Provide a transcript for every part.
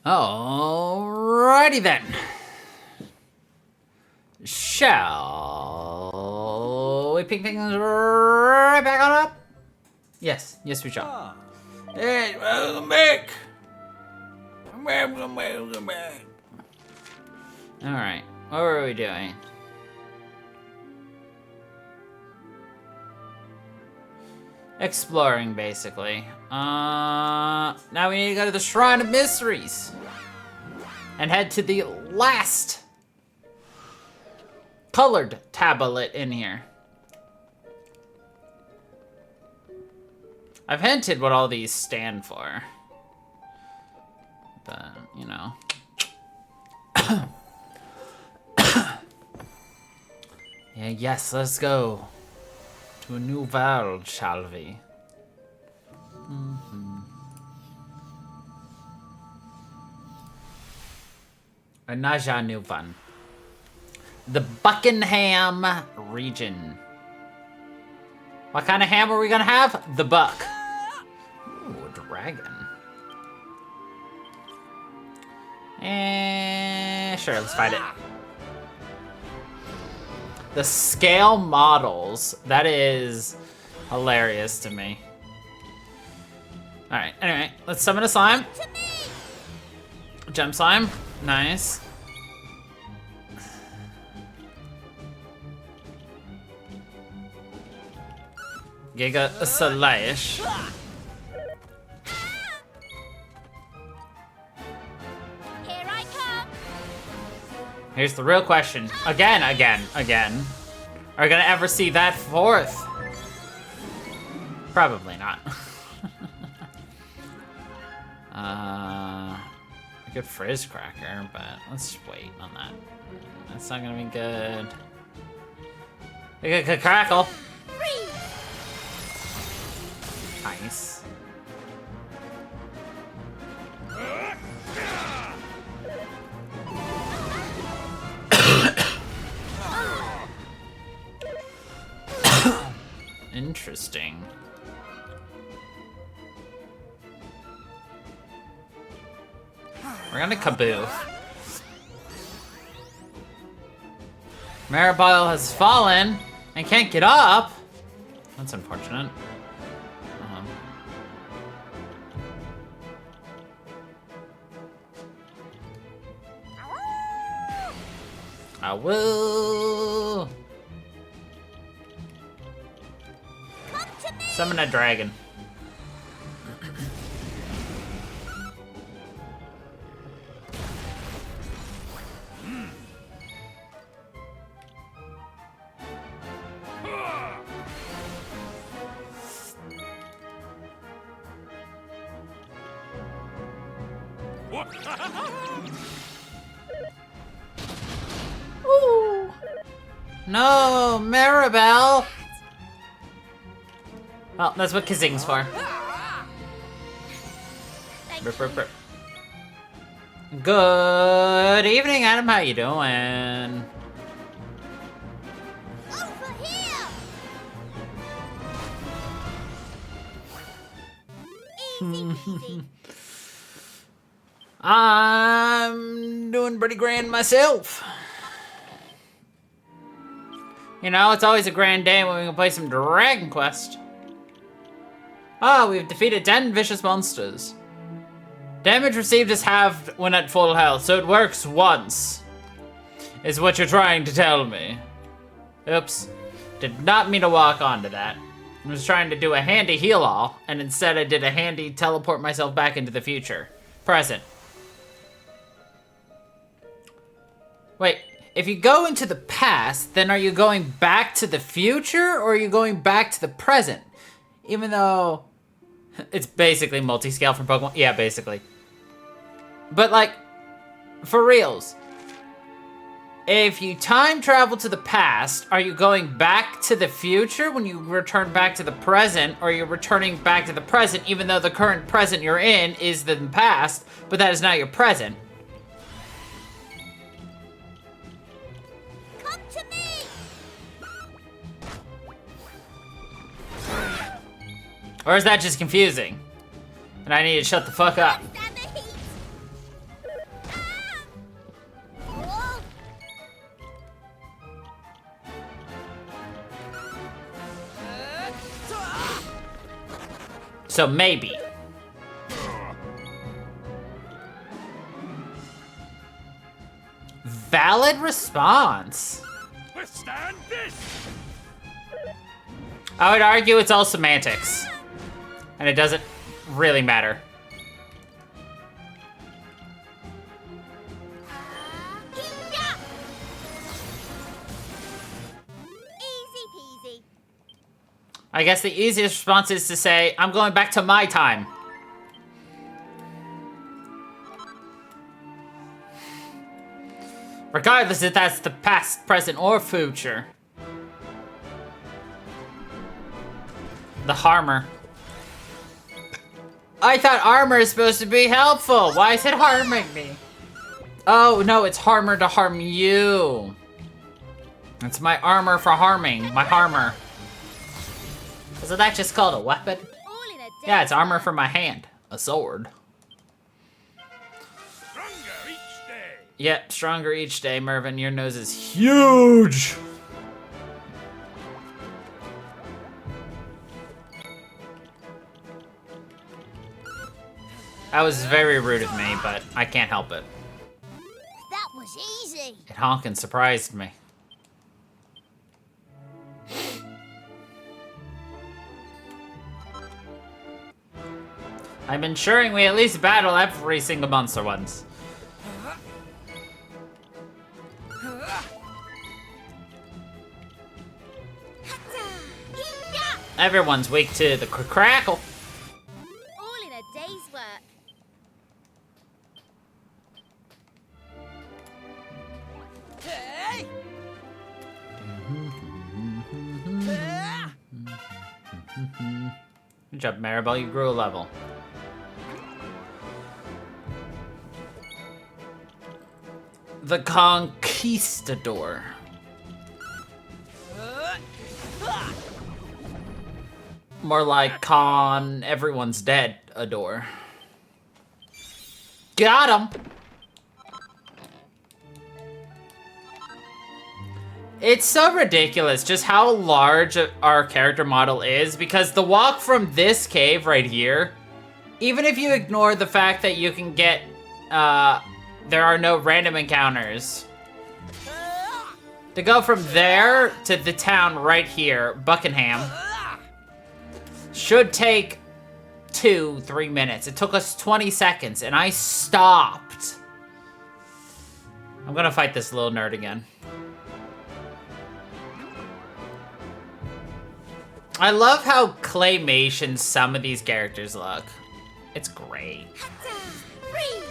Alrighty then. Shall we pick things right back on up? Yes, we shall. Hey, welcome back. Welcome back. Alright, what were we doing? Exploring, basically. Now we need to go to the Shrine of Mysteries. And head to the last colored tablet in here. I've hinted what all these stand for. But, you know. Yeah, yes, let's go to a new world, shall we? Another new one. The Buckingham region. What kind of ham are we gonna have? The buck. Ooh, a dragon. Sure, let's fight it. The scale models. That is hilarious to me. Alright, anyway, let's summon a slime. Gem slime. Nice. Giga Slash. Here I come. Here's the real question. Again. Are you gonna ever see that fourth? Probably not. A good frizz cracker, but let's just wait on that. That's not gonna be good. A good crackle. Nice. Interesting. We're gonna kaboof. Maribel has fallen and can't get up. That's unfortunate. I will summon a dragon. Ooh. No, Maribel. Well, that's what kissing's for. Burp, burp, burp. Good evening, Adam. How you doing? Over here. Easy peasy. I'm doing pretty grand myself. You know, it's always a grand day when we can play some Dragon Quest. Ah, we've defeated 10 vicious monsters. Damage received is halved when at full health, so it works once. Is what you're trying to tell me. Oops. Did not mean to walk onto that. I was trying to do a handy heal all, and instead I did a handy teleport myself back into the future. Present. Wait, if you go into the past, then are you going back to the future, or are you going back to the present? Even though it's basically multi-scale from Pokemon. Yeah, basically. But like, for reals, if you time travel to the past, are you going back to the future when you return back to the present, or are you returning back to the present even though the current present you're in is the past, but that is not your present? Come to me. Or is that just confusing? And I need to shut the fuck up. Stand the heat. So maybe. Valid response. Withstand this! I would argue it's all semantics. And it doesn't really matter. Hinga! Easy peasy. I guess the easiest response is to say, I'm going back to my time. Regardless if that's the past, present, or future. The harmer. I thought armor is supposed to be helpful. Why is it harming me? Oh, no, it's harmer to harm you. It's my armor for harming, my harmer. Isn't that just called a weapon? All in a day. Yeah, it's armor for my hand. A sword. Stronger each day! Yep, stronger each day, Mervin. Your nose is huge. That was very rude of me, but I can't help it. That was easy. It honkin' surprised me. I'm ensuring we at least battle every single monster once. Hinga! Everyone's weak to the crackle. All in a day's work. Good job, Maribel. You grew a level. The Conquistador. More like Con everyone's dead adore. Got him! It's so ridiculous just how large our character model is, because the walk from this cave right here, even if you ignore the fact that you can get, there are no random encounters. To go from there to the town right here, Buckingham, should take 2-3 minutes. It took us 20 seconds, and I stopped. I'm gonna fight this little nerd again. I love how claymation some of these characters look. It's great. Freeze!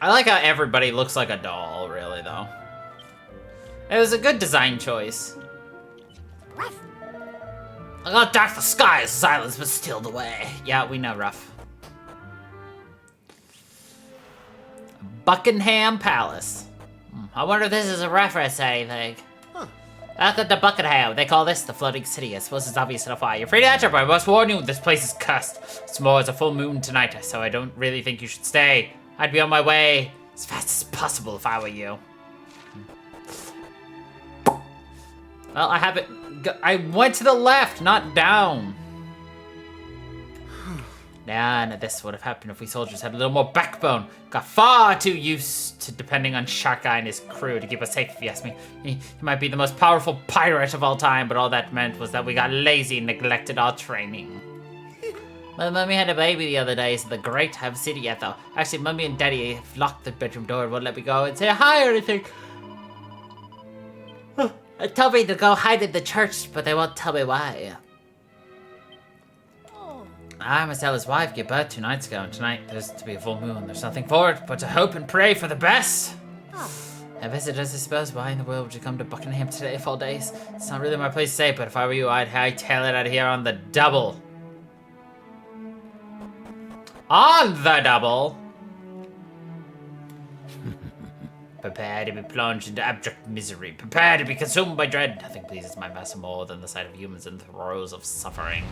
I like how everybody looks like a doll, really, though. It was a good design choice. I got dark the sky as silence but stilled away. Yeah, we know, Ruff. Buckingham Palace. I wonder if this is a reference to anything. Welcome to Buckingham. They call this the floating city. I suppose it's obvious enough why. You're free to enter, but I must warn you, this place is cursed. Tomorrow is a full moon tonight, so I don't really think you should stay. I'd be on my way as fast as possible if I were you. Well, I haven't... I went to the left, not down. None of this would have happened if we soldiers had a little more backbone. Got far too used to depending on Shark Guy and his crew to keep us safe, if you ask me. He might be the most powerful pirate of all time, but all that meant was that we got lazy and neglected our training. My mummy had a baby the other day, so the great. I haven't seen it yet, though. Actually, mummy and daddy have locked the bedroom door and won't let me go and say hi or anything. They told me to go hide in the church, but they won't tell me why. I myself, his wife, gave birth 2 nights ago, and tonight there's to be a full moon. There's nothing for it but to hope and pray for the best. Visitors, I suppose. Why in the world would you come to Buckingham today of all days? It's not really my place to say, but if I were you, I'd hightail it out of here on the double. On the double? Prepare to be plunged into abject misery. Prepare to be consumed by dread. Nothing pleases my master more than the sight of humans in the throes of suffering.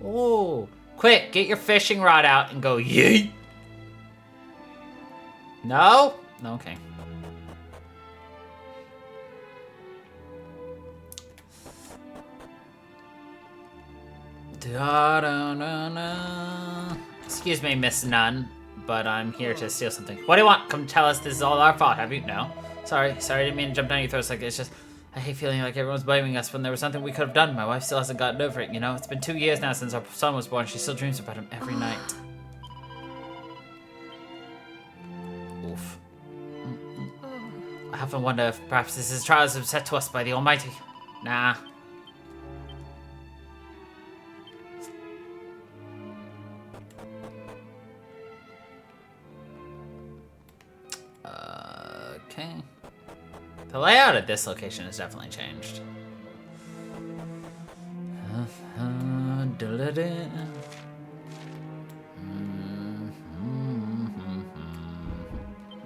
Ooh. Quick, get your fishing rod out and go yeet. No? Okay. Da-da-da-da. Excuse me, Miss Nun, but I'm here to steal something. What do you want? Come tell us this is all our fault, have you? No. Sorry, I didn't mean to jump down your throats like this. Just, I hate feeling like everyone's blaming us when there was something we could have done. My wife still hasn't gotten over it, you know? It's been 2 years now since our son was born. She still dreams about him every night. Oof. I often wonder if perhaps this is trials set to us by the Almighty. Nah. Okay. The layout at this location has definitely changed.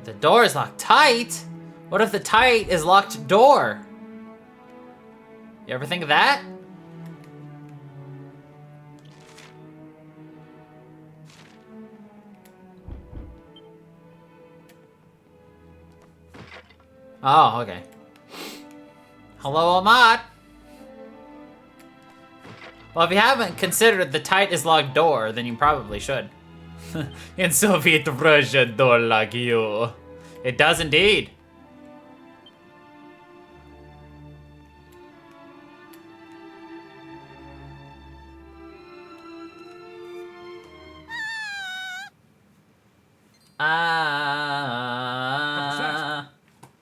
The door is locked tight? What if the tight is locked door? You ever think of that? Oh, okay. Hello, Ahmad. Well, if you haven't considered the tight is locked door, then you probably should. In Soviet Russia, door lock you. It does indeed.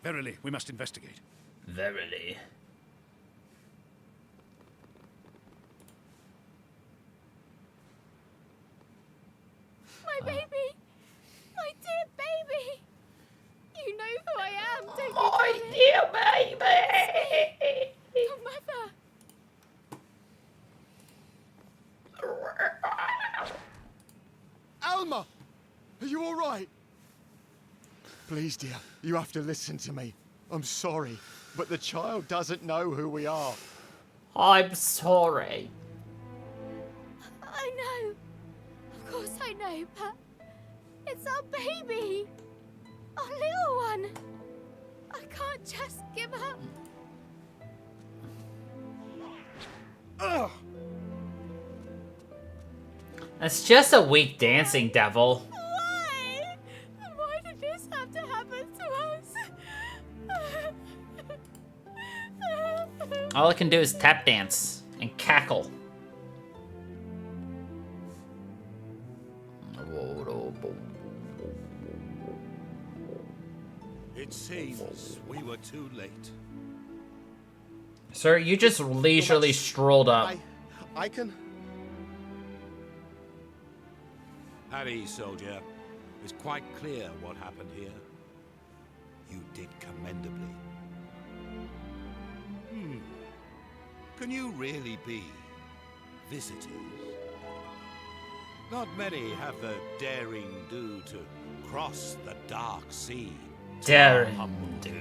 Verily, we must investigate. Verily. My baby! My dear baby! You know who I am, don't you? My dear baby! Your mother! Alma! Are you all right? Please, dear, you have to listen to me. I'm sorry, but the child doesn't know who we are. I'm sorry. I know. Of course I know, but it's our baby. Our little one. I can't just give up. Ugh! That's just a weak dancing devil. Why? Why did this have to happen to us? All I can do is tap dance and cackle. It seems we were too late. Sir, you just leisurely strolled up. I can... At ease, soldier. It's quite clear what happened here. You did commendably. Can you really be visitors? Not many have the daring do to cross the dark sea. Daring do.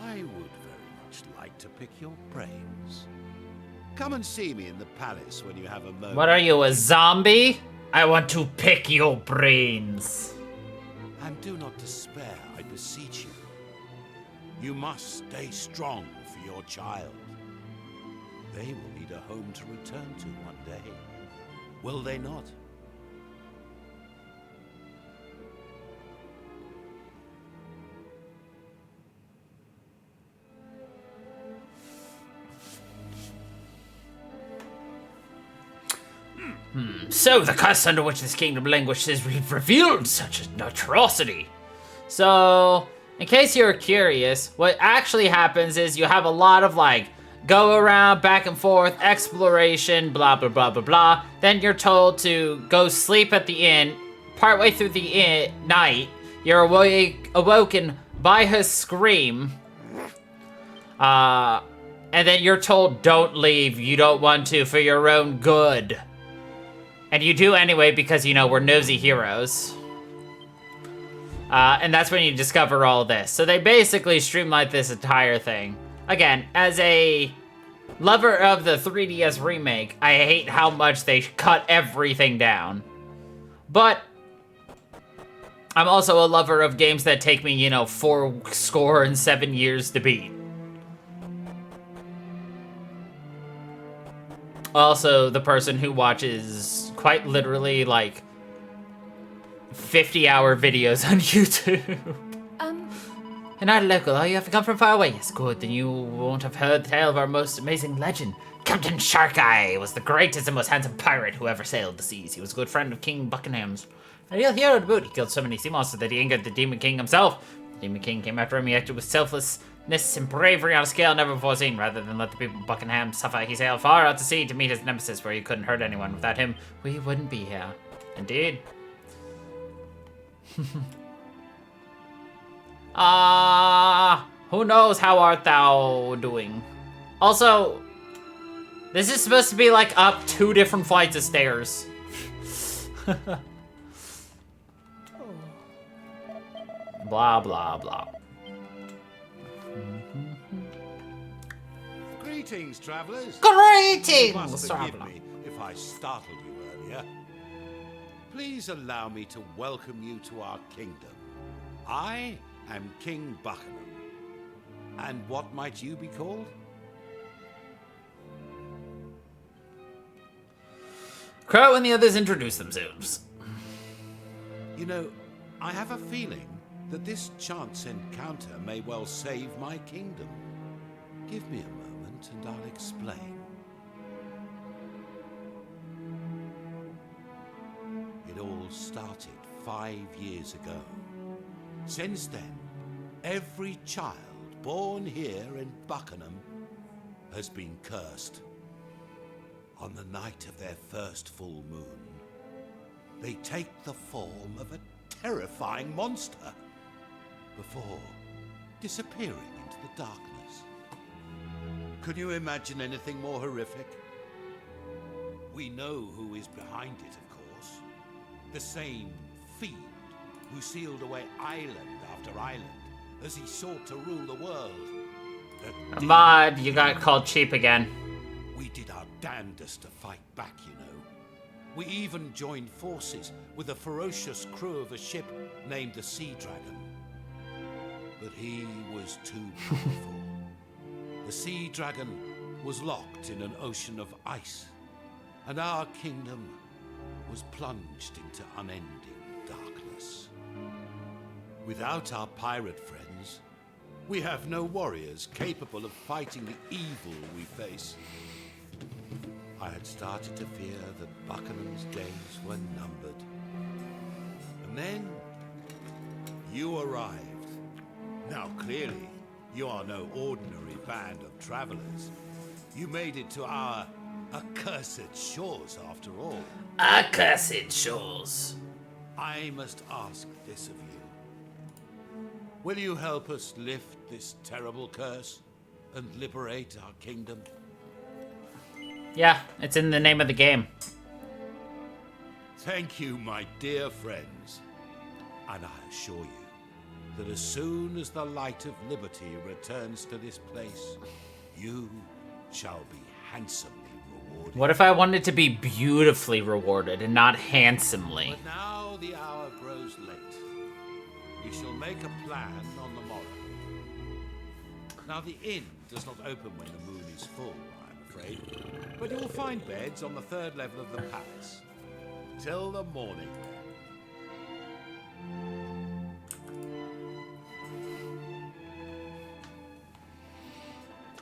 I would very much like to pick your brains. Come and see me in the palace when you have a moment. What are you, a zombie? I want to pick your brains. And do not despair, I beseech you. You must stay strong for your child. They will need a home to return to one day. Will they not? So, the curse under which this kingdom languishes has revealed such an atrocity. So, in case you're curious, what actually happens is you have a lot of, like, go around, back and forth, exploration, blah, blah, blah, blah, blah. Then you're told to go sleep at the inn. Partway through the night, you're awoken by her scream. And then you're told, don't leave, you don't want to, for your own good. And you do anyway because, you know, we're nosy heroes. And that's when you discover all this. So they basically streamlined this entire thing. Again, as a lover of the 3DS remake, I hate how much they cut everything down. But I'm also a lover of games that take me, you know, 4 years to beat. Also, the person who watches quite literally, like, 50-hour videos on YouTube. And our local, oh, you have to come from far away. Yes, good, then you won't have heard the tale of our most amazing legend. Captain Sharkeye was the greatest and most handsome pirate who ever sailed the seas. He was a good friend of King Buckingham's. A real hero to boot. He killed so many sea monsters that he angered the Demon King himself. The Demon King came after him. He acted with selflessness and bravery on a scale never before seen. Rather than let the people of Buckingham suffer, he sailed far out to sea to meet his nemesis where he couldn't hurt anyone. Without him, we wouldn't be here. Indeed. Who knows how art thou doing? Also, this is supposed to be like up 2 different flights of stairs. Blah, blah, blah. Greetings, travelers. Greetings, You must forgive traveler. me if I startled you earlier. Please allow me to welcome you to our kingdom. I am King Buckingham. And what might you be called? Crow and the others introduce themselves. You know, I have a feeling that this chance encounter may well save my kingdom. Give me a moment and I'll explain. It all started 5 years ago. Since then, every child born here in Buckingham has been cursed. On the night of their first full moon, they take the form of a terrifying monster before disappearing into the darkness. Can you imagine anything more horrific? We know who is behind it, of course. The same fiend who sealed away island after island as he sought to rule the world. Ahmad, you got called cheap again. We did our damnedest to fight back, you know. We even joined forces with a ferocious crew of a ship named the Sea Dragon. But he was too powerful. The Sea Dragon was locked in an ocean of ice, and our kingdom was plunged into unending darkness. Without our pirate friends, we have no warriors capable of fighting the evil we face. I had started to fear that Buckingham's days were numbered. And then, you arrived. Now clearly, you are no ordinary band of travelers. You made it to our accursed shores after all. Accursed shores. I must ask this of you. Will you help us lift this terrible curse and liberate our kingdom? Yeah, it's in the name of the game. Thank you, my dear friends. And I assure you that as soon as the light of liberty returns to this place, you shall be handsomely rewarded. What if I wanted to be beautifully rewarded and not handsomely? But now the hour grows late. We shall make a plan on the morrow. Now the inn does not open when the moon is full, I'm afraid. But you will find beds on the 3rd level of the palace. Till the morning.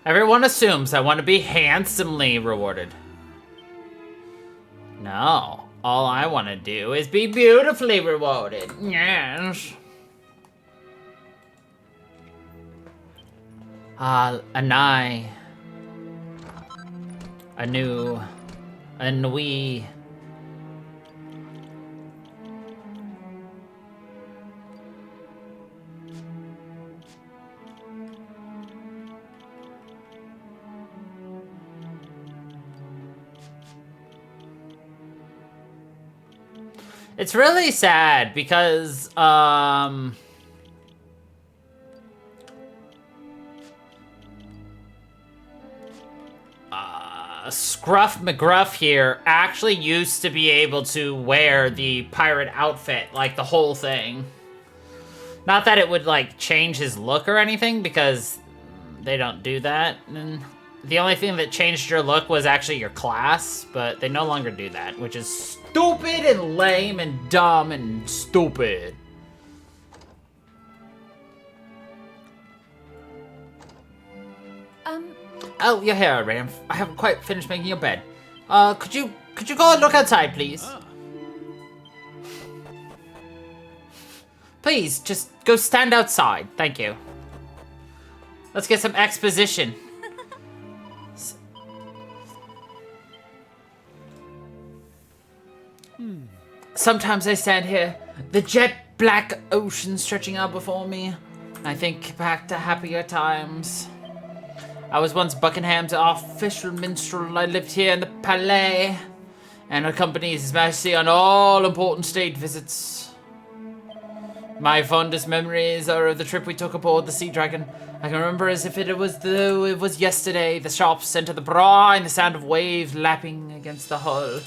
Everyone assumes I want to be handsomely rewarded. No, all I want to do is be beautifully rewarded. Yes. Anai. Anu. Anui. It's really sad because, Scruff McGruff here actually used to be able to wear the pirate outfit, like the whole thing. Not that it would, like, change his look or anything, because they don't do that. And the only thing that changed your look was actually your class, but they no longer do that, which is stupid and lame and dumb and stupid. Oh, you're here, Ram. I haven't quite finished making your bed. Could you go and look outside, please? Please, just go stand outside. Thank you. Let's get some exposition. Sometimes I stand here, the jet black ocean stretching out before me. I think back to happier times. I was once Buckingham's official minstrel. I lived here in the Palais and accompanied His Majesty on all important state visits. My fondest memories are of the trip we took aboard the Sea Dragon. I can remember as if it was though it was yesterday. The sharp scent of the brine, the sound of waves lapping against the hull.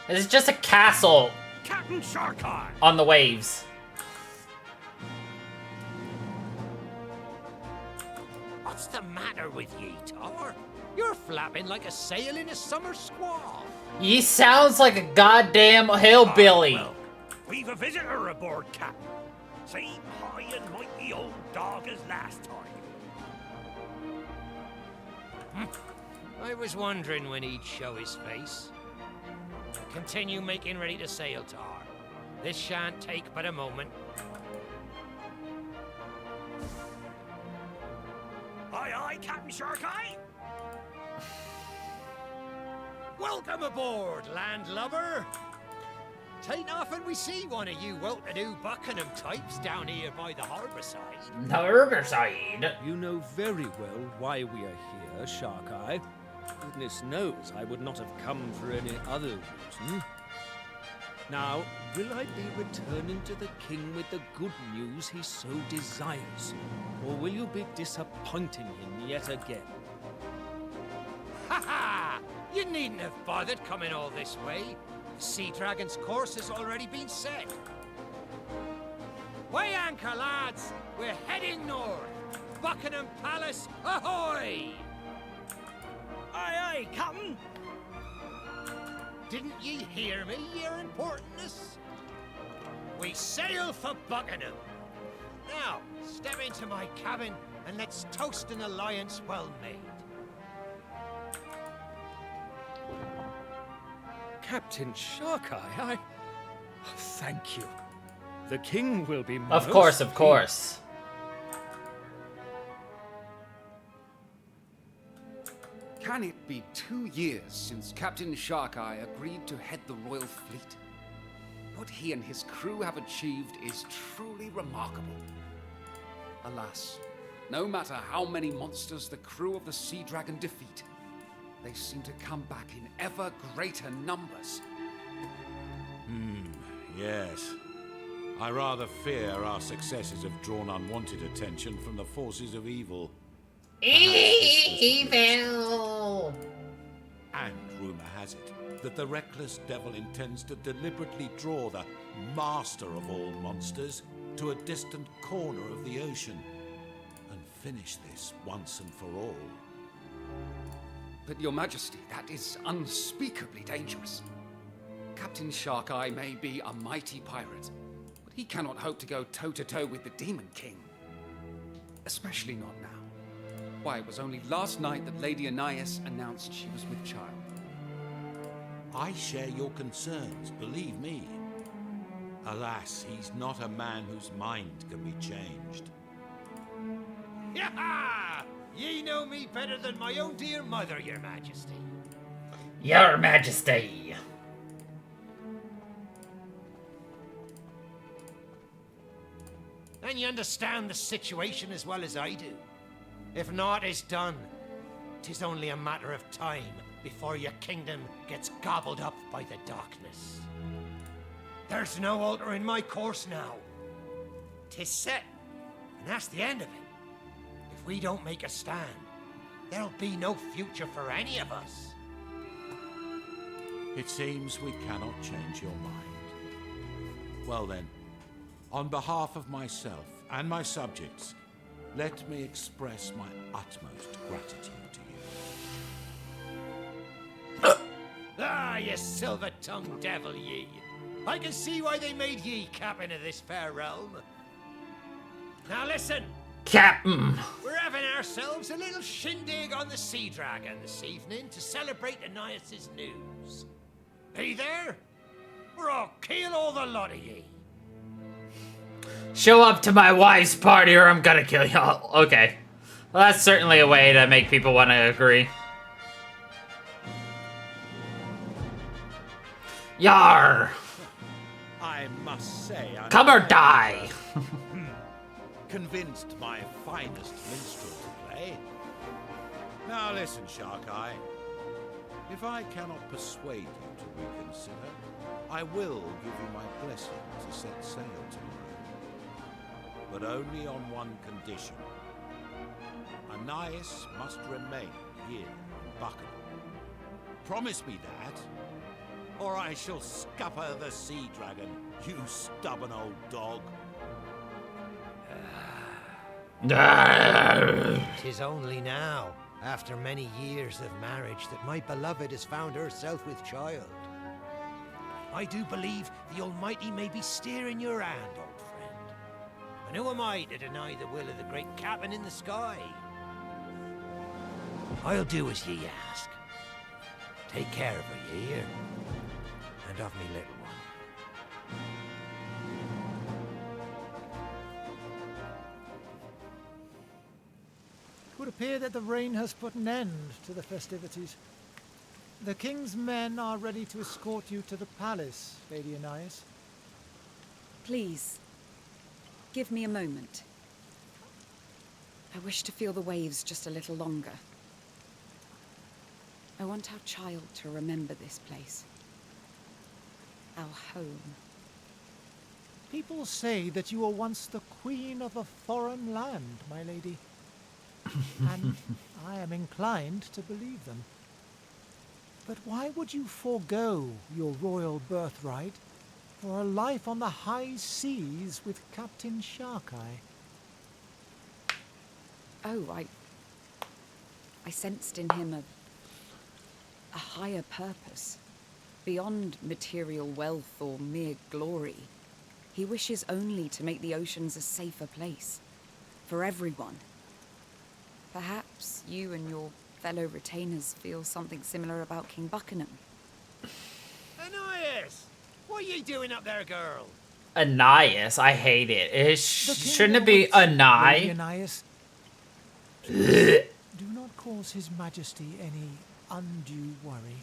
It's just a castle. Captain Sharkeye! On the waves. What's the matter with ye, Tar? You're flapping like a sail in a summer squall. He sounds like a goddamn hillbilly. Well, we've a visitor aboard, Captain. Same high and mighty old dog as last time. I was wondering when he'd show his face. Continue making ready to sail, Tar. This shan't take but a moment. Aye, aye, Captain Sharkeye! Welcome aboard, landlubber! Tain't often we see one of you well-to-do Buckingham types down here by the harbour side. The harbour side? You know very well why we are here, Sharkeye. Goodness knows I would not have come for any other reason. Now, will I be returning to the king with the good news he so desires? Or will you be disappointing him yet again? Ha ha! You needn't have bothered coming all this way. Sea Dragon's course has already been set. Weigh anchor, lads! We're heading north! Buckingham Palace, ahoy! Aye, aye, Captain! Didn't ye hear me, your importance? We sail for Buckingham. Now, step into my cabin and let's toast an alliance well made. Captain Sharkeye, thank you. The king will be Of course, of course. Can it be 2 years since Captain Sharkeye agreed to head the royal fleet? What he and his crew have achieved is truly remarkable. Alas, no matter how many monsters the crew of the Sea Dragon defeat, they seem to come back in ever greater numbers. Yes. I rather fear our successes have drawn unwanted attention from the forces of evil. Evil! And rumor has it that the reckless devil intends to deliberately draw the master of all monsters to a distant corner of the ocean and finish this once and for all. But your majesty, that is unspeakably dangerous. Captain Sharkeye may be a mighty pirate, but he cannot hope to go toe-to-toe with the Demon King. Especially not now. Why, it was only last night that Lady Anais announced she was with child. I share your concerns, believe me. Alas, he's not a man whose mind can be changed. Yaha! Ye know me better than my own dear mother, your majesty. Your Majesty. And you understand the situation as well as I do. If naught is done, 'tis only a matter of time before your kingdom gets gobbled up by the darkness. There's no altering my course now. 'Tis set, and that's the end of it. If we don't make a stand, there'll be no future for any of us. It seems we cannot change your mind. Well then, on behalf of myself and my subjects, let me express my utmost gratitude to you. Ah, you silver-tongued devil, ye. I can see why they made ye captain of this fair realm. Now listen, Captain. we're having ourselves a little shindig on the Sea Dragon this evening to celebrate Ananias' news. Be there? Or I'll kill all the lot of ye. Show up to my wife's party or I'm gonna kill y'all. Okay. Well, that's certainly a way to make people want to agree. Yar! I must say, I'm Come or die! convinced my finest minstrel to play. Now listen, Shark Eye. If I cannot persuade you to reconsider, I will give you my blessing to set sail tomorrow. But only on one condition. Ananias must remain here in Buckingham. Promise me that, or I shall scupper the Sea Dragon, you stubborn old dog. Tis only now, after many years of marriage, that my beloved has found herself with child. I do believe the Almighty may be steering your hand, old friend. And who am I to deny the will of the great captain in the sky? I'll do as ye ask. Take care of her, ye hear? And of me little one. It would appear that the rain has put an end to the festivities. The king's men are ready to escort you to the palace, Lady Anais. Please, give me a moment. I wish to feel the waves just a little longer. I want our child to remember this place. Our home. People say that you were once the queen of a foreign land, my lady. And I am inclined to believe them. But why would you forego your royal birthright for a life on the high seas with Captain Sharkeye? Oh, I sensed in him a higher purpose, beyond material wealth or mere glory. He wishes only to make the oceans a safer place, for everyone. Perhaps you and your fellow retainers feel something similar about King Buckingham. Ananias! What are you doing up there, girl? Ananias, I hate it. Shouldn't it be Lady Anai? Anais, please do not cause His Majesty any undue worry.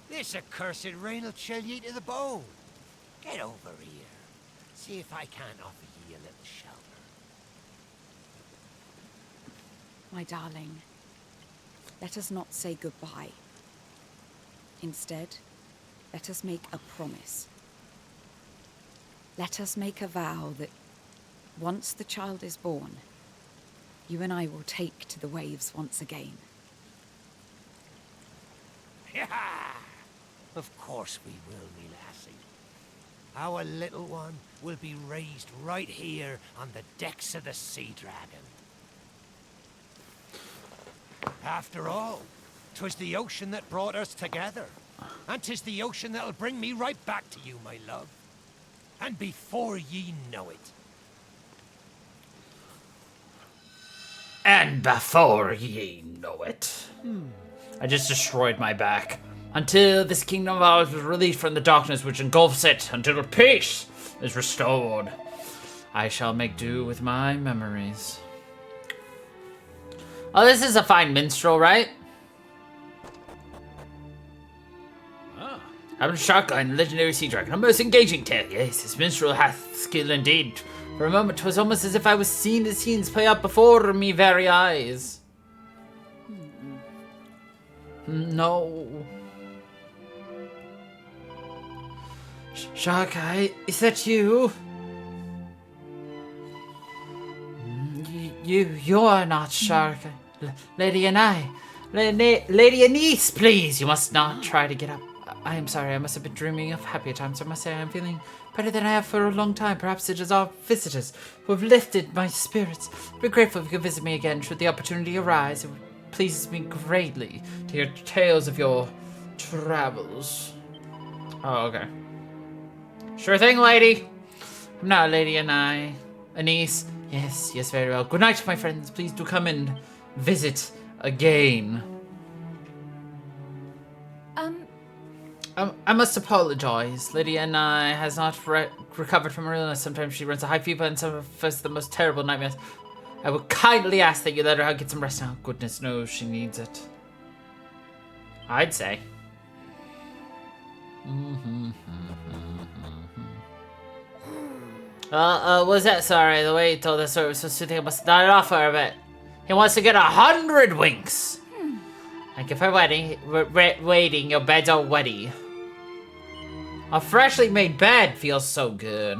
This accursed rain will chill ye to the bone. Get over here. See if I can't offer ye a little shelter. My darling, let us not say goodbye. Instead, let us make a promise. Let us make a vow that once the child is born, you and I will take to the waves once again. Of course we will, me lassie. Our little one will be raised right here on the decks of the Sea Dragon. After all, 'twas the ocean that brought us together. And 'tis the ocean that'll bring me right back to you, my love. And before ye know it. And before ye know it. I just destroyed my back. Until this kingdom of ours was released from the darkness which engulfs it, until peace is restored, I shall make do with my memories. Oh, this is a fine minstrel, right? Captain Sharkeye and the legendary Sea Dragon, a most engaging tale. Yes, this minstrel hath skill indeed. For a moment, 'twas almost as if I was seeing the scenes play out before me very eyes. No. Sharkeye, is that you? You are not Sharkeye. Lady Anai, Lady Anise, please, you must not try to get up. I am sorry, I must have been dreaming of happier times. I must say I am feeling better than I have for a long time. Perhaps it is our visitors who have lifted my spirits. I'd be grateful if you could visit me again should the opportunity arise. It pleases me greatly to hear tales of your travels. Oh, okay. Sure thing, lady. I'm not Lady Anise. Yes, very well. Good night, my friends. Please do come and visit again. I must apologize. Lady Anna has not recovered from her illness. Sometimes she runs a high fever and suffers the most terrible nightmares. I would kindly ask that you let her get some rest now. Goodness knows she needs it. I'd say. Was that? Sorry, the way he told us was so soothing. I must start it off for a bit. He wants to get 100 winks. Thank you for waiting. Your bed's all wetty. A freshly made bed feels so good.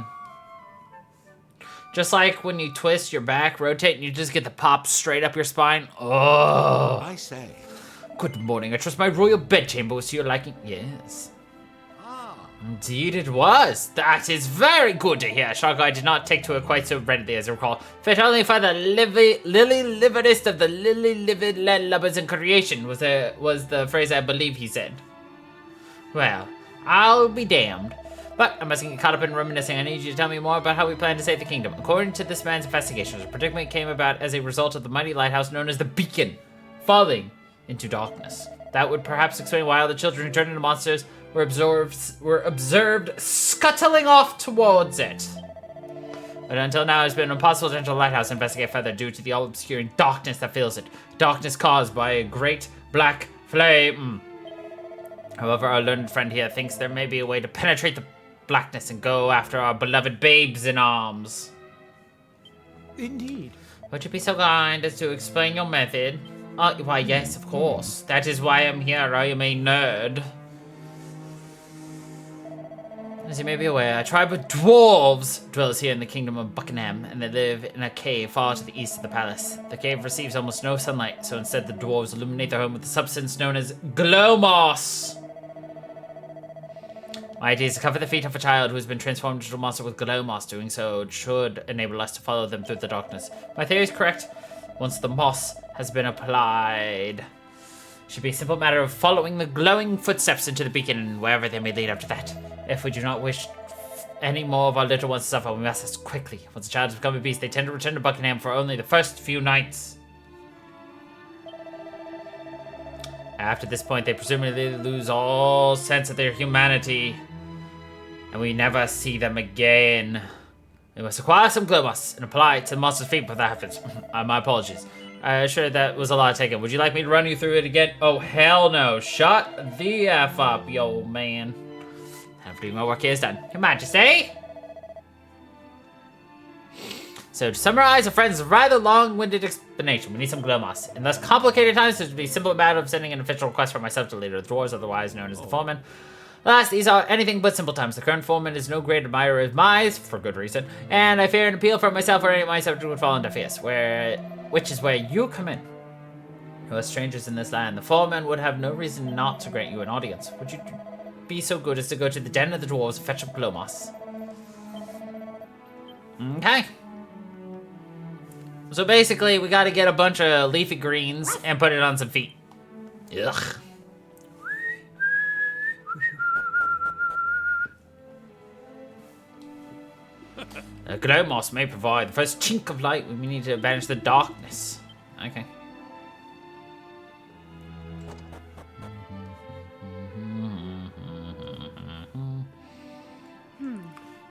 Just like when you twist your back, rotate, and you just get the pop straight up your spine. Oh. I say. Good morning. I trust my royal bedchamber was to your liking. Yes. Indeed it was. That is very good to hear. Sharkeye did not take to it quite so readily as I recall. Fit only for the lily-lividest of the lily-livid lovers in creation was the phrase I believe he said. Well, I'll be damned. But I mustn't get caught up in reminiscing. I need you to tell me more about how we plan to save the kingdom. According to this man's investigations, the predicament came about as a result of the mighty lighthouse known as the Beacon falling into darkness. That would perhaps explain why all the children who turned into monsters were observed scuttling off towards it. But until now, it's been impossible to enter the lighthouse and investigate further due to the all-obscuring darkness that fills it. Darkness caused by a great black flame. However, our learned friend here thinks there may be a way to penetrate the blackness and go after our beloved babes in arms. Indeed. Would you be so kind as to explain your method? Why, yes, of course. That is why I'm here. I am a nerd. As you may be aware, a tribe of dwarves dwells here in the kingdom of Buckingham, and they live in a cave far to the east of the palace. The cave receives almost no sunlight, so instead the dwarves illuminate their home with a substance known as glow moss. My idea is to cover the feet of a child who has been transformed into a monster with glow moss. Doing so should enable us to follow them through the darkness. My theory is correct. Once the moss has been applied, it should be a simple matter of following the glowing footsteps into the beacon and wherever they may lead after that. If we do not wish any more of our little ones to suffer, we must act quickly. Once a child has become a beast, they tend to return to Buckingham for only the first few nights. After this point, they presumably lose all sense of their humanity, and we never see them again. We must acquire some glow moss and apply it to the monster's feet before that happens. My apologies. Sure, that was a lot taken. Would you like me to run you through it again? Oh, hell no. Shut the F up, you old man. I believe my work here is done. Your Majesty! So, to summarize, a friend's rather long-winded explanation. We need some glow moss. In less complicated times, it would be a simple matter of sending an official request for myself to leader of the dwarves, otherwise known as the foreman. Alas, these are anything but simple times. The current foreman is no great admirer of mine, for good reason, and I fear an appeal for myself or any of my subjects would fall into deaf ears, which is where you come in. You are strangers in this land. The foreman would have no reason not to grant you an audience. Would you be so good as to go to the den of the dwarves and fetch up glow moss? Okay. So basically, we gotta get a bunch of leafy greens and put it on some feet. Ugh. Glow moss may provide the first chink of light when we need to banish the darkness. Okay.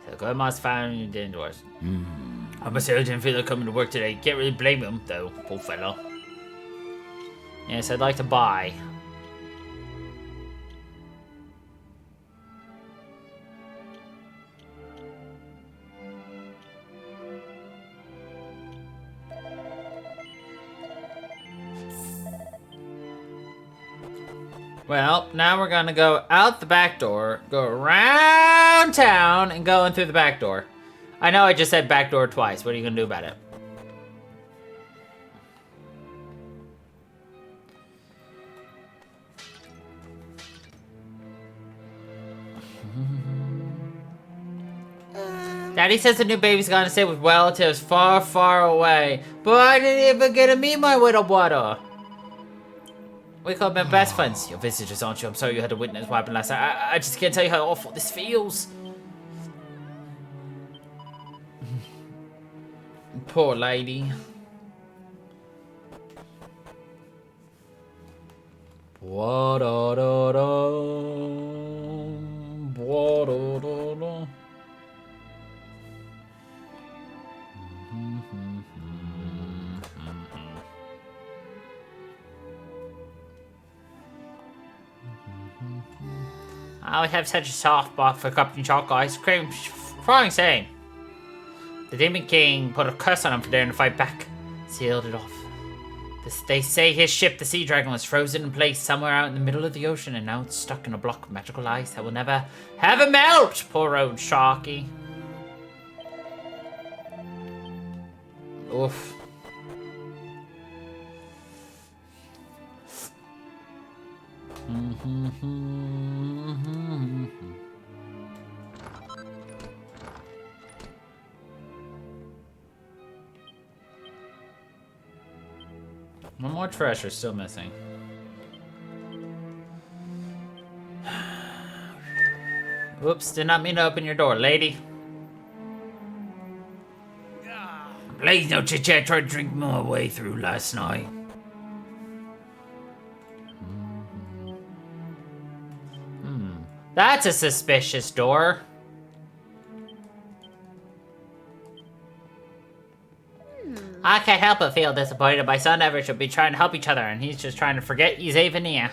So glow moss found indoors. I must say I didn't feel like coming to work today. Can't really blame him though, poor fellow. Yes, I'd like to buy. Well, now we're gonna go out the back door, go around town, and go in through the back door. I know I just said back door twice. What are you gonna do about it? Daddy says the new baby's gonna stay with relatives far, far away. But I didn't even get to meet my little brother. We could have been best friends. Your visitors, aren't you? I'm sorry you had to witness what happened last night. I just can't tell you how awful this feels. Poor lady. I have such a soft spot for Captain Chocolate ice cream. Frying saying. The Demon King put a curse on him for daring to fight back. Sealed it off. They say his ship, the Sea Dragon, was frozen in place somewhere out in the middle of the ocean, and now it's stuck in a block of magical ice that will never have a melt. Poor old Sharky. Oof. One more treasure still missing. Whoops, did not mean to open your door, lady. Please, no chit-chat. Tried to drink my way through last night. That's a suspicious door. I can't help but feel disappointed. My son Everett should be trying to help each other, and he's just trying to forget he's even here.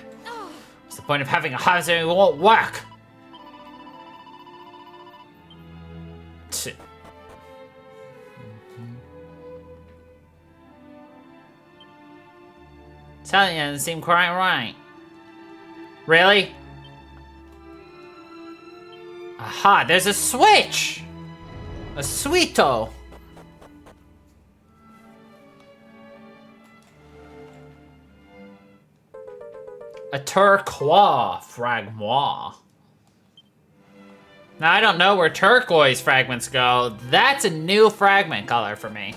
What's the point of having a house that won't work? Telling you, it doesn't seem quite right. Really? Aha, there's a switch! A sweeto! A turquoise fragment. Now, I don't know where turquoise fragments go. That's a new fragment color for me.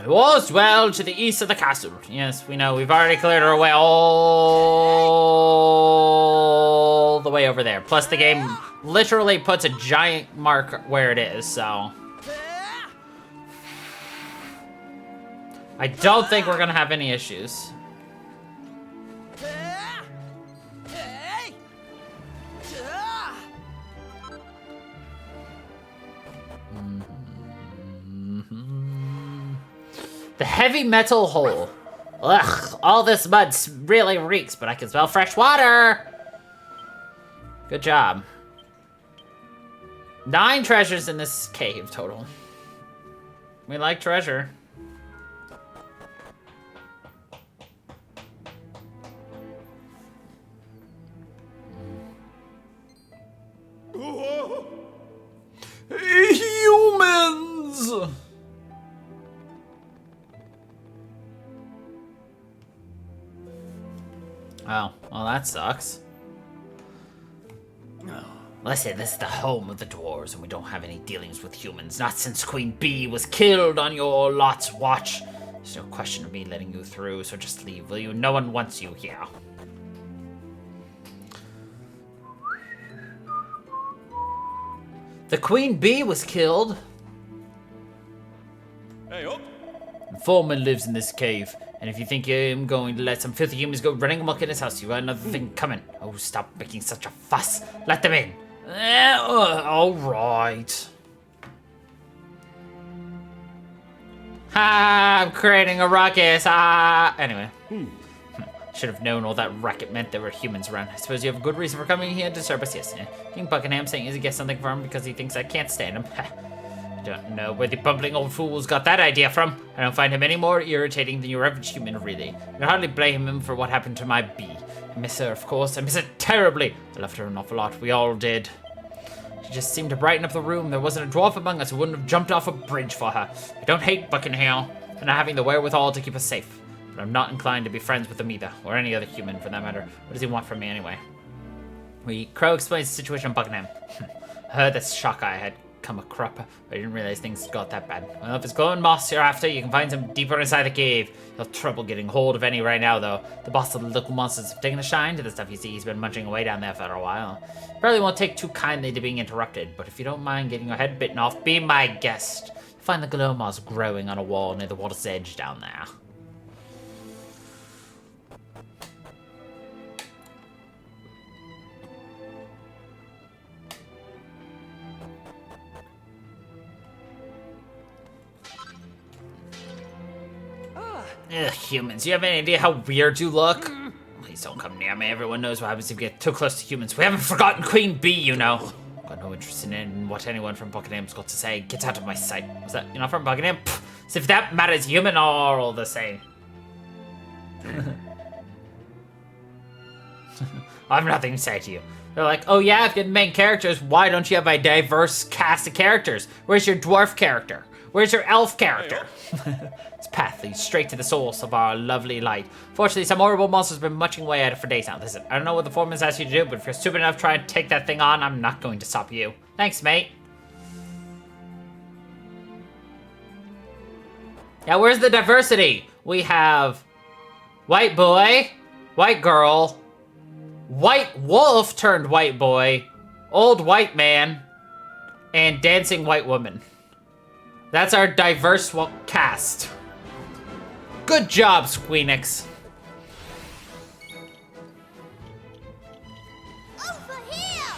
It was well to the east of the castle. Yes, we know. We've already cleared our way all the way over there. Plus, the game literally puts a giant mark where it is, so... I don't think we're gonna have any issues. The heavy metal hole. Ugh, all this mud really reeks, but I can smell fresh water. Good job. 9 treasures in this cave total. We like treasure. Humans! Oh, well that sucks. Listen, this is the home of the dwarves, and we don't have any dealings with humans. Not since Queen Bee was killed on your lot's watch. There's no question of me letting you through, so just leave, will you? No one wants you here. The Queen Bee was killed. Hey, up! The foreman lives in this cave. And if you think I'm going to let some filthy humans go running amok in his house, you got another thing coming. Oh, stop making such a fuss. Let them in. All right. Ha! I'm creating a ruckus. Anyway. Should have known all that racket meant there were humans around. I suppose you have a good reason for coming here to disturb us. Yes. King Buckingham saying he's a guest something for him because he thinks I can't stand him. don't know where the bumbling old fool's got that idea from. I don't find him any more irritating than your average human, really. I can hardly blame him for what happened to my bee. I miss her, of course. I miss her terribly. I loved her an awful lot. We all did. She just seemed to brighten up the room. There wasn't a dwarf among us who wouldn't have jumped off a bridge for her. I don't hate Buckingham for not having the wherewithal to keep us safe. But I'm not inclined to be friends with him either, or any other human for that matter. What does he want from me anyway? Crow explains the situation on Buckingham. I heard that Shockeye had come a crop, but I didn't realize things got that bad. Well, if it's glowing moss you're after, you can find some deeper inside the cave. You'll have trouble getting hold of any right now, though. The boss of the local monsters have taken a shine to the stuff you see. He's been munching away down there for a while. Probably won't take too kindly to being interrupted, but if you don't mind getting your head bitten off, be my guest. You'll find the glow moss growing on a wall near the water's edge down there. Ugh, humans, you have any idea how weird you look? Please don't come near me. Everyone knows what happens if you get too close to humans. We haven't forgotten Queen Bee, you know. Got no interest in what anyone from Buckingham's got to say. Get out of my sight. Was that, you're not from Buckingham? Pfft, as if that matters, human are all the same. I have nothing to say to you. They're like, oh yeah, if you're the main characters, why don't you have a diverse cast of characters? Where's your dwarf character? Where's your elf character? This path leads straight to the source of our lovely light. Fortunately, some horrible monster's been munching away at it for days now. Listen, I don't know what the foreman's asked you to do, but if you're stupid enough to try and take that thing on, I'm not going to stop you. Thanks, mate. Yeah, where's the diversity? We have white boy, white girl, white wolf turned white boy, old white man, and dancing white woman. That's our diverse cast. Good job, Squeenix. Over here!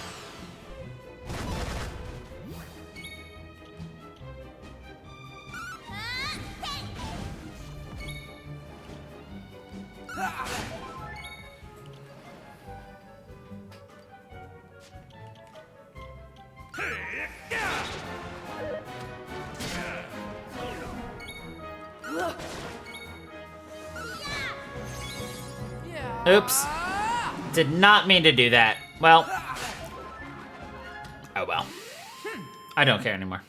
Oops. Did not mean to do that. Well. Oh well. I don't care anymore.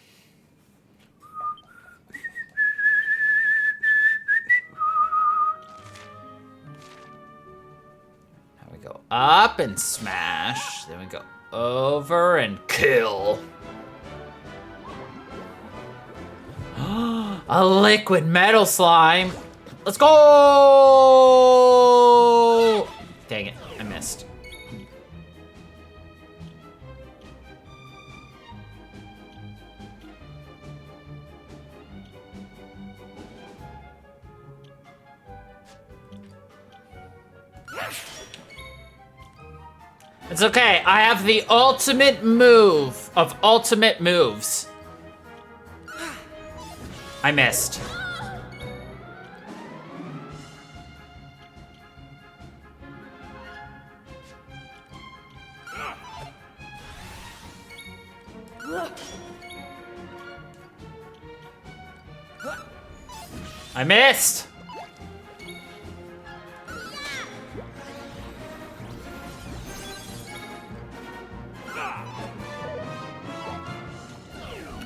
Now we go up and smash. Then we go over and kill. A liquid metal slime. Let's go! Dang it, I missed. It's okay, I have the ultimate move of ultimate moves. I missed. I missed!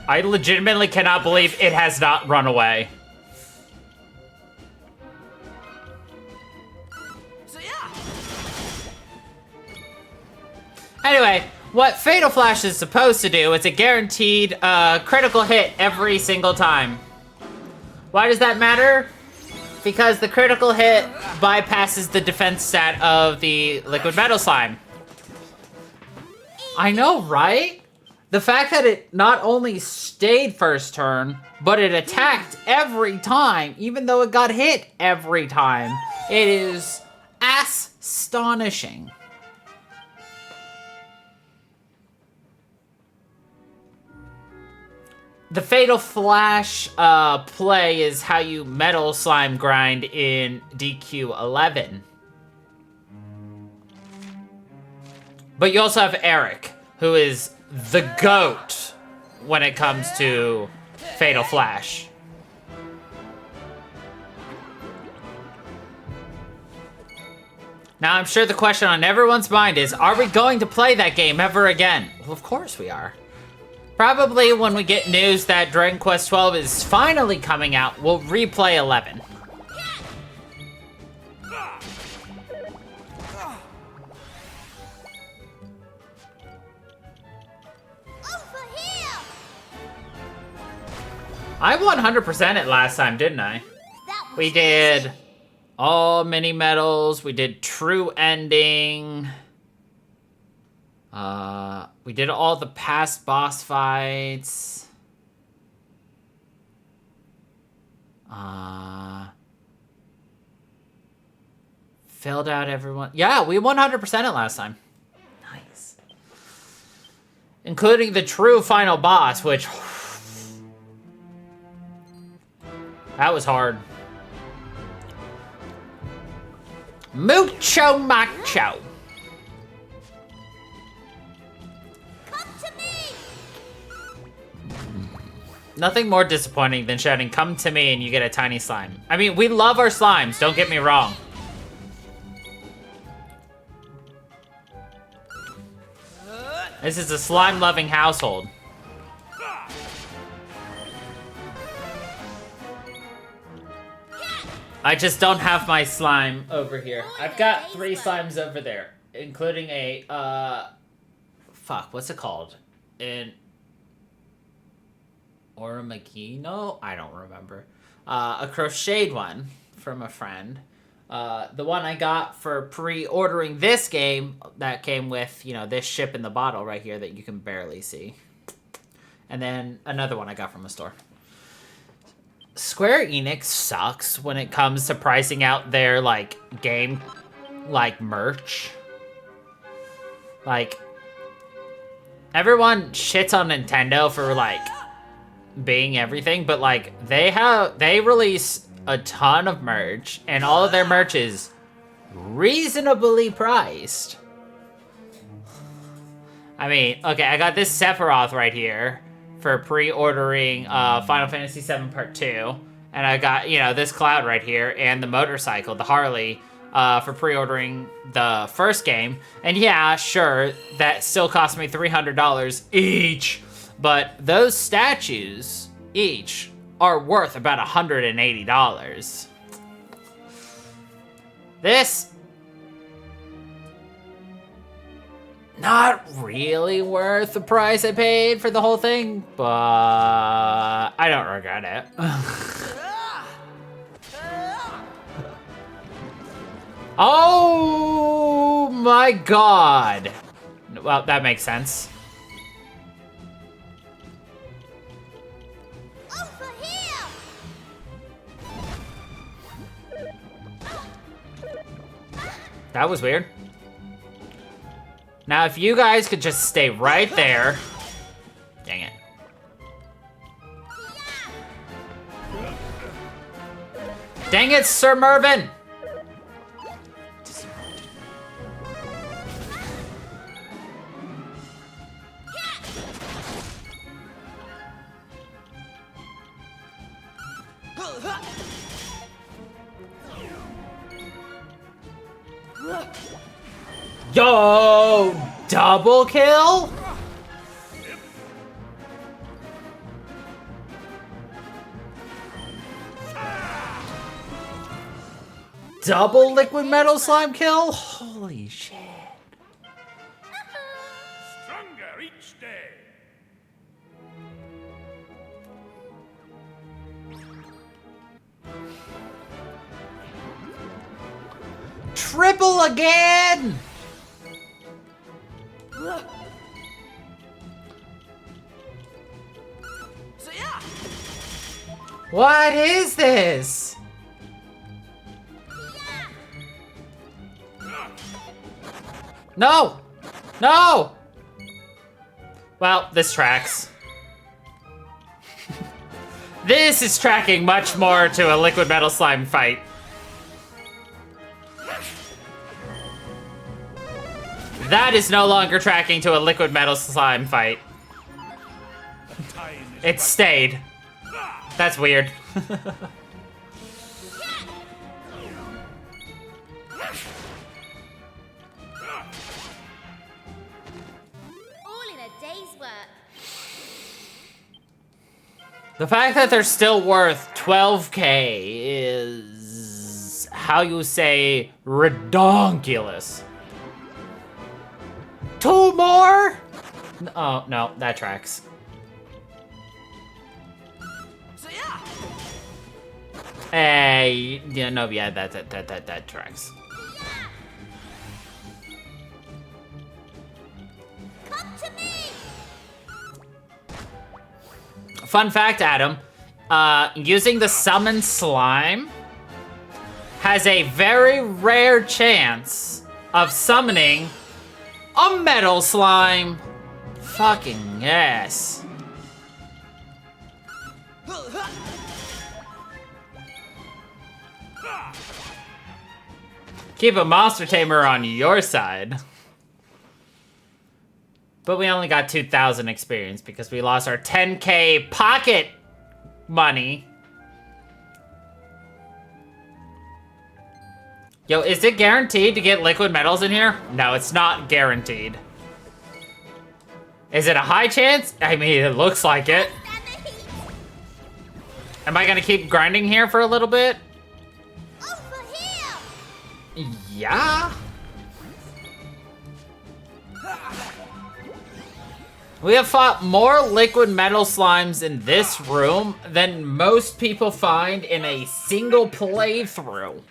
I legitimately cannot believe it has not run away. So yeah. Anyway, what Fatal Flash is supposed to do is a guaranteed critical hit every single time. Why does that matter? Because the critical hit bypasses the defense stat of the liquid metal slime. I know, right? The fact that it not only stayed first turn, but it attacked every time, even though it got hit every time. It is astonishing. The Fatal Flash play is how you metal slime grind in DQ11. But you also have Eric, who is the GOAT when it comes to Fatal Flash. Now, I'm sure the question on everyone's mind is, are we going to play that game ever again? Well, of course we are. Probably when we get news that Dragon Quest XII is finally coming out, we'll replay 11. I 100% it last time, didn't I? We did all mini medals. We did true ending. We did all the past boss fights. Filled out everyone. Yeah, we 100% it last time. Nice. Including the true final boss, which... that was hard. Mucho macho. Come to me. Nothing more disappointing than shouting, "Come to me," and you get a tiny slime. I mean, we love our slimes, don't get me wrong. This is a slime-loving household. I just don't have my slime over here. I've got 3 slimes over there, including a, fuck, what's it called? An Oromagino? I don't remember. A crocheted one from a friend. The one I got for pre-ordering this game that came with, you know, this ship in the bottle right here that you can barely see. And then another one I got from a store. Square Enix sucks when it comes to pricing out their, like, game, like, merch. Like, everyone shits on Nintendo for, like, being everything, but, like, they release a ton of merch, and all of their merch is reasonably priced. I mean, okay, I got this Sephiroth right here for pre-ordering Final Fantasy VII Part 2. And I got, you know, this Cloud right here and the motorcycle, the Harley, for pre-ordering the first game. And yeah, sure, that still cost me $300 each. But those statues, each, are worth about $180. This... not really worth the price I paid for the whole thing, but I don't regret it. Oh my god. Well, that makes sense. Over here. That was weird. Now, if you guys could just stay right there. Dang it. Dang it, Sir Mervyn! Yo! Double kill? Double liquid metal slime kill? Holy shit. Stronger each day. Triple again! So yeah. What is this? No! No! Well, this tracks. This is tracking much more to a liquid metal slime fight. That is no longer tracking to a liquid metal slime fight. It stayed. That's weird. All in a day's work. The fact that they're still worth 12k is, how you say, redonkulous. 2 more? Oh, no, that tracks. Hey, yeah, no, yeah, that tracks. Come to me. Fun fact, Adam, using the summon slime has a very rare chance of summoning a metal slime. Fucking yes. Keep a monster tamer on your side. But we only got 2,000 experience because we lost our 10k pocket money. Yo, is it guaranteed to get liquid metals in here? No, it's not guaranteed. Is it a high chance? I mean, it looks like it. Am I gonna keep grinding here for a little bit? Over here. Yeah. We have fought more liquid metal slimes in this room than most people find in a single playthrough.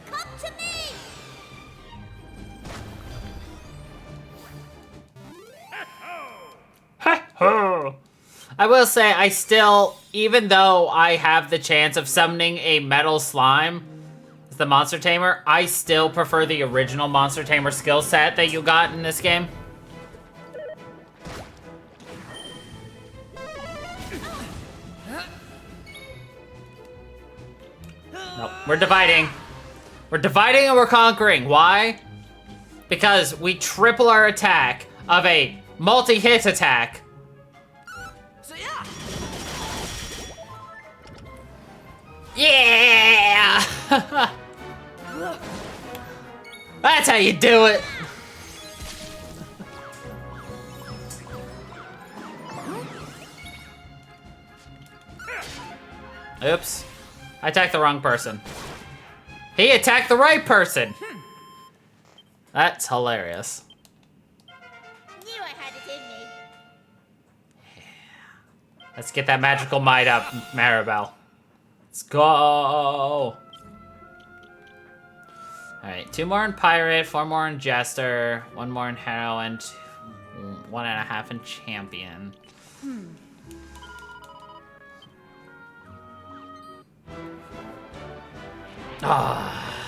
Come to me. I will say, I still, even though I have the chance of summoning a metal slime as the Monster Tamer, I still prefer the original Monster Tamer skill set that you got in this game. Nope, we're dividing. We're dividing and we're conquering. Why? Because we triple our attack of a multi-hit attack. Yeah! That's how you do it. Oops. I attacked the wrong person. He attacked the right person. That's hilarious. Knew I had it in me. Let's get that magical might up, Maribel. Let's go. Alright, 2 more in Pirate, 4 more in Jester, 1 more in Heroine, 1.5 in Champion. Ah.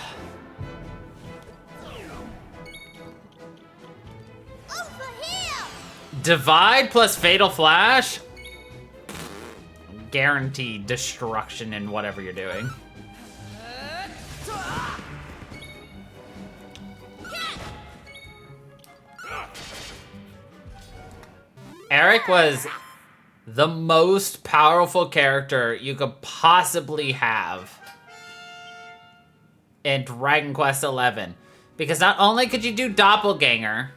Over here. Divide plus Fatal Flash? Guaranteed destruction in whatever you're doing. Eric was the most powerful character you could possibly have in Dragon Quest XI. Because not only could you do Doppelganger,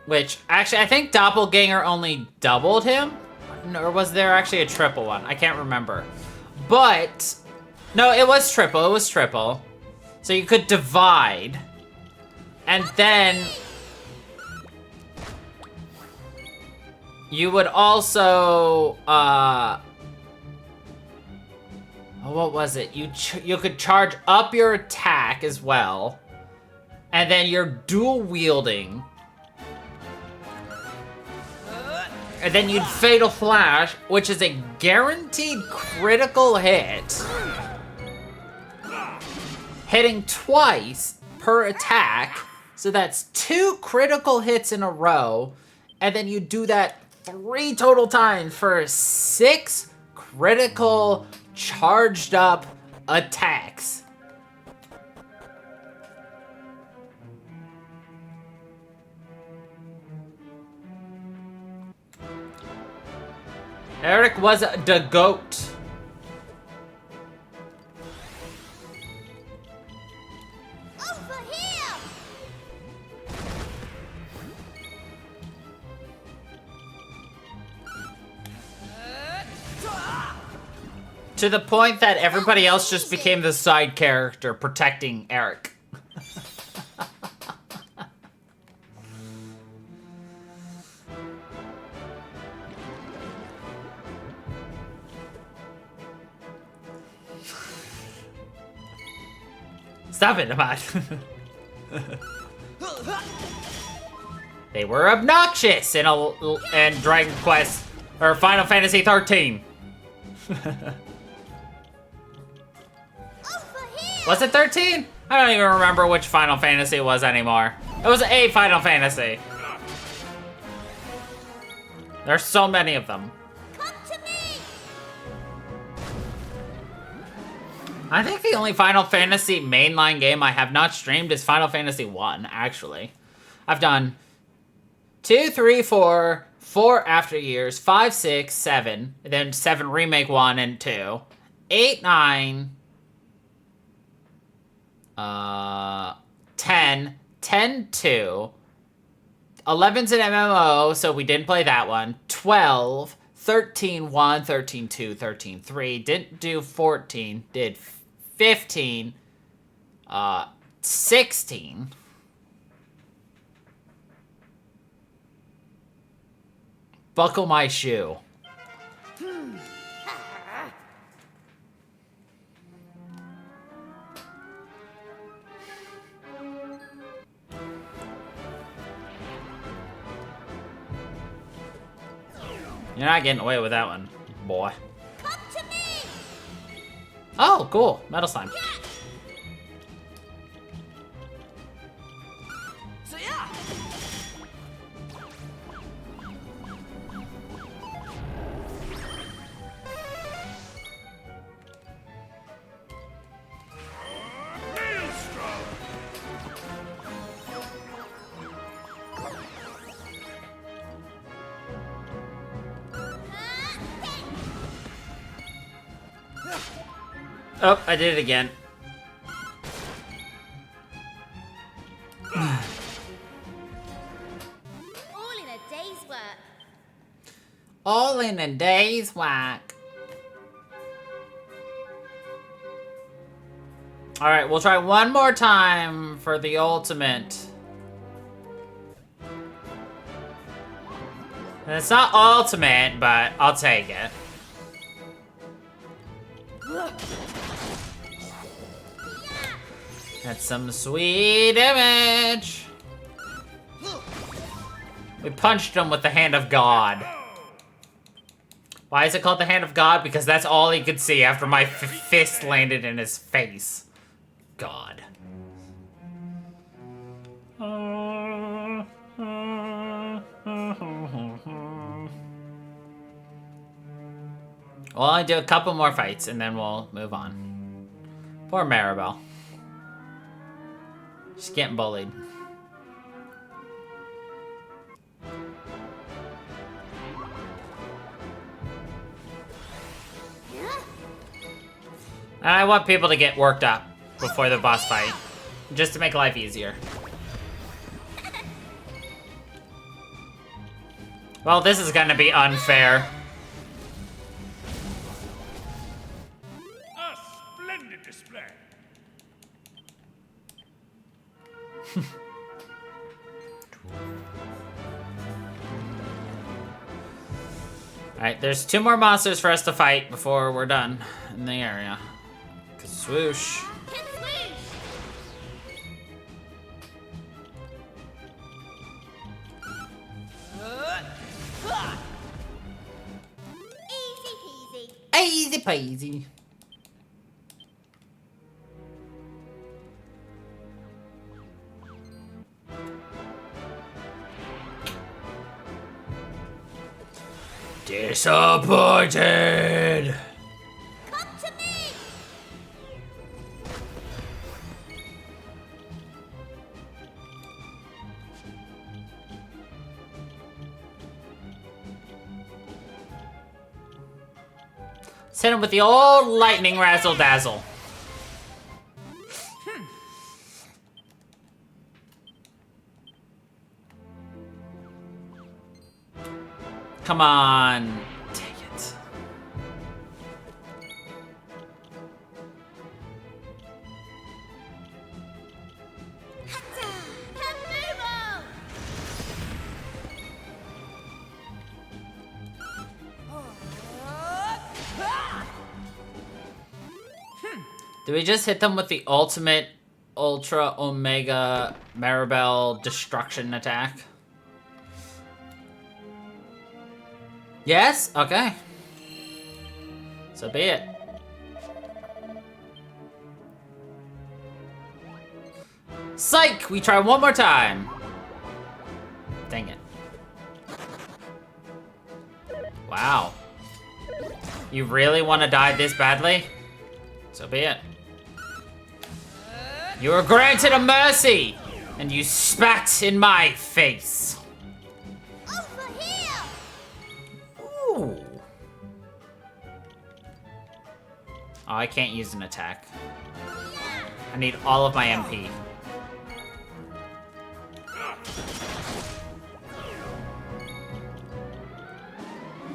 which actually I think Doppelganger only doubled him, or was there actually a triple one? I can't remember. But, no, it was triple, So you could divide, and then you would also, what was it? You could charge up your attack as well, and then you're dual wielding. and then you'd Fatal Flash, which is a guaranteed critical hit. Hitting twice per attack, so that's 2 critical hits in a row, and then you do that 3 total times for 6 critical charged up attacks. Eric was the GOAT. Over here! To the point that everybody else just became the side character protecting Eric. Stop it, Ahmad. They were obnoxious in Dragon Quest or Final Fantasy 13. Was it 13? I don't even remember which Final Fantasy it was anymore. It was a Final Fantasy. There's so many of them. Come to me! I think the only Final Fantasy mainline game I have not streamed is Final Fantasy 1, actually. I've done 2, 3, 4, 4 After Years, 5, 6, 7, and then 7 Remake 1 and 2, 8, 9, 10, 10, 2, 11's an MMO, so we didn't play that one, 12, 13, 1, 13, 2, 13, 3, didn't do 14, did 15, 16, buckle my shoe. You're not getting away with that one, boy. Come to me! Oh, cool. Metal slime. So yeah. Oh, I did it again. All in a day's work. All in a day's work. Alright, we'll try one more time for the ultimate. And it's not ultimate, but I'll take it. That's some sweet damage. We punched him with the Hand of God. Why is it called the Hand of God? Because that's all he could see after my fist landed in his face. God. Well, I'll do a couple more fights and then we'll move on. Poor Maribel. She's getting bullied. And I want people to get worked up before the boss fight, just to make life easier. Well, this is gonna be unfair. A splendid display. Alright, there's 2 more monsters for us to fight before we're done in the area. Swoosh. Easy peasy. Disappointed. Come to me! Hit him with the old lightning razzle dazzle. Come on. Dang it. Do we just hit them with the ultimate Ultra Omega Maribel destruction attack? Yes? Okay. So be it. Psych! We try one more time. Dang it. Wow. You really want to die this badly? So be it. You were granted a mercy, and you spat in my face. Over here! Ooh. Oh, I can't use an attack. I need all of my MP.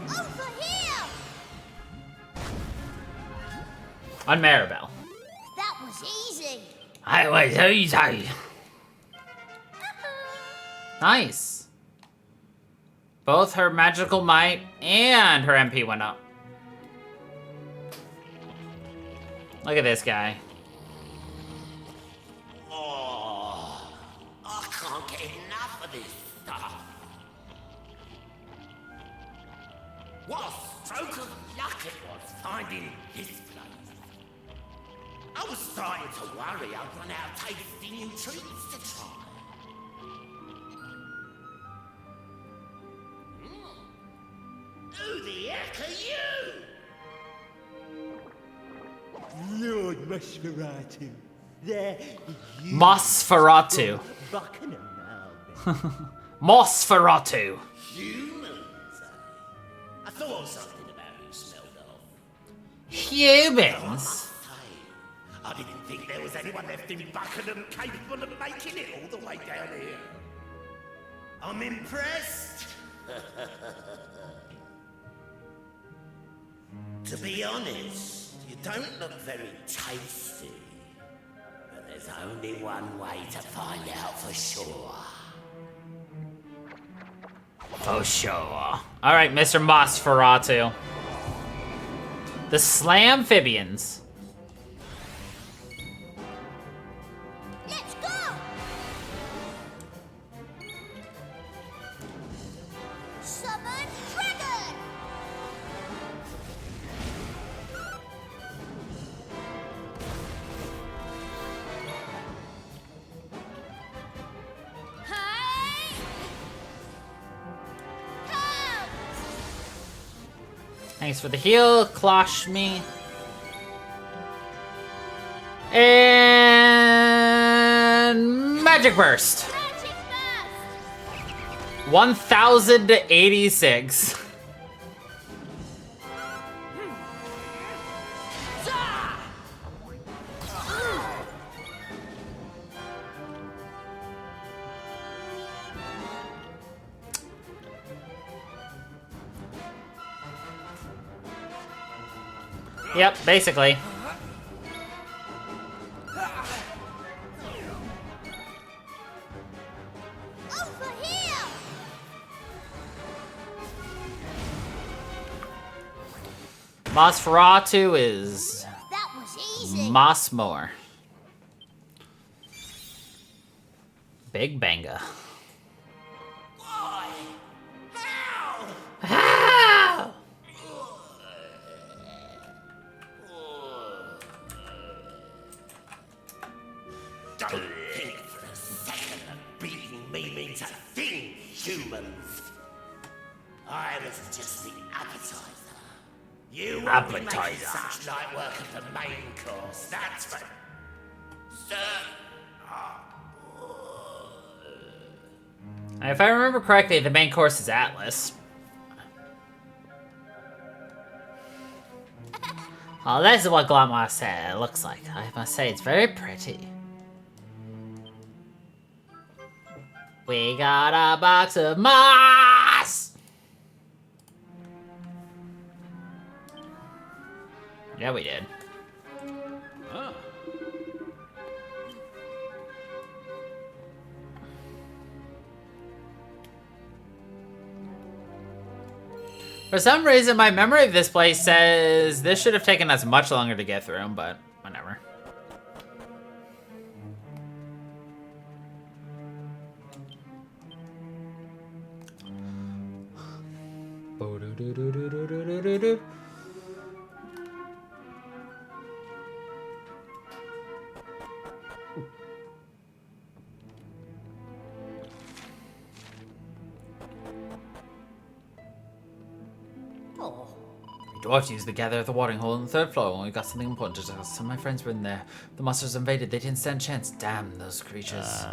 Over here! On Maribel. That was easy. I was easy. Nice. Both her magical might and her MP went up. Look at this guy. Oh, I can't get enough of this stuff. What a stroke of luck it was finding this place. I was starting to worry I'd run out of tasty new treats to try. Who the heck are you? Lord Nosferatu. There you Nosferatu. Buckingham now. Nosferatu. Humans, eh? I thought something about you smelled off. Humans? I didn't think there was anyone left in Buckingham capable of making it all the way down here. I'm impressed. To be honest, you don't look very tasty. But there's only one way to find out for sure. For sure. Alright, Mr. Nosferatu. The Slamphibians. Let's go! Summon dragon! Hey! Come! Thanks for the heal, Klosh me. And Magic Burst. Magic burst! 1086. Yep, basically. Over here! Nosferatu is That was easy. Mossmore. Big Banga. Why? How? How? humans. I was just the appetizer. You won't be making such light work of the main course, that's for certain. If I remember correctly, the main course is Atlas. Oh, this is what Glomos looks like. I must say, it's very pretty. We got a box of moss! Yeah, we did. Ah. For some reason, my memory of this place says this should have taken us much longer to get through, but whatever. Dwarves used to gather at the watering hole on the 3rd floor when we got something important to discuss. Some of my friends were in there. The monsters invaded. They didn't stand a chance. Damn those creatures.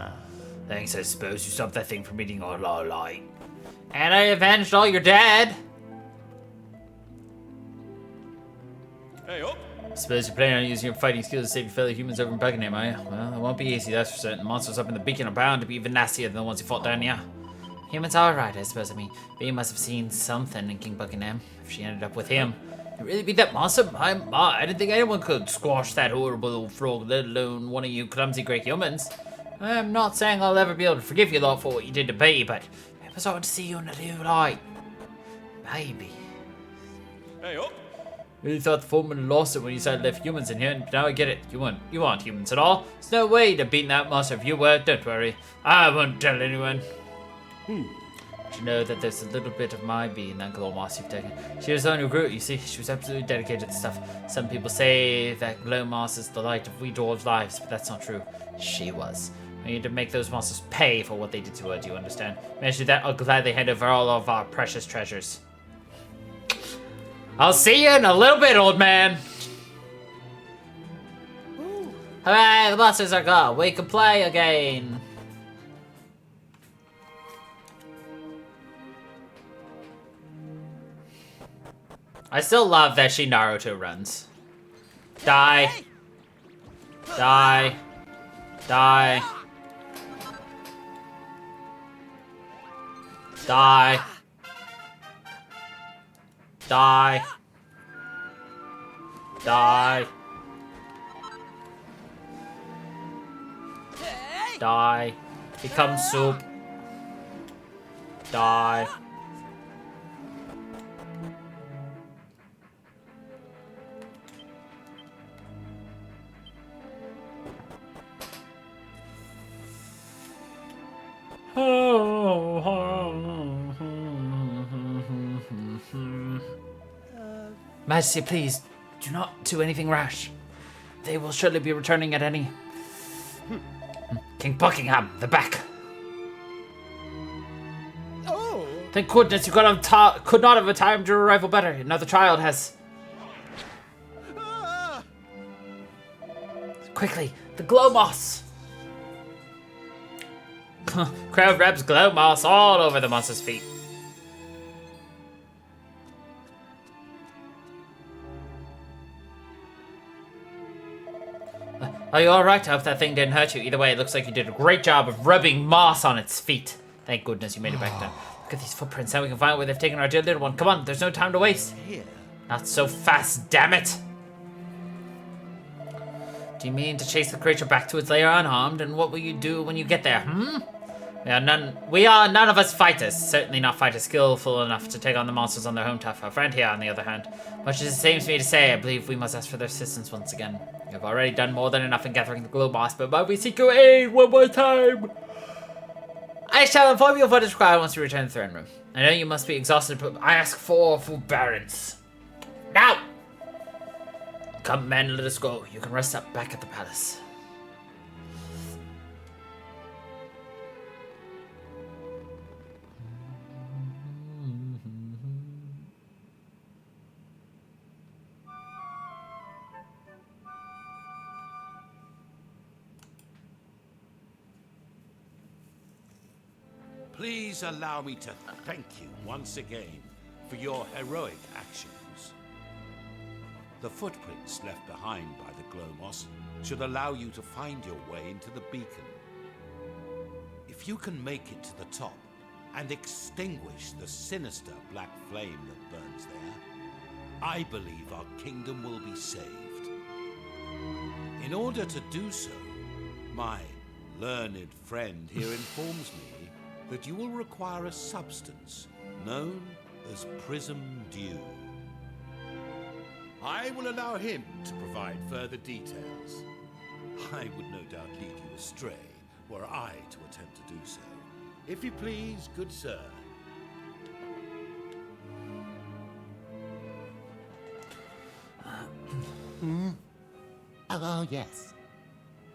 Thanks, I suppose you stopped that thing from eating our light. And I avenged all your dead. Hey, up! I suppose you're planning on using your fighting skills to save your fellow humans over in Buckingham, are you? Well, it won't be easy, that's for certain. The monsters up in the beacon are bound to be even nastier than the ones you fought down here. Humans are right, I suppose. I mean, but you must have seen something in King Buckingham if she ended up with him. You really beat that monster? I didn't think anyone could squash that horrible old frog, let alone one of you clumsy great humans. I'm not saying I'll ever be able to forgive you lot for what you did to me, but it was hard to see you in a new light. Baby. Hey, up! Really thought the foreman had lost it when you said left humans in here, and now I get it. You aren't humans at all. There's no way you'd have beaten that monster if you were. Don't worry. I won't tell anyone. But you know that there's a little bit of my bee in that glow moss you've taken. She was the one who grew it, you see. She was absolutely dedicated to the stuff. Some people say that glow moss is the light of we dwarves' lives, but that's not true. She was. We need to make those monsters pay for what they did to her, do you understand? Manage to do that, I'll gladly hand over all of our precious treasures. I'll see you in a little bit, old man. Hooray, the monsters are gone. We can play again. I still love that she Naruto runs. Die. Die. Die. Die. Die. Die. Die. Become soup. Die. Majesty, please, do not do anything rash. They will surely be returning at any... King Buckingham, the back. Oh! Thank goodness you could not have timed your arrival better. Another child has... Quickly, the glow moss. Crowd rubs glow moss all over the monster's feet. Are you alright? I hope that thing didn't hurt you. Either way, it looks like you did a great job of rubbing moss on its feet. Thank goodness you made it back down. Look at these footprints. Now we can find out where they've taken our dear little one. Come on, there's no time to waste. Not so fast, damn it. Do you mean to chase the creature back to its lair unharmed? And what will you do when you get there, We are none of us fighters. Certainly not fighters skillful enough to take on the monsters on their home turf. Our friend here, on the other hand, much as it seems to me to say, I believe we must ask for their assistance once again. You've already done more than enough in gathering the glow moss, but might we seek your aid one more time? I shall inform you of what is required once we return to the throne room. I know you must be exhausted, but I ask for forbearance. Now! Come, men, let us go. You can rest up back at the palace. Please allow me to thank you once again for your heroic actions. The footprints left behind by the Glomos should allow you to find your way into the beacon. If you can make it to the top and extinguish the sinister black flame that burns there, I believe our kingdom will be saved. In order to do so, my learned friend here informs me that you will require a substance known as Prism Dew. I will allow him to provide further details. I would no doubt lead you astray were I to attempt to do so. If you please, good sir. Oh, yes.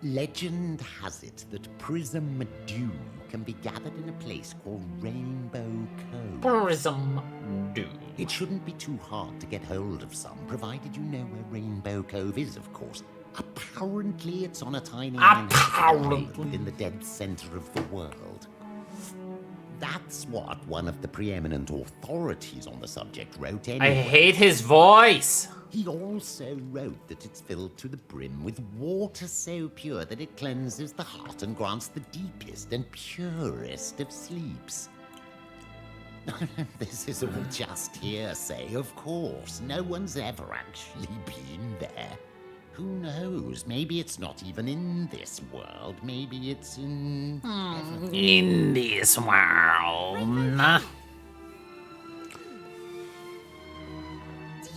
Legend has it that Prism Dew can be gathered in a place called Rainbow Cove. Prism Dew. It shouldn't be too hard to get hold of some, provided you know where Rainbow Cove is, of course. Apparently, it's on a tiny island in the dead center of the world. That's what one of the preeminent authorities on the subject wrote anyway. I hate his voice. He also wrote that it's filled to the brim with water so pure that it cleanses the heart and grants the deepest and purest of sleeps. This is all just hearsay, of course. No one's ever actually been there. Who knows? Maybe it's not even in this world. Maybe it's in... In this world. Do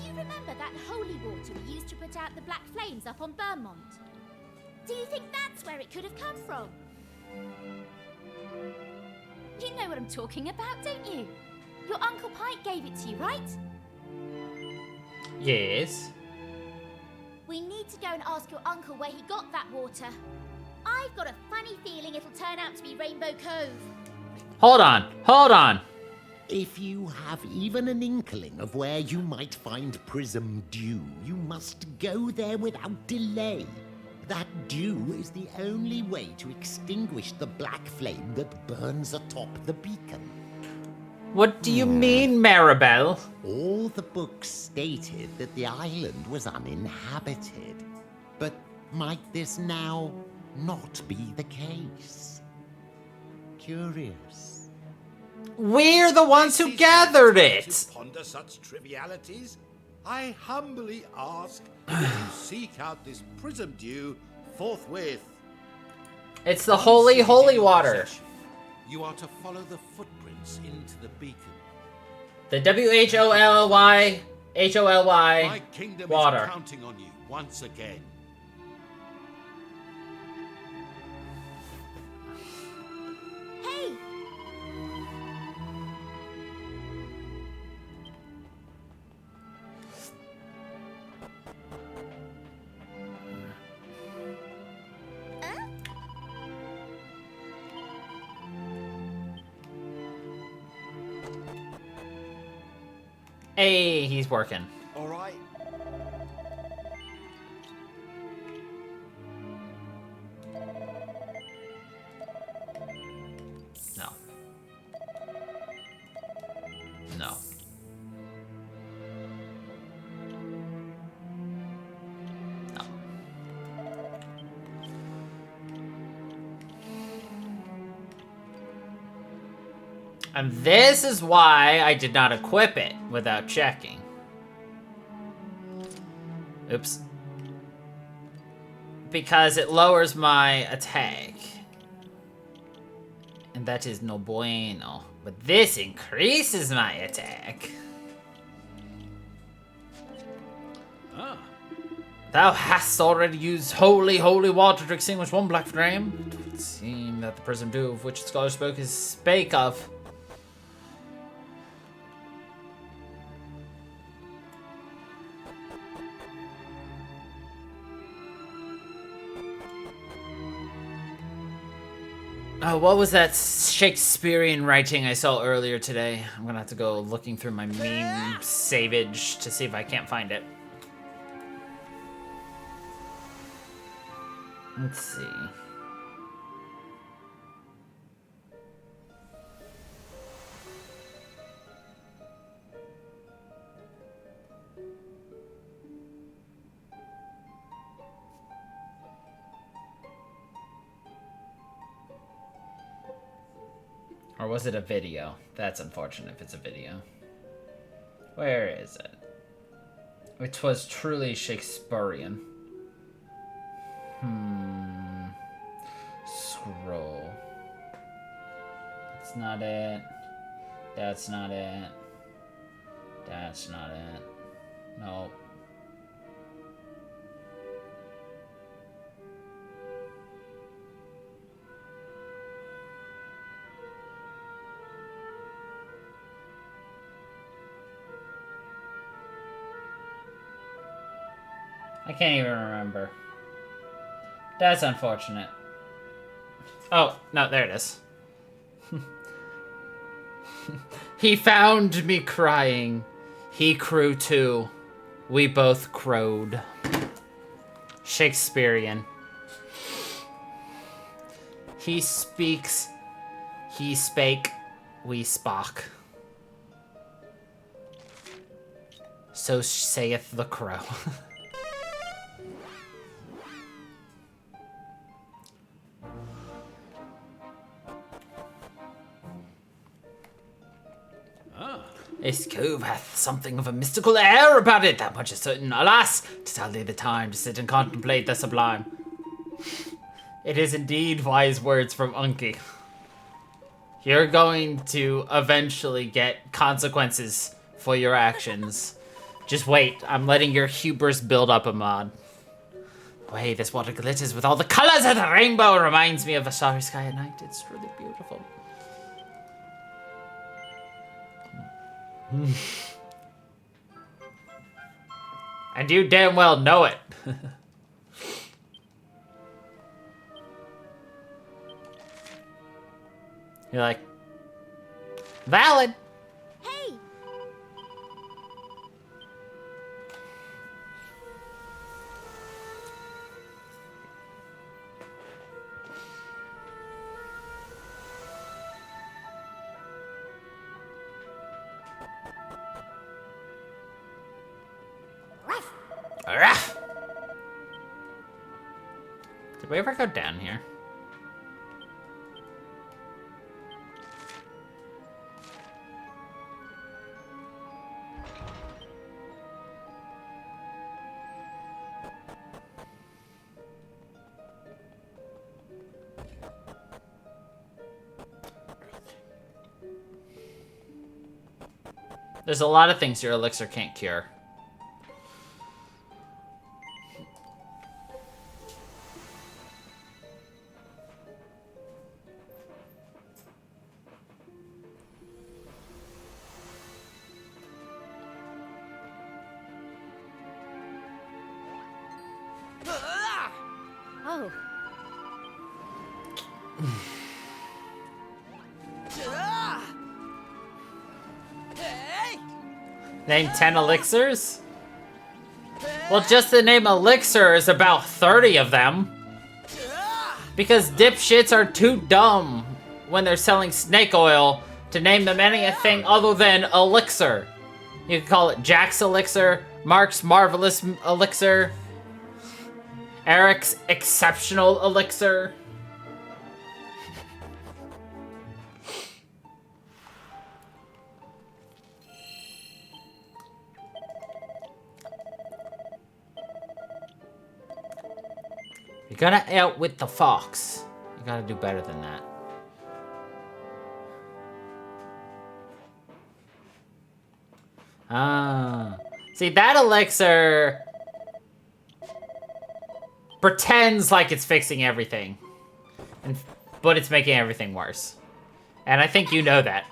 you remember that holy water we used to put out the black flames up on Vermont? Do you think that's where it could have come from? You know what I'm talking about, don't you? Your Uncle Pike gave it to you, right? Yes. We need to go and ask your uncle where he got that water. I've got a funny feeling it'll turn out to be Rainbow Cove. Hold on. If you have even an inkling of where you might find Prism Dew, you must go there without delay. That dew is the only way to extinguish the black flame that burns atop the beacon. What do you mean, Maribel? All the books stated that the island was uninhabited. But might this now not be the case? Curious. We're the ones who gathered it. To ponder such trivialities, I humbly ask that you seek out this Prism Dew forthwith. It's the holy water. You are to follow the footprints into the beacon. The WHOLY My kingdom water. is counting on you once again. Hey! Hey, he's working. All right. No. No. No. And this is why I did not equip it without checking. Oops. Because it lowers my attack. And that is no bueno. But this increases my attack. Ah. Thou hast already used holy water to extinguish one black flame. It would seem that the Prism Dew of which the scholar spake of. Oh, what was that Shakespearean writing I saw earlier today? I'm gonna have to go looking through my meme savage to see if I can't find it. Let's see. Or was it a video? That's unfortunate if it's a video. Where is it? It was truly Shakespearean. Scroll. That's not it. That's not it. That's not it. Nope. I can't even remember. That's unfortunate. Oh, no, there it is. He found me crying. He crew too. We both crowed. Shakespearean. He speaks. He spake. We spoke. So saith the crow. This cove hath something of a mystical air about it, that much is certain. Alas, 'tis hardly the time to sit and contemplate the sublime. It is indeed wise words from Unky. You're going to eventually get consequences for your actions. Just wait, I'm letting your hubris build up, Ahmad. The way this water glitters with all the colors of the rainbow reminds me of a starry sky at night. It's really beautiful. And you damn well know it. You're like, valid. Hey! Arrgh. Did we ever go down here? There's a lot of things your elixir can't cure. Oh. Name 10 elixirs? Well, just the name elixir is about 30 of them. Because dipshits are too dumb when they're selling snake oil to name them anything other than elixir. You could call it Jack's elixir, Mark's marvelous elixir, Eric's exceptional elixir. You're gonna outwit the fox. You gotta do better than that. Ah. See, that elixir pretends like it's fixing everything. But it's making everything worse. And I think you know that.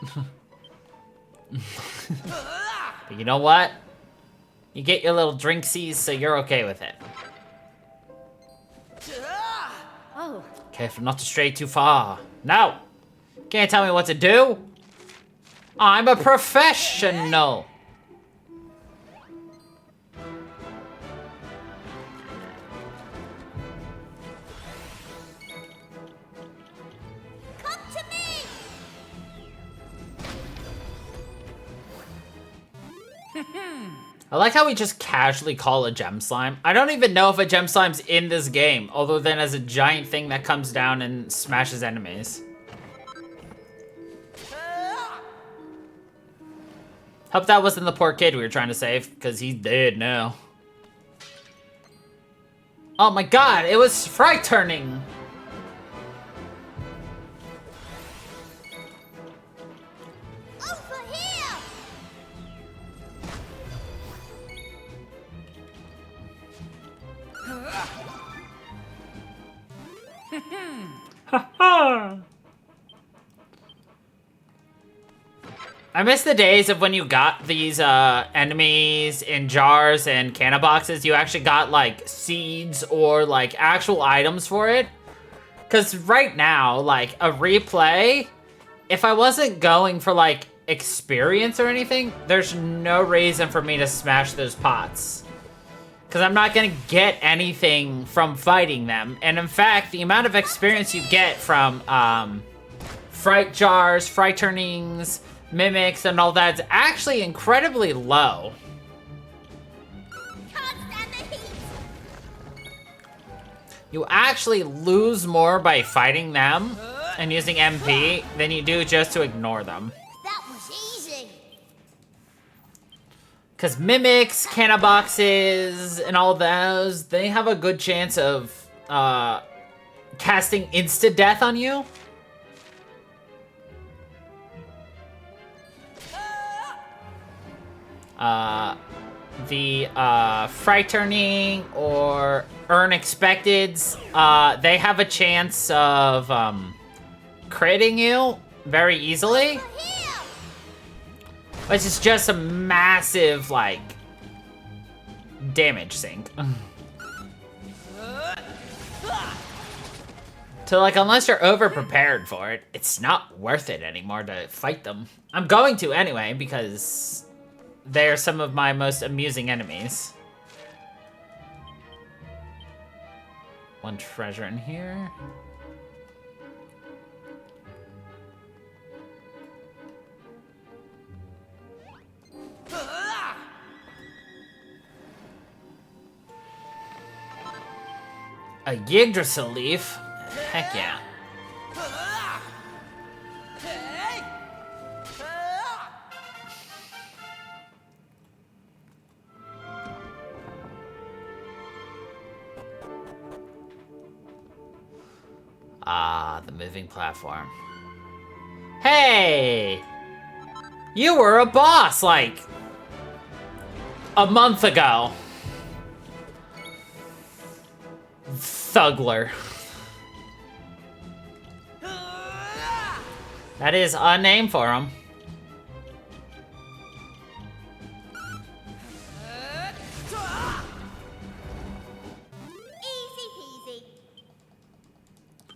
But you know what? You get your little drinksies, so you're okay with it. Oh. Careful not to stray too far. No! Can't tell me what to do. I'm a professional. Come to me! I like how we just casually call a gem slime. I don't even know if a gem slime's in this game, other than as a giant thing that comes down and smashes enemies. Hope that wasn't the poor kid we were trying to save, because he's dead now. Oh my god, it was frightening! Over here! I miss the days of when you got these enemies in jars and canna boxes. You actually got like seeds or like actual items for it. Because right now, like a replay, if I wasn't going for like experience or anything, there's no reason for me to smash those pots. Because I'm not going to get anything from fighting them. And in fact, the amount of experience you get from fright jars, fright turnings, mimics, and all that's actually incredibly low. Can't stand the heat! You actually lose more by fighting them and using MP than you do just to ignore them. That was easy! Because mimics, canna boxes, and all those, they have a good chance of casting insta-death on you. The fright turning or unexpecteds, they have a chance of critting you very easily, which is just a massive like damage sink. So like, unless you're over prepared for it, it's not worth it anymore to fight them. I'm going to anyway because they're some of my most amusing enemies. One treasure in here. A Yggdrasil leaf? Heck yeah. Ah, the moving platform. Hey! You were a boss, like, a month ago. Thugler. That is a name for him. Easy peasy.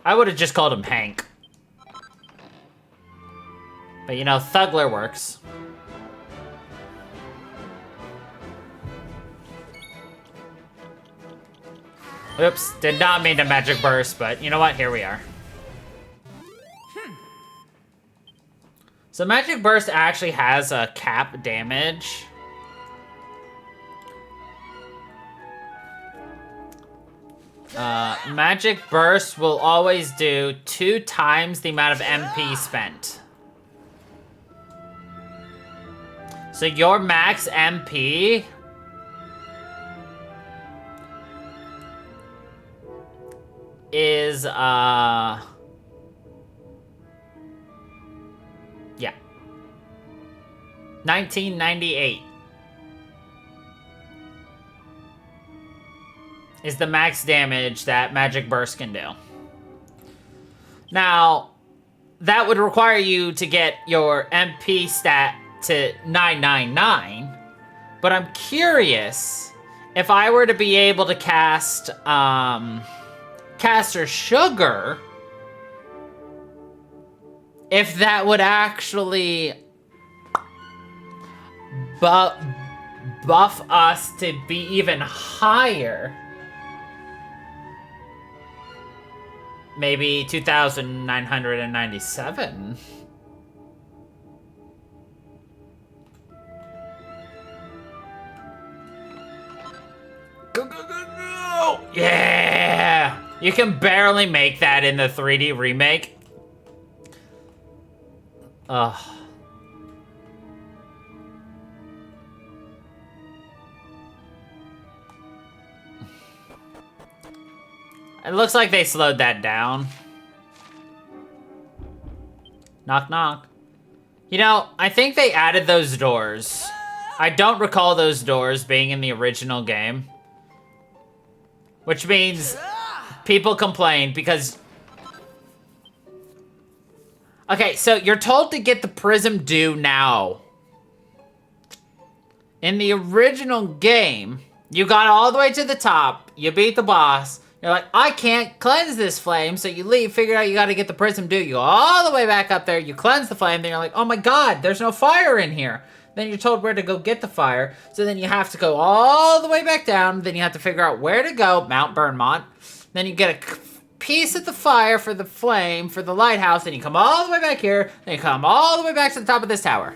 I would have just called him Hank. But you know, Thugler works. Oops, did not mean to magic burst, but you know what? Here we are. So magic burst actually has a cap damage. Magic burst will always do 2 times the amount of MP spent. So your max MP is, yeah. 1998 is the max damage that Magic Burst can do. Now, that would require you to get your MP stat to 999, but I'm curious if I were to be able to cast Caster Sugar, if that would actually buff us to be even higher. Maybe 2,997. Go! Yeah! You can barely make that in the 3D remake. Ugh. It looks like they slowed that down. Knock, knock. You know, I think they added those doors. I don't recall those doors being in the original game. Which means people complained because... Okay, so you're told to get the Prism Dew now. In the original game, you got all the way to the top, you beat the boss, you're like, I can't cleanse this flame, so you leave, figure out you gotta get the Prism Dew, you go all the way back up there, you cleanse the flame, then you're like, oh my god, there's no fire in here. Then you're told where to go get the fire, so then you have to go all the way back down, then you have to figure out where to go, Mount Burnmont, then you get a piece of the fire for the flame, for the lighthouse, then you come all the way back here, then you come all the way back to the top of this tower.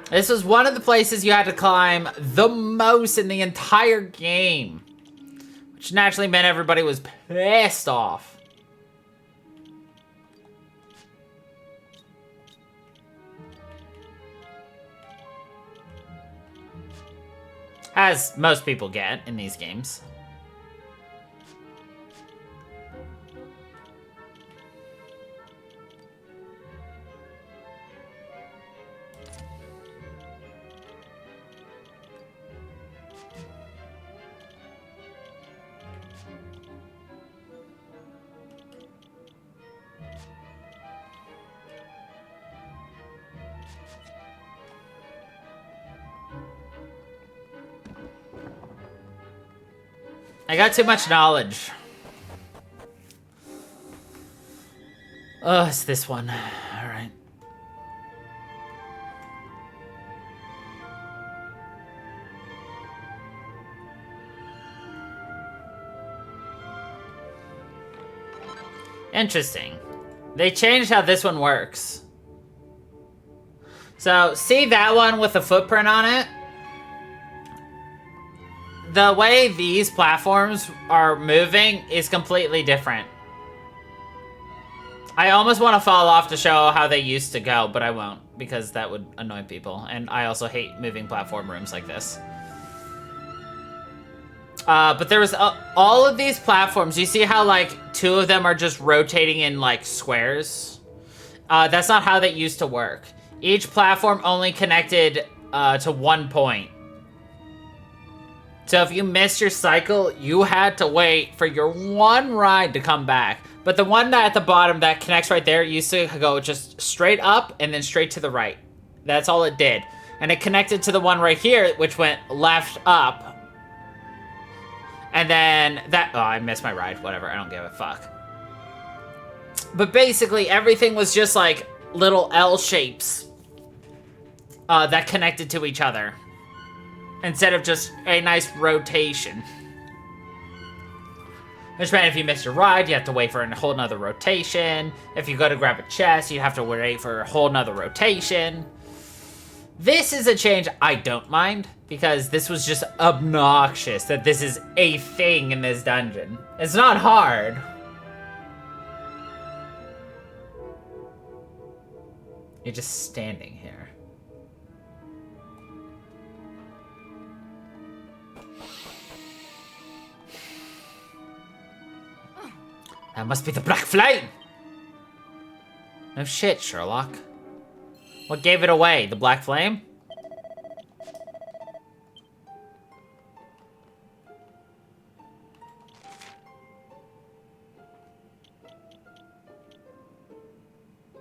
This was one of the places you had to climb the most in the entire game. Which naturally meant everybody was pissed off. As most people get in these games. I got too much knowledge. Oh, it's this one. All right. Interesting. They changed how this one works. So, see that one with a footprint on it? The way these platforms are moving is completely different. I almost want to fall off to show how they used to go, but I won't, because that would annoy people. And I also hate moving platform rooms like this. But there was all of these platforms. You see how, like, 2 of them are just rotating in, like, squares? That's not how that used to work. Each platform only connected to one point. So if you missed your cycle, you had to wait for your one ride to come back. But the one that at the bottom that connects right there used to go just straight up and then straight to the right. That's all it did. And it connected to the one right here, which went left up. And then that... Oh, I missed my ride. Whatever, I don't give a fuck. But basically, everything was just like little L shapes that connected to each other. Instead of just a nice rotation. Which meant if you missed your ride, you have to wait for a whole nother rotation. If you go to grab a chest, you have to wait for a whole nother rotation. This is a change I don't mind, because this was just obnoxious that this is a thing in this dungeon. It's not hard. You're just standing here. That must be the Black Flame! No shit, Sherlock. What gave it away? The Black Flame?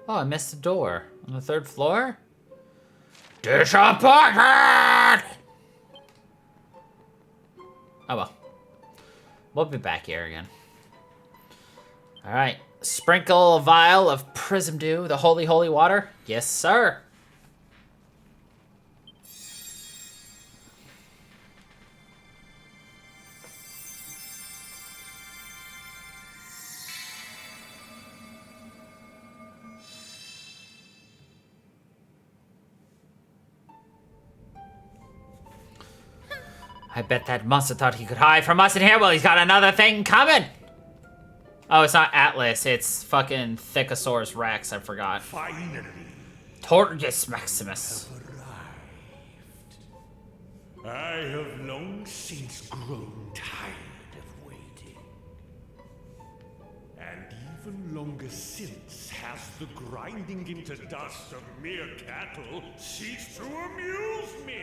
Oh, I missed the door. On the 3rd floor? Disappointed! Oh well. We'll be back here again. Alright. Sprinkle a vial of Prism Dew, the holy, holy water? Yes, sir. I bet that monster thought he could hide from us in here. Well, he's got another thing coming. Oh, it's not Atlas. It's fucking Thicosaurus Rex. I forgot. Finally. Tortoise Maximus. I have long since grown tired of waiting. And even longer since has the grinding into dust of mere cattle ceased to amuse me.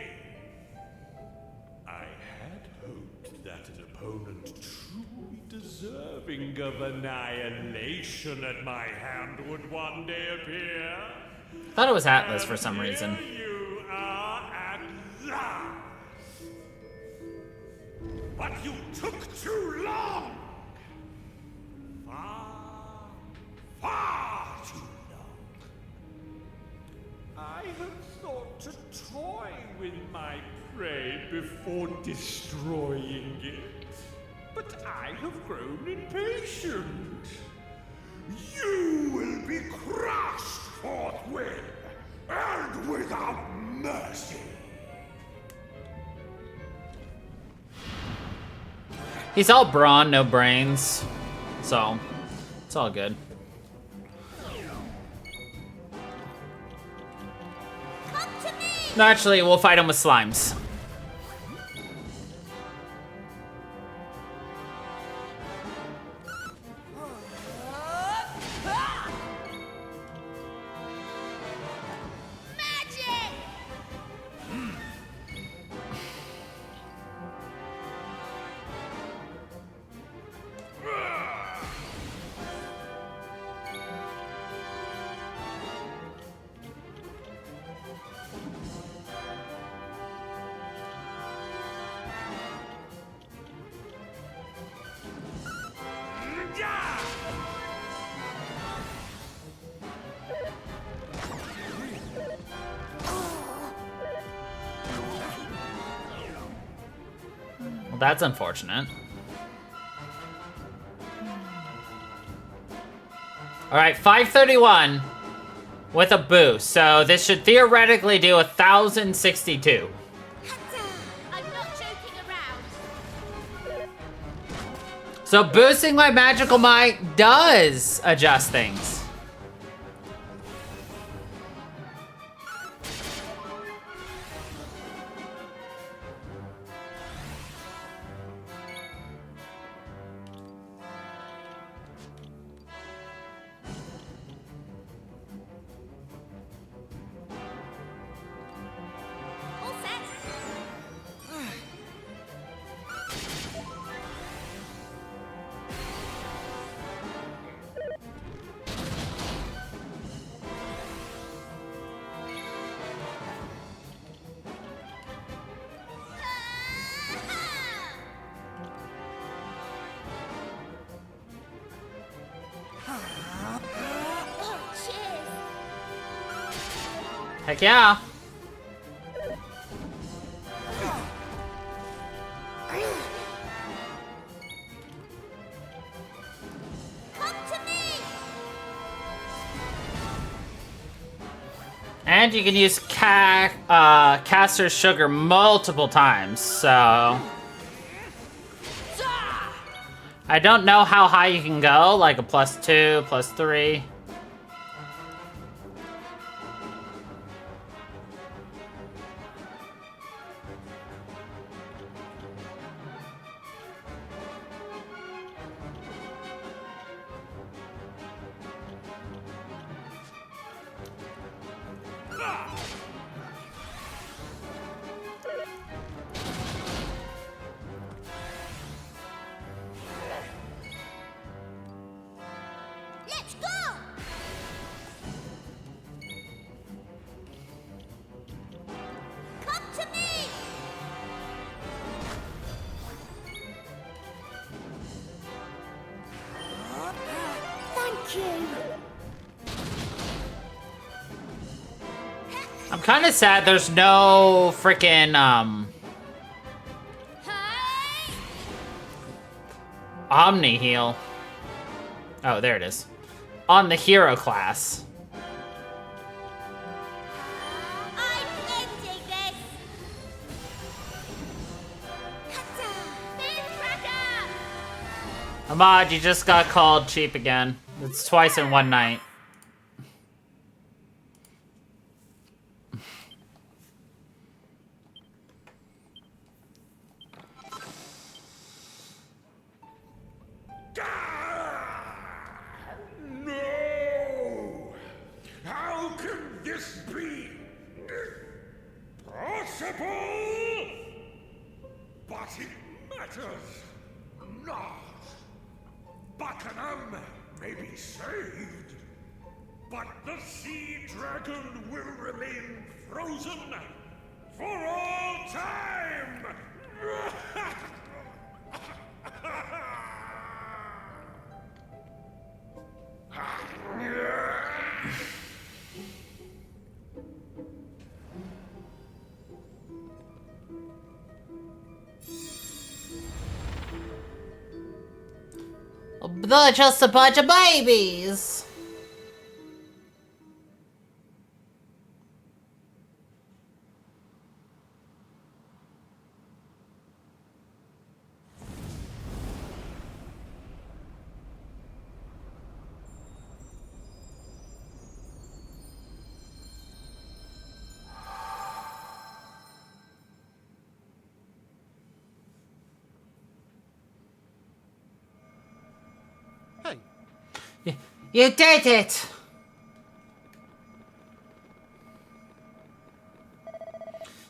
I had hoped that an opponent truly deserving of annihilation at my hand would one day appear. Thought it was Atlas for some reason. You are at last. But you took too long. Far too long. I had thought to toy with my prey before destroying it. But I have grown impatient. You will be crushed forthwith, and without mercy. He's all brawn, no brains. So, it's all good. Come to me! No, actually, we'll fight him with slimes. Magic! Well, that's unfortunate. Alright, 531 with a boost. So this should theoretically do 1,062. I'm not joking around. So boosting my magical might does adjust things. All set. Cheers. Heck yeah. Come to me! And you can use caster's sugar multiple times, so... I don't know how high you can go, like a +2, +3. Let's go! Come to me! Thank you! I'm kind of sad there's no freaking, Hey! Omni heal. Oh, there it is. On the hero class. I'm ending this! Firecracker! Ahmad, you just got called cheap again. It's twice in one night. But it matters not. Buckingham may be saved, but the sea dragon will remain frozen for all time! They're just a bunch of babies. You did it!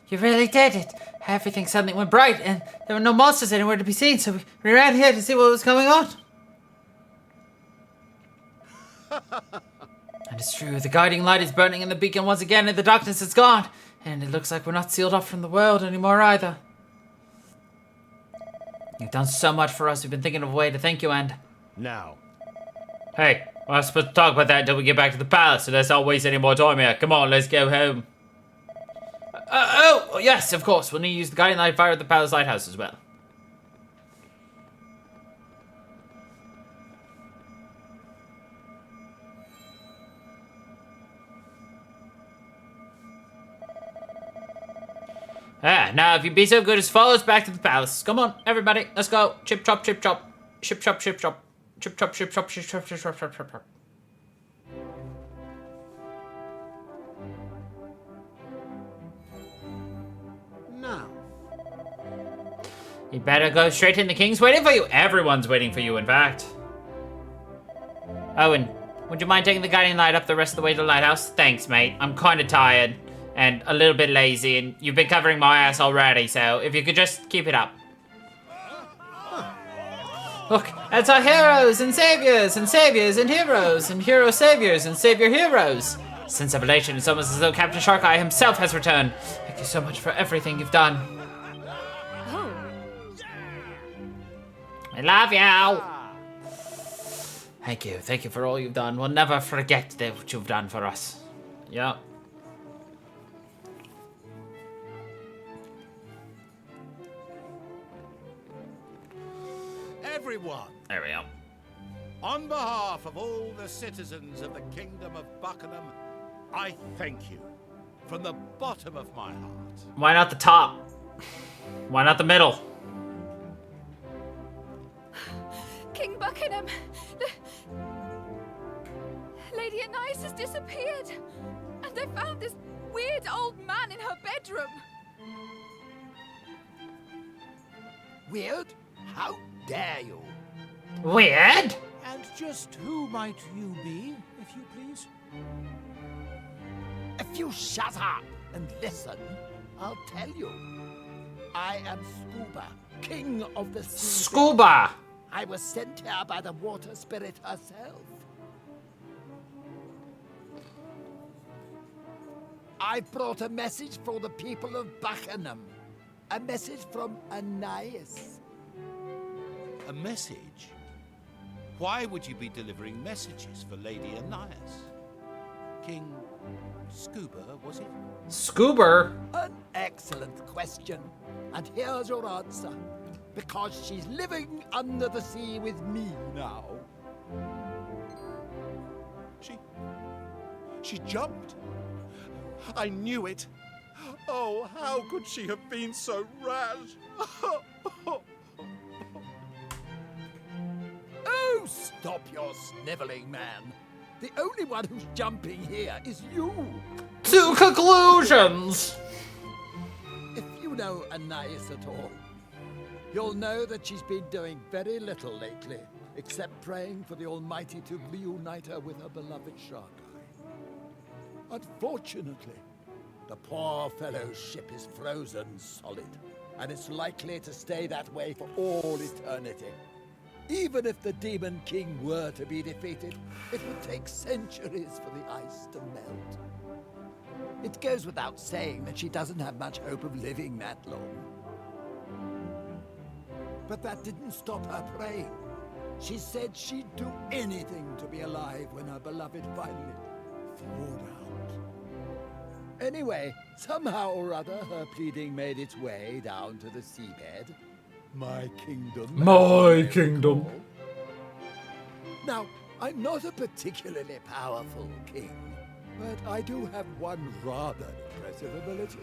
You really did it! Everything suddenly went bright and there were no monsters anywhere to be seen, so we ran here to see what was going on. And it's true, the guiding light is burning in the beacon once again and the darkness is gone. And it looks like we're not sealed off from the world anymore either. You've done so much for us, we've been thinking of a way to thank you, and... Now. Hey, we're not supposed to talk about that until we get back to the palace, so let's not waste any more time here. Come on, let's go home. Oh, yes, of course. We'll need to use the guiding light fire at the palace lighthouse as well. Now if you'd be so good as follow us back to the palace. Come on, everybody, let's go. Chip chop, chip chop. Chip chop, chip chop. Chip chop, chip chop, chip chop, chip chop, chip chop, chip chop. Now. You better go straight in. The king's waiting for you. Everyone's waiting for you, in fact. Owen, would you mind taking the guiding light up the rest of the way to the lighthouse? Thanks, mate. I'm kind of tired and a little bit lazy, and you've been covering my ass already, so if you could just keep it up. Look, it's our heroes and saviors and saviors and heroes and hero saviors and savior heroes. Since Revelation, it's almost as though Captain Sharkeye himself has returned. Thank you so much for everything you've done. Oh. I love you. Thank you for all you've done. We'll never forget what you've done for us. Yeah. Everyone, There we go. on behalf of all the citizens of the Kingdom of Buckingham, I thank you from the bottom of my heart. Why not the top? Why not the middle? King Buckingham! Lady Anais has disappeared! And they found this weird old man in her bedroom! Weird? How dare you? Weird? And just who might you be, if you please? If you shut up and listen, I'll tell you. I am Scuba, king of the sea. Scuba! I was sent here by the water spirit herself. I brought a message for the people of Buckingham. A message from Anais. A message? Why would you be delivering messages for Lady Anais? King Scuba, was it? Scuba? An excellent question. And here's your answer. Because she's living under the sea with me now. She jumped. I knew it. Oh, how could she have been so rash? Oh, stop your sniveling, man. The only one who's jumping here is you. To conclusions! If you know Anais at all, you'll know that she's been doing very little lately, except praying for the Almighty to reunite her with her beloved Sharkeye. Unfortunately, The poor fellow's ship is frozen solid, and it's likely to stay that way for all eternity. Even if the Demon King were to be defeated, it would take centuries for the ice to melt. It goes without saying that she doesn't have much hope of living that long. But that didn't stop her praying. She said she'd do anything to be alive when her beloved finally thawed out. Anyway, somehow or other, her pleading made its way down to the seabed. My kingdom. My kingdom. Now, I'm not a particularly powerful king, but I do have one rather impressive ability.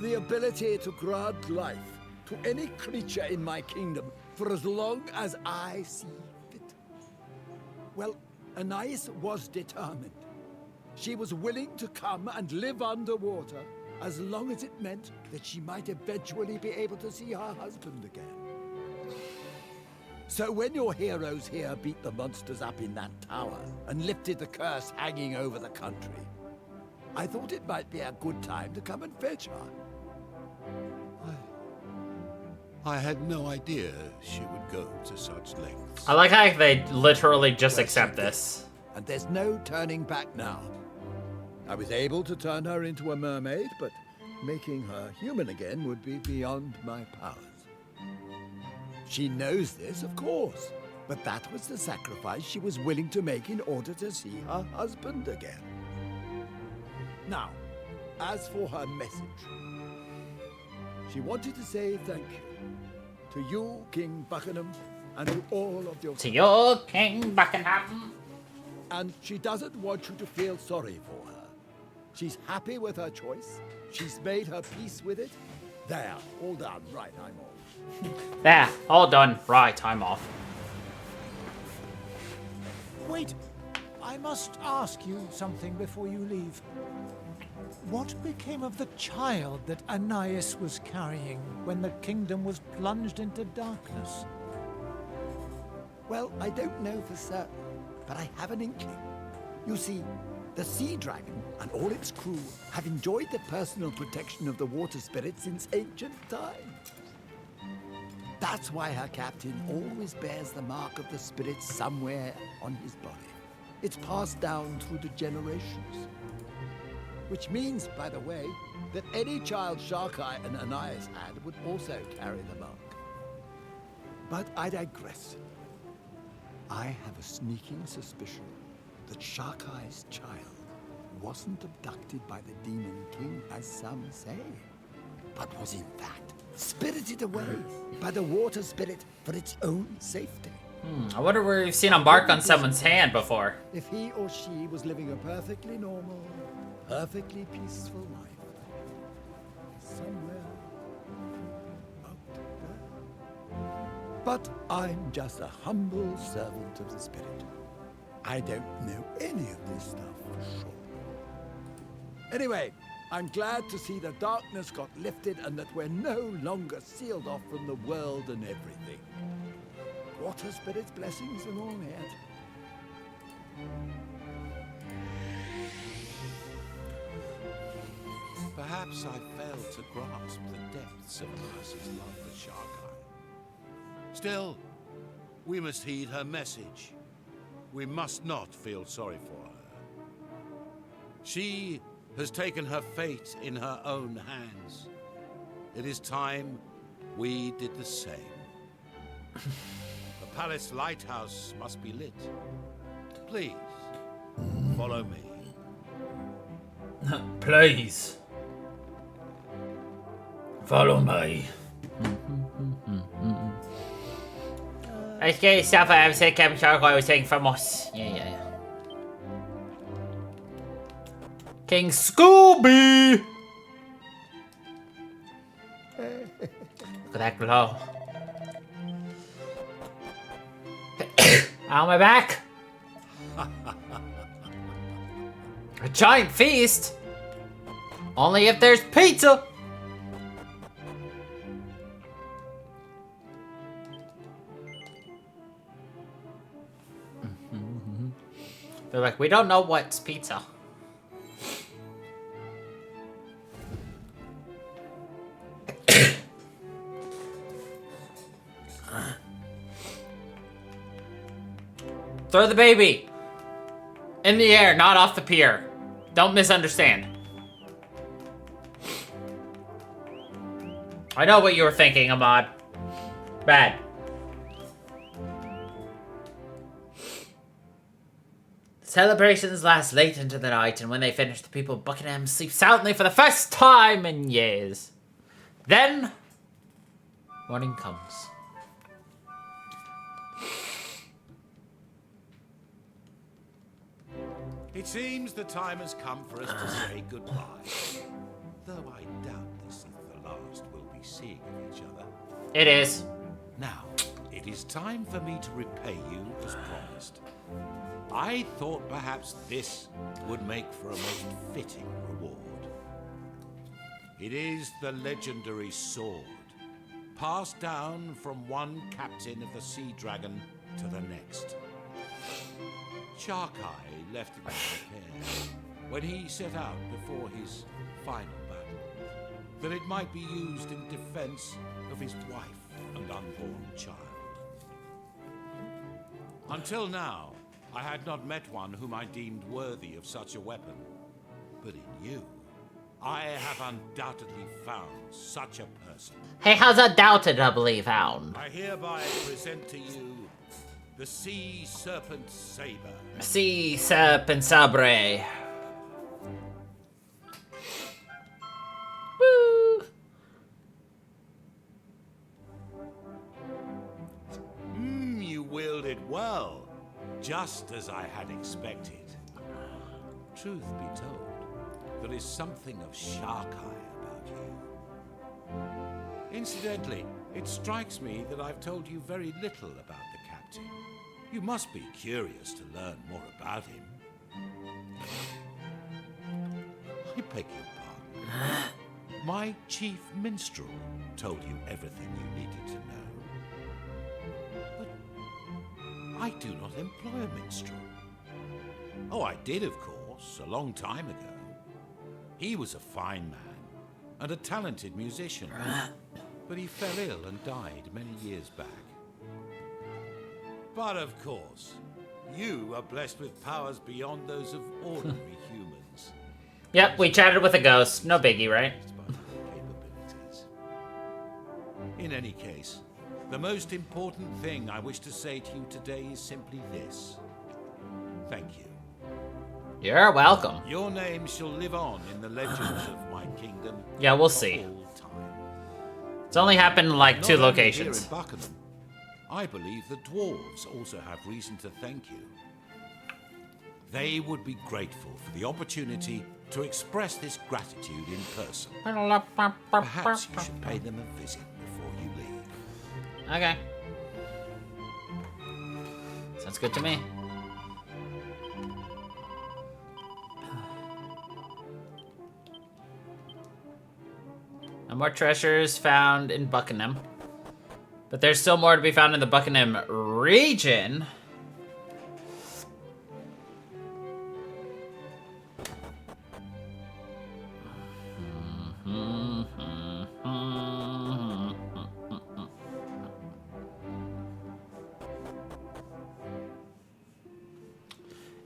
The ability to grant life to any creature in my kingdom for as long as I see fit. Well, Anais was determined. She was willing to come and live underwater as long as it meant that she might eventually be able to see her husband again. So when your heroes here beat the monsters up in that tower and lifted the curse hanging over the country, I thought it might be a good time to come and fetch her. I had no idea she would go to such lengths. I like how they literally just accept this. And there's no turning back now. I was able to turn her into a mermaid, but making her human again would be beyond my powers. She knows this, of course, but that was the sacrifice she was willing to make in order to see her husband again. Now, as for her message, she wanted to say thank you to you, King Buckingham, and to all of your... To you, King Buckingham. And she doesn't want you to feel sorry for her. She's happy with her choice. She's made her peace with it. There, all done. Right, I'm off. There, all done. Right, I'm off. Wait, I must ask you something before you leave. What became of the child that Anais was carrying when the kingdom was plunged into darkness? Well, I don't know for certain, but I have an inkling. You see, the Sea Dragon and all its crew have enjoyed the personal protection of the water spirit since ancient times. That's why her captain always bears the mark of the spirit somewhere on his body. It's passed down through the generations. Which means, by the way, that any child Sharkai and Anais had would also carry the mark. But I digress. I have a sneaking suspicion that Sharkai's child wasn't abducted by the Demon King, as some say, but was in fact spirited away by the water spirit for its own safety. I wonder where we've seen him bark on someone's hand before. If he or she was living a perfectly normal, perfectly peaceful life, somewhere out there. But I'm just a humble servant of the spirit. I don't know any of this stuff for sure. Anyway, I'm glad to see the darkness got lifted and that we're no longer sealed off from the world and everything. Water spirit's blessings and all that. Perhaps I failed to grasp the depths of Anais' love for Sharkai. Still, we must heed her message. We must not feel sorry for her. She has taken her fate in her own hands. It is time we did the same. The palace lighthouse must be lit. Please, follow me. Please. Follow me. Let's get yourself out of here, Captain Sharkeye was taking from us. Yeah. King Scooby! Look at that glow. On my back. A giant feast? Only if there's pizza! They're like, we don't know what's pizza. Throw the baby. In the air, not off the pier. Don't misunderstand. I know what you were thinking, Ahmad. Bad. Celebrations last late into the night, and when they finish, the people of Buckingham sleep soundly for the first time in years. Then, morning comes. It seems the time has come for us to say goodbye. Though I doubt this is the last we'll be seeing of each other. It is. Now, it is time for me to repay you as promised. I thought perhaps this would make for a most fitting reward. It is the legendary sword, passed down from one captain of the Sea Dragon to the next. Sharkai left it in repair when he set out before his final battle, that it might be used in defense of his wife and unborn child. Until now, I had not met one whom I deemed worthy of such a weapon. But in you, I have undoubtedly found such a person. Hey, how's undoubtedly found? I hereby present to you the Sea Serpent Saber. Sea Serpent Sabre. Woo! You wield it well. Just as I had expected. Truth be told, there is something of Sharkai about you. Incidentally, it strikes me that I've told you very little about the captain. You must be curious to learn more about him. I beg your pardon. My chief minstrel told you everything you needed to know. I do not employ a minstrel. Oh, I did, of course, a long time ago. He was a fine man and a talented musician, but he fell ill and died many years back. But of course, you are blessed with powers beyond those of ordinary humans. Yep, we chatted with a ghost. No biggie, right? In any case, the most important thing I wish to say to you today is simply this. Thank you. You're welcome. Your name shall live on in the legends of my kingdom. Yeah, we'll see. It's only happened in like 2 locations. Here in Buckingham, I believe the dwarves also have reason to thank you. They would be grateful for the opportunity to express this gratitude in person. Perhaps you should pay them a visit before you leave. Okay. Sounds good to me. No more treasures found in Buckingham. But there's still more to be found in the Buckingham region.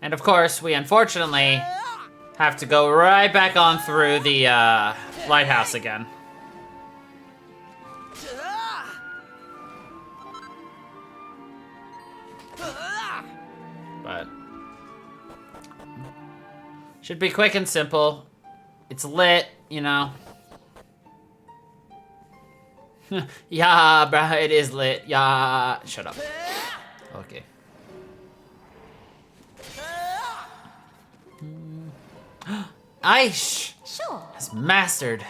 And of course, we unfortunately have to go right back on through the lighthouse again. But should be quick and simple. It's lit, you know. Yeah, bruh, it is lit. Yeah, shut up. Okay. Aish! Sure. Has mastered.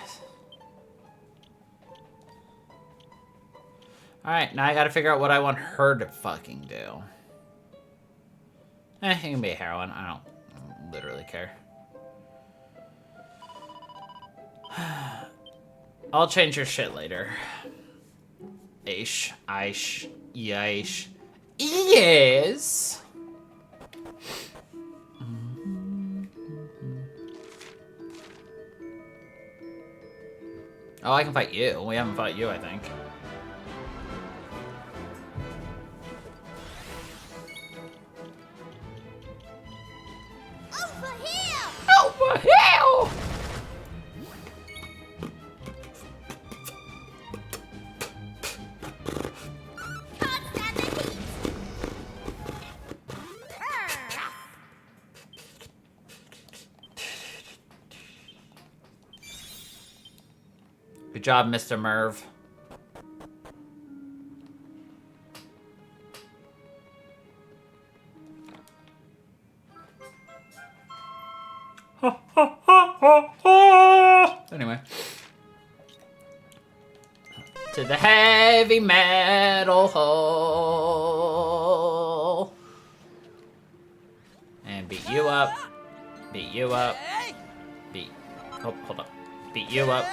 Alright, now I gotta figure out what I want her to fucking do. It can be a heroine. I don't literally care. I'll change your shit later. Aish. Aish. Yaish. Yes! Oh, I can fight you. We haven't fought you, I think. job, Mr. Merv. Anyway. To the heavy metal hole. And beat you up. Beat you up. Beat. Oh, hold up. Beat you up.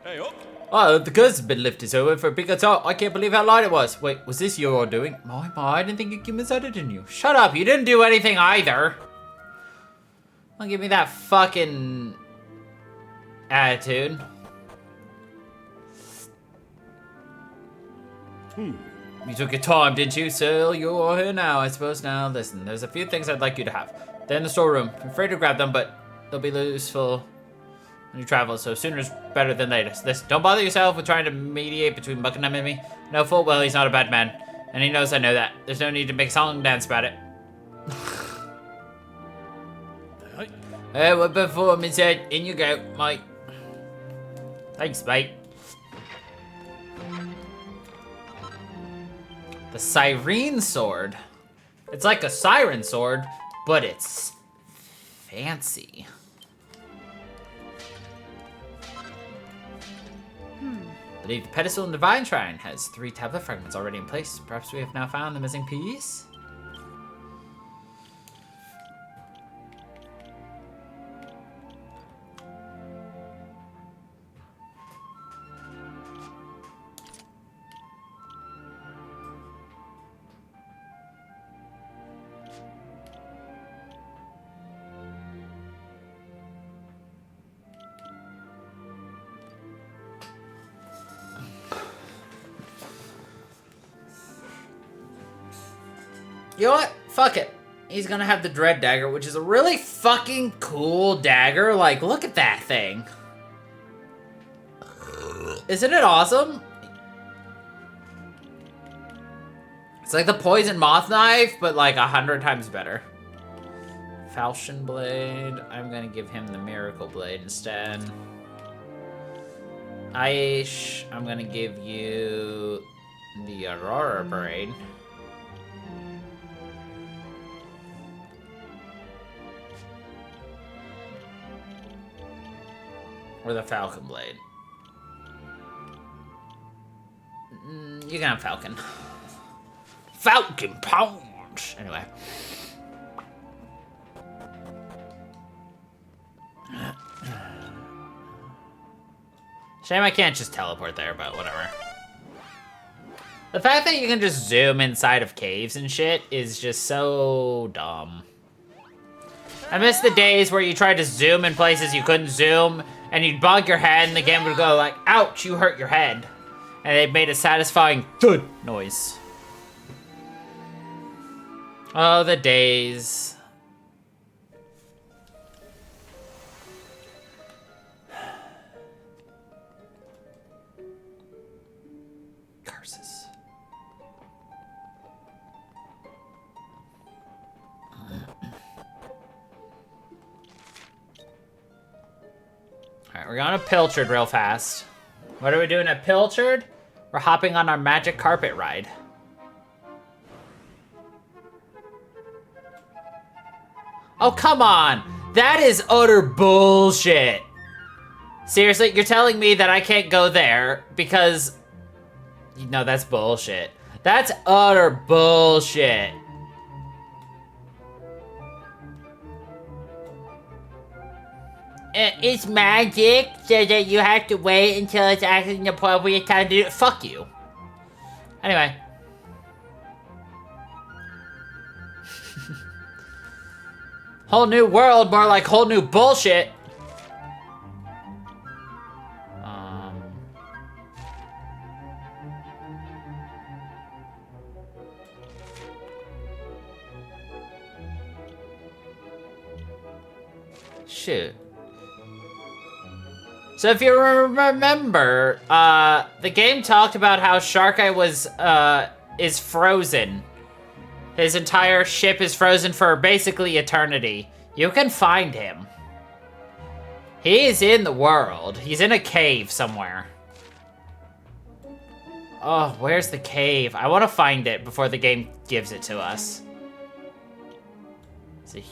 Hey, up. Oh, the curse has been lifted, so for a bigger top. I can't believe how light it was. Wait, was this your doing? My, I didn't think you misheard, didn't you? Shut up, you didn't do anything either. Don't give me that fucking attitude. You took your time, didn't you? So you're here now, I suppose. Now, listen, there's a few things I'd like you to have. They're in the storeroom. I'm afraid to grab them, but they'll be useful when you travel, so sooner's better than later. So listen, don't bother yourself with trying to mediate between Buckingham and me. I know full well he's not a bad man, and he knows I know that. There's no need to make a song and dance about it. Hey, what performance said? In you go, mate. Thanks, mate. The Siren Sword. It's like a siren sword, but it's fancy. I believe the pedestal in the Divine Shrine has 3 tablet fragments already in place. Perhaps we have now found the missing piece? You know what? Fuck it. He's gonna have the Dread Dagger, which is a really fucking cool dagger. Like, look at that thing. Isn't it awesome? It's like the Poison Moth Knife, but like 100 times better. Falchion Blade. I'm gonna give him the Miracle Blade instead. Aish, I'm gonna give you the Aurora Blade. Or the Falcon Blade. You can have Falcon. Falcon Punch! Anyway. Shame I can't just teleport there, but whatever. The fact that you can just zoom inside of caves and shit is just so dumb. I miss the days where you tried to zoom in places you couldn't zoom, and you'd bug your head, and the game would go like, ouch, you hurt your head. And they made a satisfying thud noise. Oh, the days. Curses. Alright, we're going to Pilchard real fast. What are we doing at Pilchard? We're hopping on our magic carpet ride. Oh, come on! That is utter bullshit! Seriously, you're telling me that I can't go there because... No, that's bullshit. That's utter bullshit. It's magic, so that you have to wait until it's actually an appropriate time to do it. Fuck you. Anyway. Whole new world, more like whole new bullshit. Shoot. So if you remember, the game talked about how Sharkeye is frozen. His entire ship is frozen for basically eternity. You can find him. He is in the world. He's in a cave somewhere. Oh, where's the cave? I want to find it before the game gives it to us. Let's see.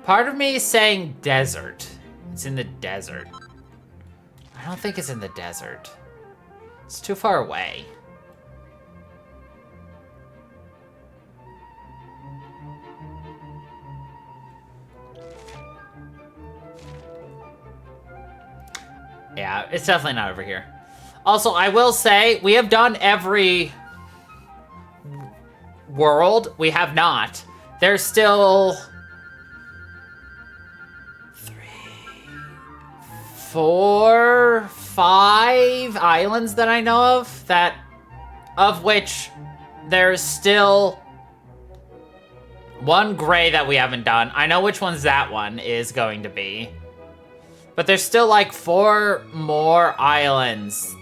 Part of me is saying desert. It's in the desert. I don't think it's in the desert. It's too far away. Yeah, it's definitely not over here. Also, I will say, we have done every world. We have not. There's still 3, 4, 5 islands that I know of, of which there's still one gray that we haven't done. I know which one's that one is going to be. But there's still like 4 more islands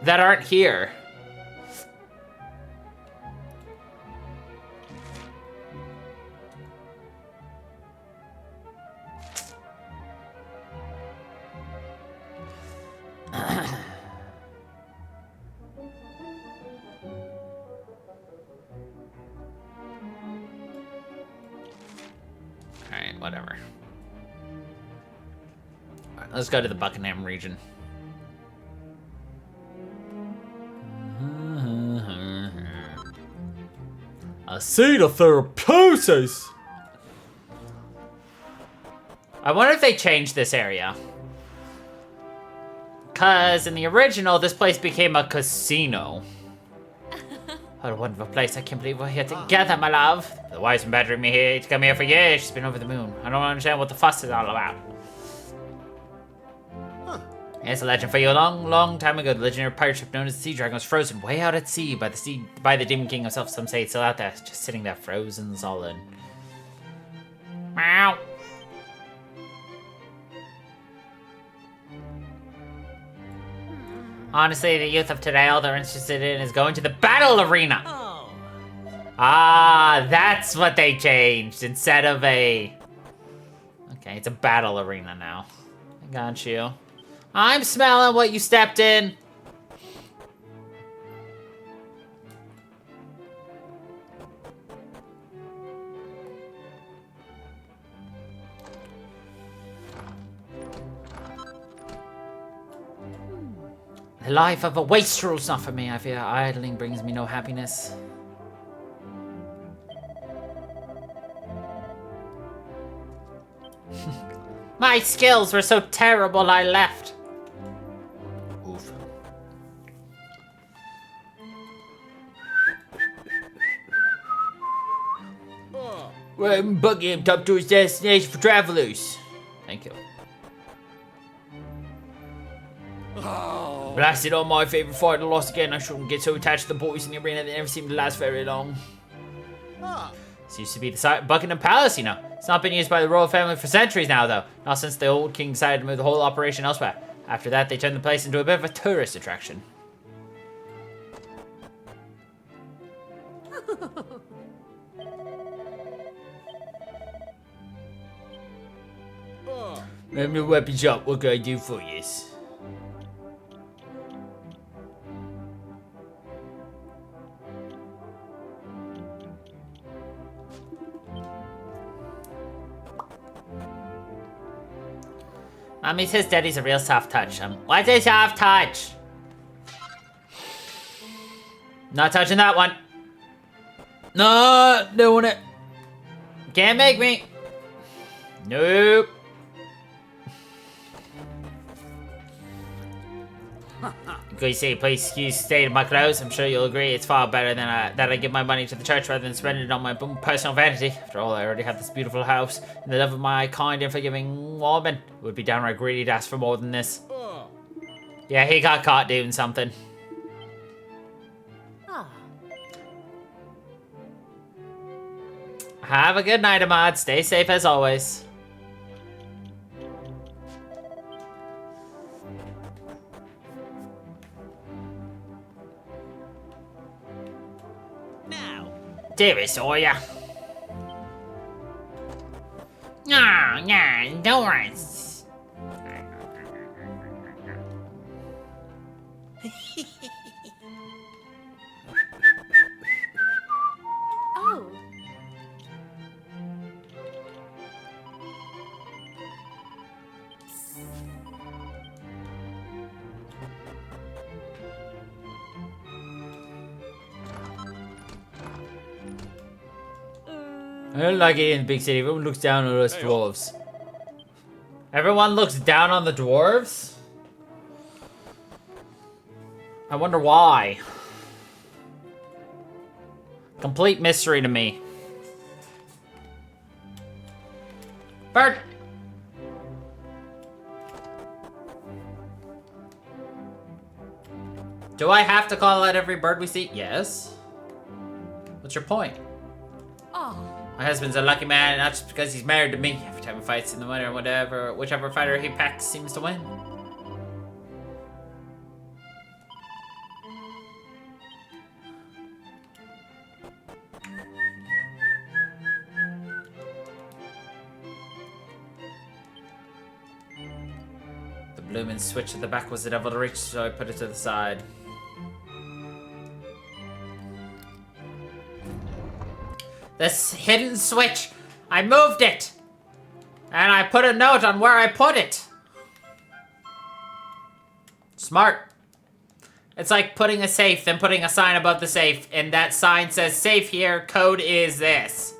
that aren't here. Alright, whatever. Let's go to the Buckingham region. A seat of therapeutics. I wonder if they changed this area. Cause in the original, this place became a casino. What a wonderful place. I can't believe we're here together, my love. The wife's been badgering me here to come here for years. She's been over the moon. I don't understand what the fuss is all about. It's a legend for you. A long, long time ago, the legendary pirate ship known as the Sea Dragon was frozen way out at sea by the Demon King himself. Some say it's still out there, just sitting there frozen solid. Meow. Honestly, the youth of today, all they're interested in is going to the battle arena. Oh. Ah, that's what they changed. Instead of a... Okay, it's a battle arena now. I got you. I'm smelling what you stepped in. The life of a wastrel's not for me. I fear idling brings me no happiness. My skills were so terrible I left. Oof. We're Buckingham top tourist destination for travelers. Thank you. Blasted on my favorite fighter lost again. I shouldn't get so attached to the boys in the arena. They never seem to last very long. This used to be the Buckingham Palace, you know. It's not been used by the royal family for centuries now, though. Not since the old king decided to move the whole operation elsewhere. After that, they turned the place into a bit of a tourist attraction. I'm your weapon shop. What can I do for you? Mommy says Daddy's a real soft touch. What's a soft touch? Not touching that one. No, doing it. Can't make me. Nope. Could you say, please excuse the state of my clothes? I'm sure you'll agree it's far better than that I give my money to the church rather than spend it on my personal vanity. After all, I already have this beautiful house and the love of my kind and forgiving woman. It would be downright greedy to ask for more than this. Yeah, he got caught doing something. Have a good night, Ahmad. Stay safe as always. David Sawyer. No, Doris. Oh. I don't like it in the big city. Everyone looks down on us dwarves. Everyone looks down on the dwarves? I wonder why. Complete mystery to me. Bird! Do I have to call out every bird we see? Yes. What's your point? Oh. My husband's a lucky man, not just because he's married to me. Every time he fights in the winter, whichever fighter he packs seems to win. The blooming switch at the back was the devil to reach, so I put it to the side. This hidden switch, I moved it! And I put a note on where I put it. Smart. It's like putting a safe, then putting a sign above the safe, and that sign says, safe here, code is this.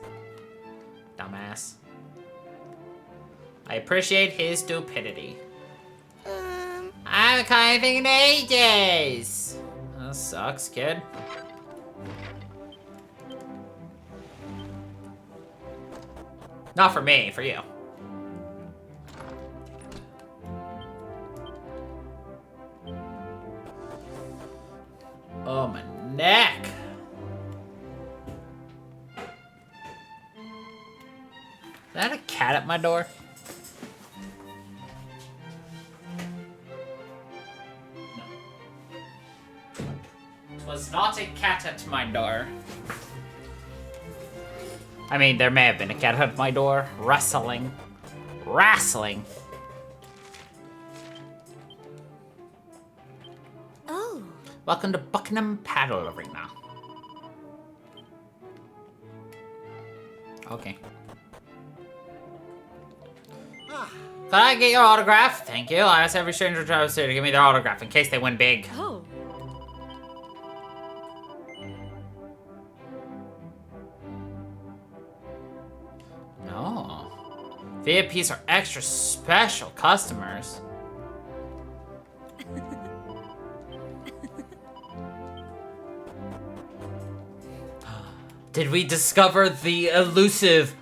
Dumbass. I appreciate his stupidity. I haven't caught anything in ages. That sucks, kid. Not for me, for you. Oh, my neck. Is that a cat at my door? No. It was not a cat at my door. I mean, there may have been a cat at my door. Wrestling. Wrestling. Oh. Welcome to Buckingham Paddle Arena. Okay. Could I get your autograph? Thank you. I ask every stranger who travels here to give me their autograph in case they win big. Oh. No. VIPs are extra special customers. Did we discover the elusive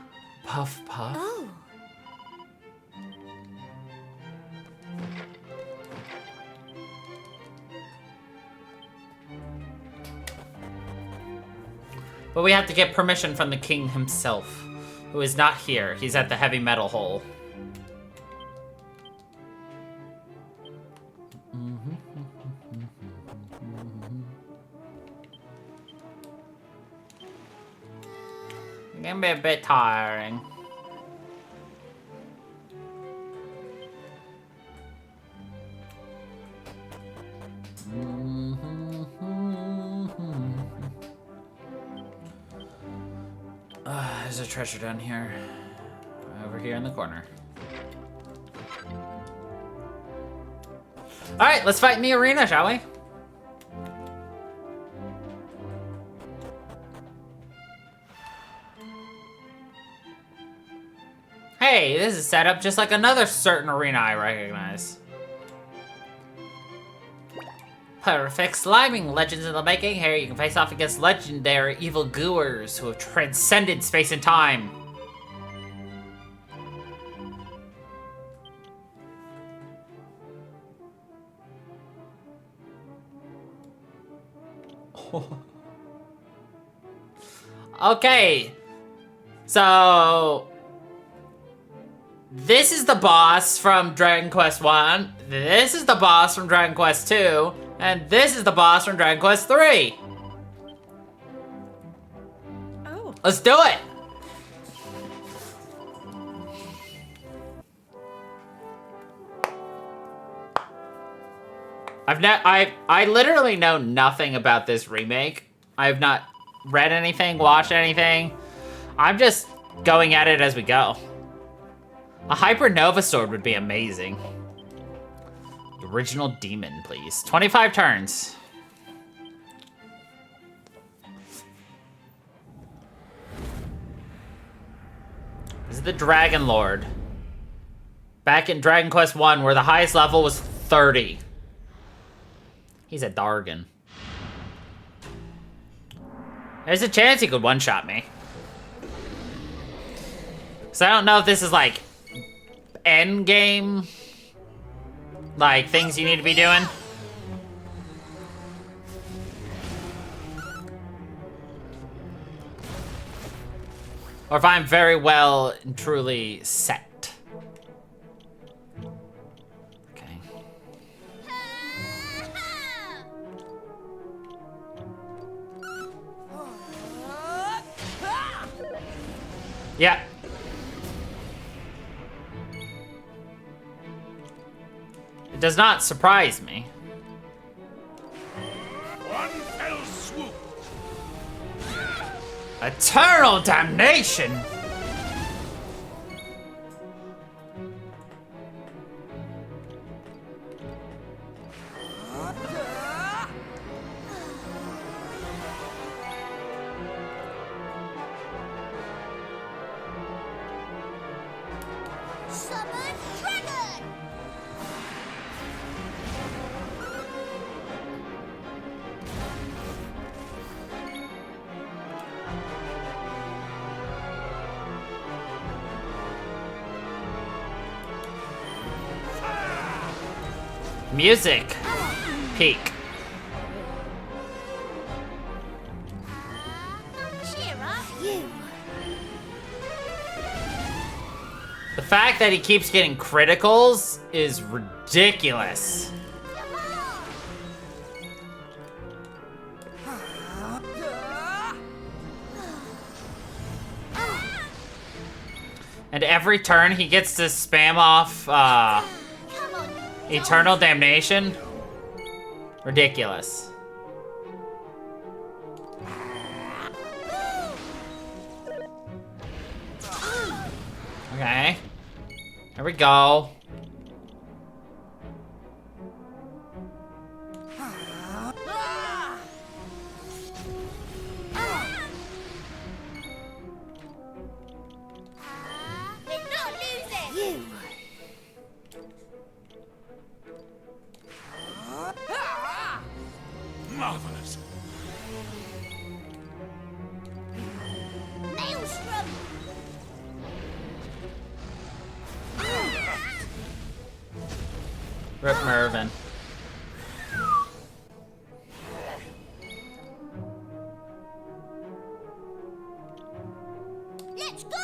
Puff Puff? Oh. But we have to get permission from the king himself, who is not here. He's at the heavy metal hole. It can be a bit tiring. There's a treasure down here. Over here in the corner. Alright, let's fight in the arena, shall we? Hey, this is set up just like another certain arena I recognize. Perfect sliming, legends in the making. Here you can face off against legendary evil gooers who have transcended space and time. Okay, so this is the boss from Dragon Quest 1, this is the boss from Dragon Quest 2, and this is the boss from Dragon Quest 3. Let's do it! I literally know nothing about this remake. I have not read anything, watched anything. I'm just going at it as we go. A Hypernova sword would be amazing. Original demon, please. 25 turns. This is the Dragon Lord. Back in Dragon Quest I, where the highest level was 30. He's a Dargan. There's a chance he could one-shot me. So I don't know if this is like end game, like things you need to be doing. Or if I'm very well and truly set. Okay. Yeah. It does not surprise me. One fell swoop. Eternal damnation! Summon dragon! Music. Peak. Cheer up, you! The fact that he keeps getting criticals is ridiculous. And every turn he gets to spam off Eternal Damnation. Ridiculous. Okay. There we go. Did not lose it! You! Marvelous. Maelstrom! Rip Mervin. Let's go!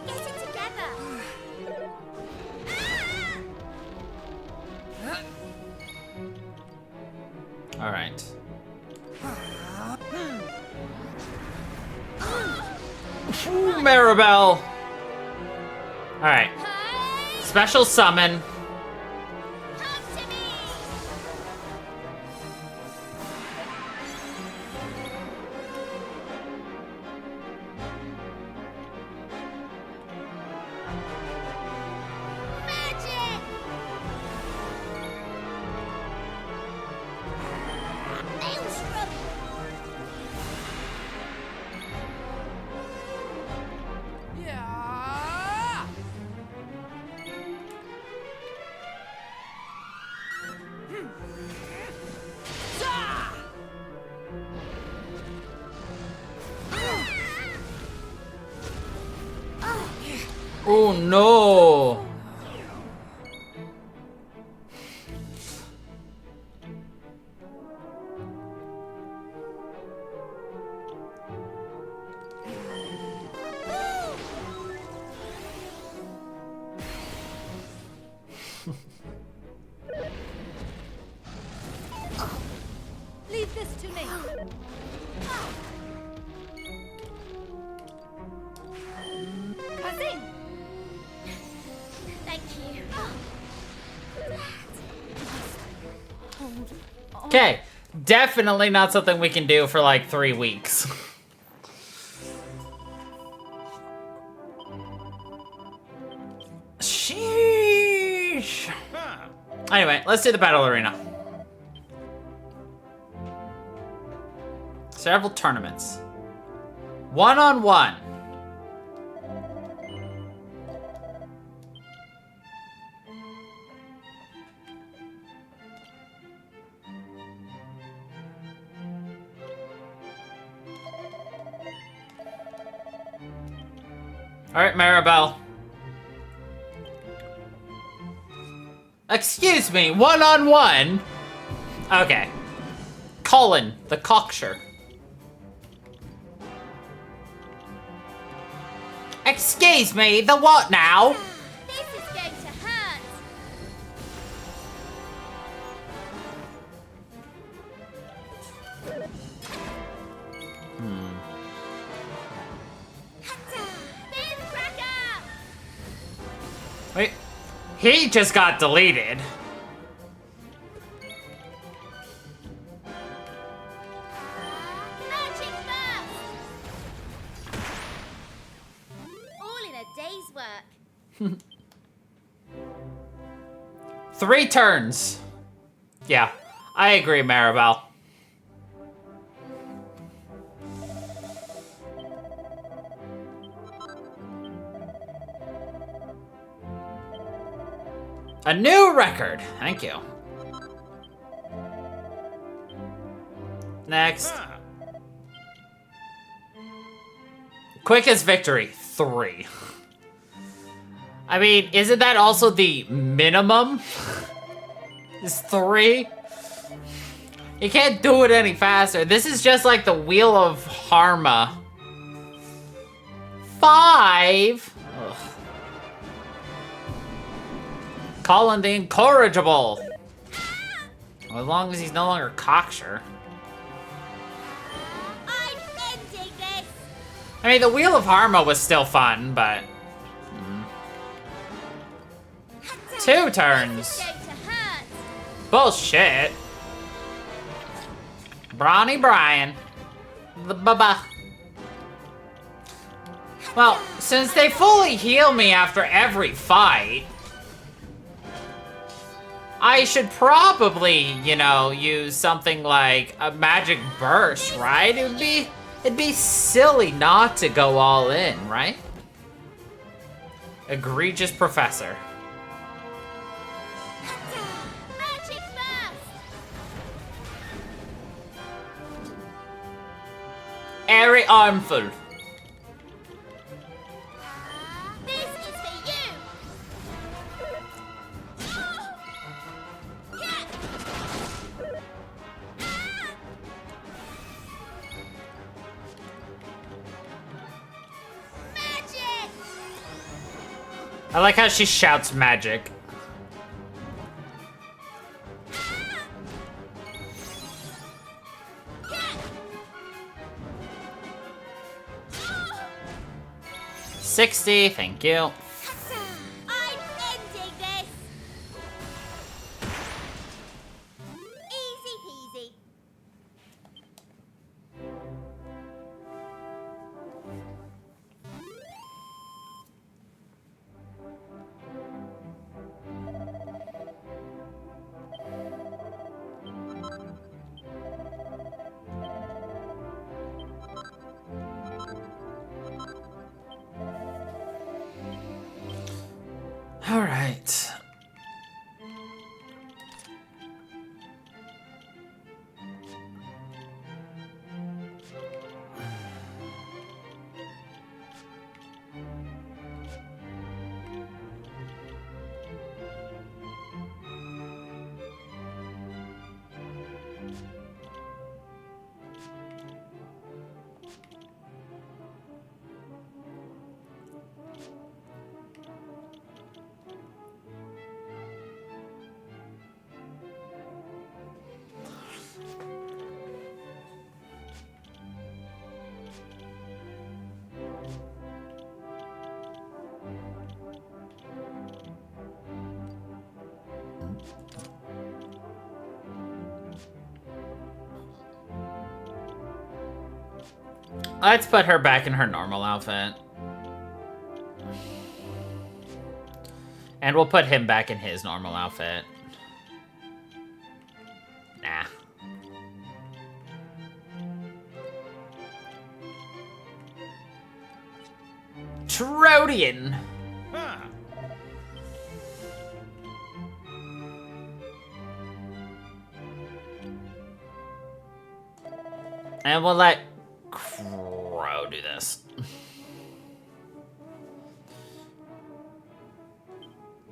Get it together! All right. Ooh, Maribel. All right. Special summon. Come to me! Magic! Maelstrom! Yeah! Oh no. Okay, definitely not something we can do for like 3 weeks. Sheesh. Anyway, let's do the battle arena. Several tournaments. 1-on-1. Alright, Maribel. Excuse me, 1-on-1? Okay. Colin, the cocksure. Excuse me, the what now? This is going to hurt. Wait, he just got deleted. Magic burst. All in a day's work. 3 turns. Yeah, I agree, Maribel. A new record. Thank you. Next. Quickest victory, 3. I mean, isn't that also the minimum? Is 3? You can't do it any faster. This is just like the Wheel of Harma. 5? Ugh. Colin the Incorrigible. Well, as long as he's no longer cocksure. I'm ending this. I mean, the Wheel of Harma was still fun, but... 2 turns. This is going to hurt. Bullshit. Brawny Brian. The baba. Well, since they fully heal me after every fight, I should probably, you know, use something like a magic burst, right? It'd be silly not to go all in, right? Egregious professor. Magic burst. Airy armful. This is for you. Magic. I like how she shouts magic. $60, thank you. I'm ending this. Easy peasy. All right. Let's put her back in her normal outfit. And we'll put him back in his normal outfit. Nah. Trodian. Huh. And we'll let Crow do this.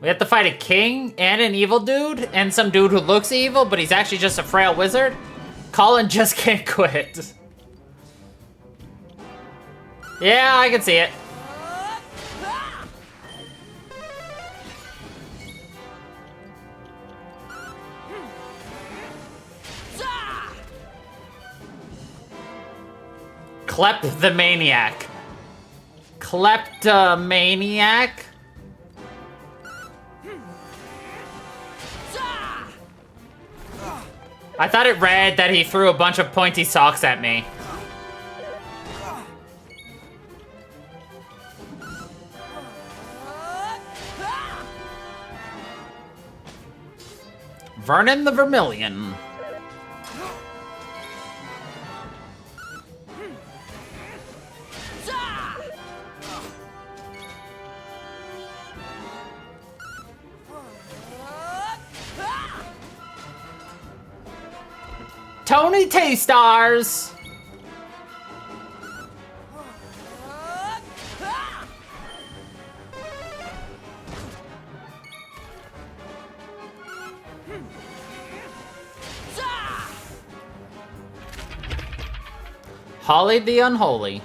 We have to fight a king and an evil dude and some dude who looks evil, but he's actually just a frail wizard. Colin just can't quit. Yeah, I can see it. Klep the Maniac. Kleptomaniac? I thought it read that he threw a bunch of pointy socks at me. Vernon the Vermilion. Tony T-Stars! Holly the Unholy.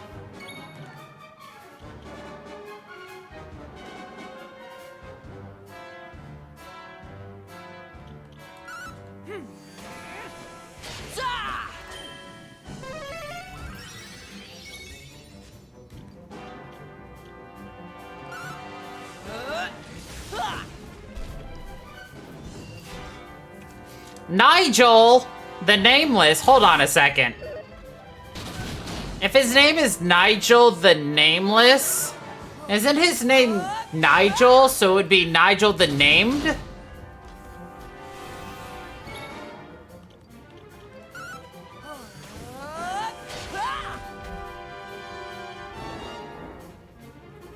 Nigel, the Nameless. Hold on a second. If his name is Nigel the Nameless, isn't his name Nigel, so it would be Nigel the Named?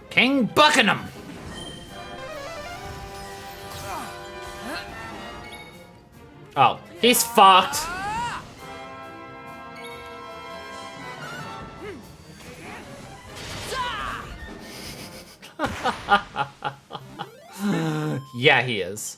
King Buckingham. Oh, he's fucked. Yeah, he is.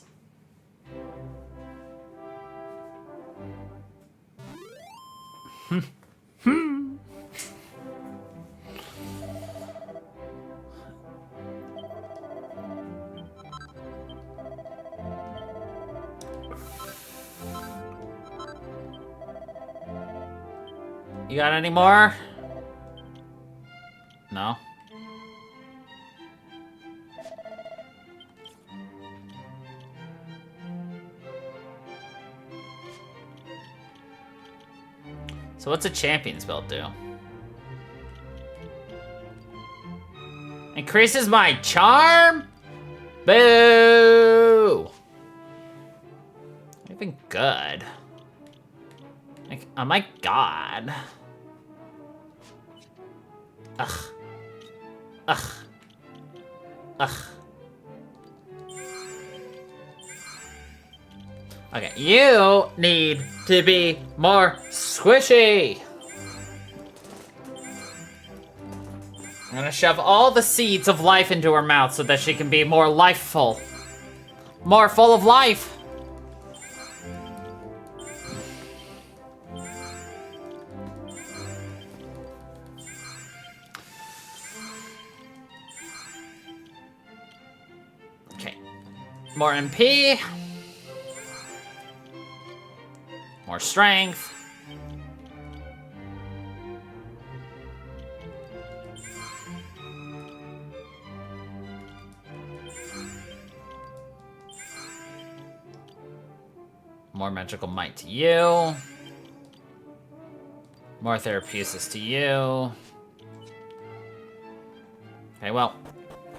You got any more? No. So what's a champion's belt do? Increases my charm? Boo! Even good. Like, oh my god. Ugh. Ugh. Ugh. Okay, you need to be more squishy. I'm gonna shove all the seeds of life into her mouth so that she can be more lifeful. More full of life. Okay. More MP. More strength. More magical might to you. More therapeutics to you. Okay, well,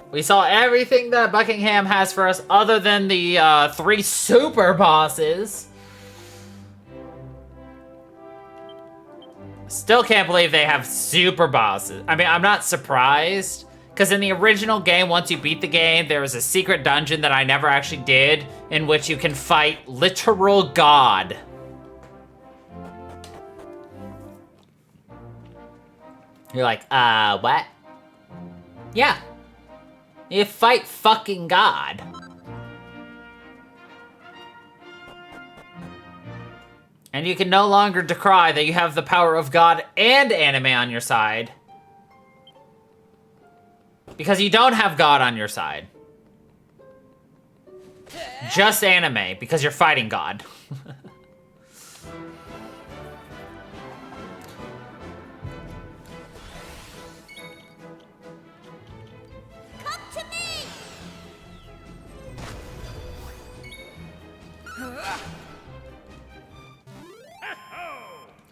we saw everything that Buckingham has for us other than the 3 super bosses. Still can't believe they have super bosses. I mean, I'm not surprised, because in the original game, once you beat the game, there was a secret dungeon that I never actually did, in which you can fight literal God. You're like, what? Yeah. You fight fucking God. And you can no longer decry that you have the power of God and anime on your side. Because you don't have God on your side. Just anime, because you're fighting God. Come to me!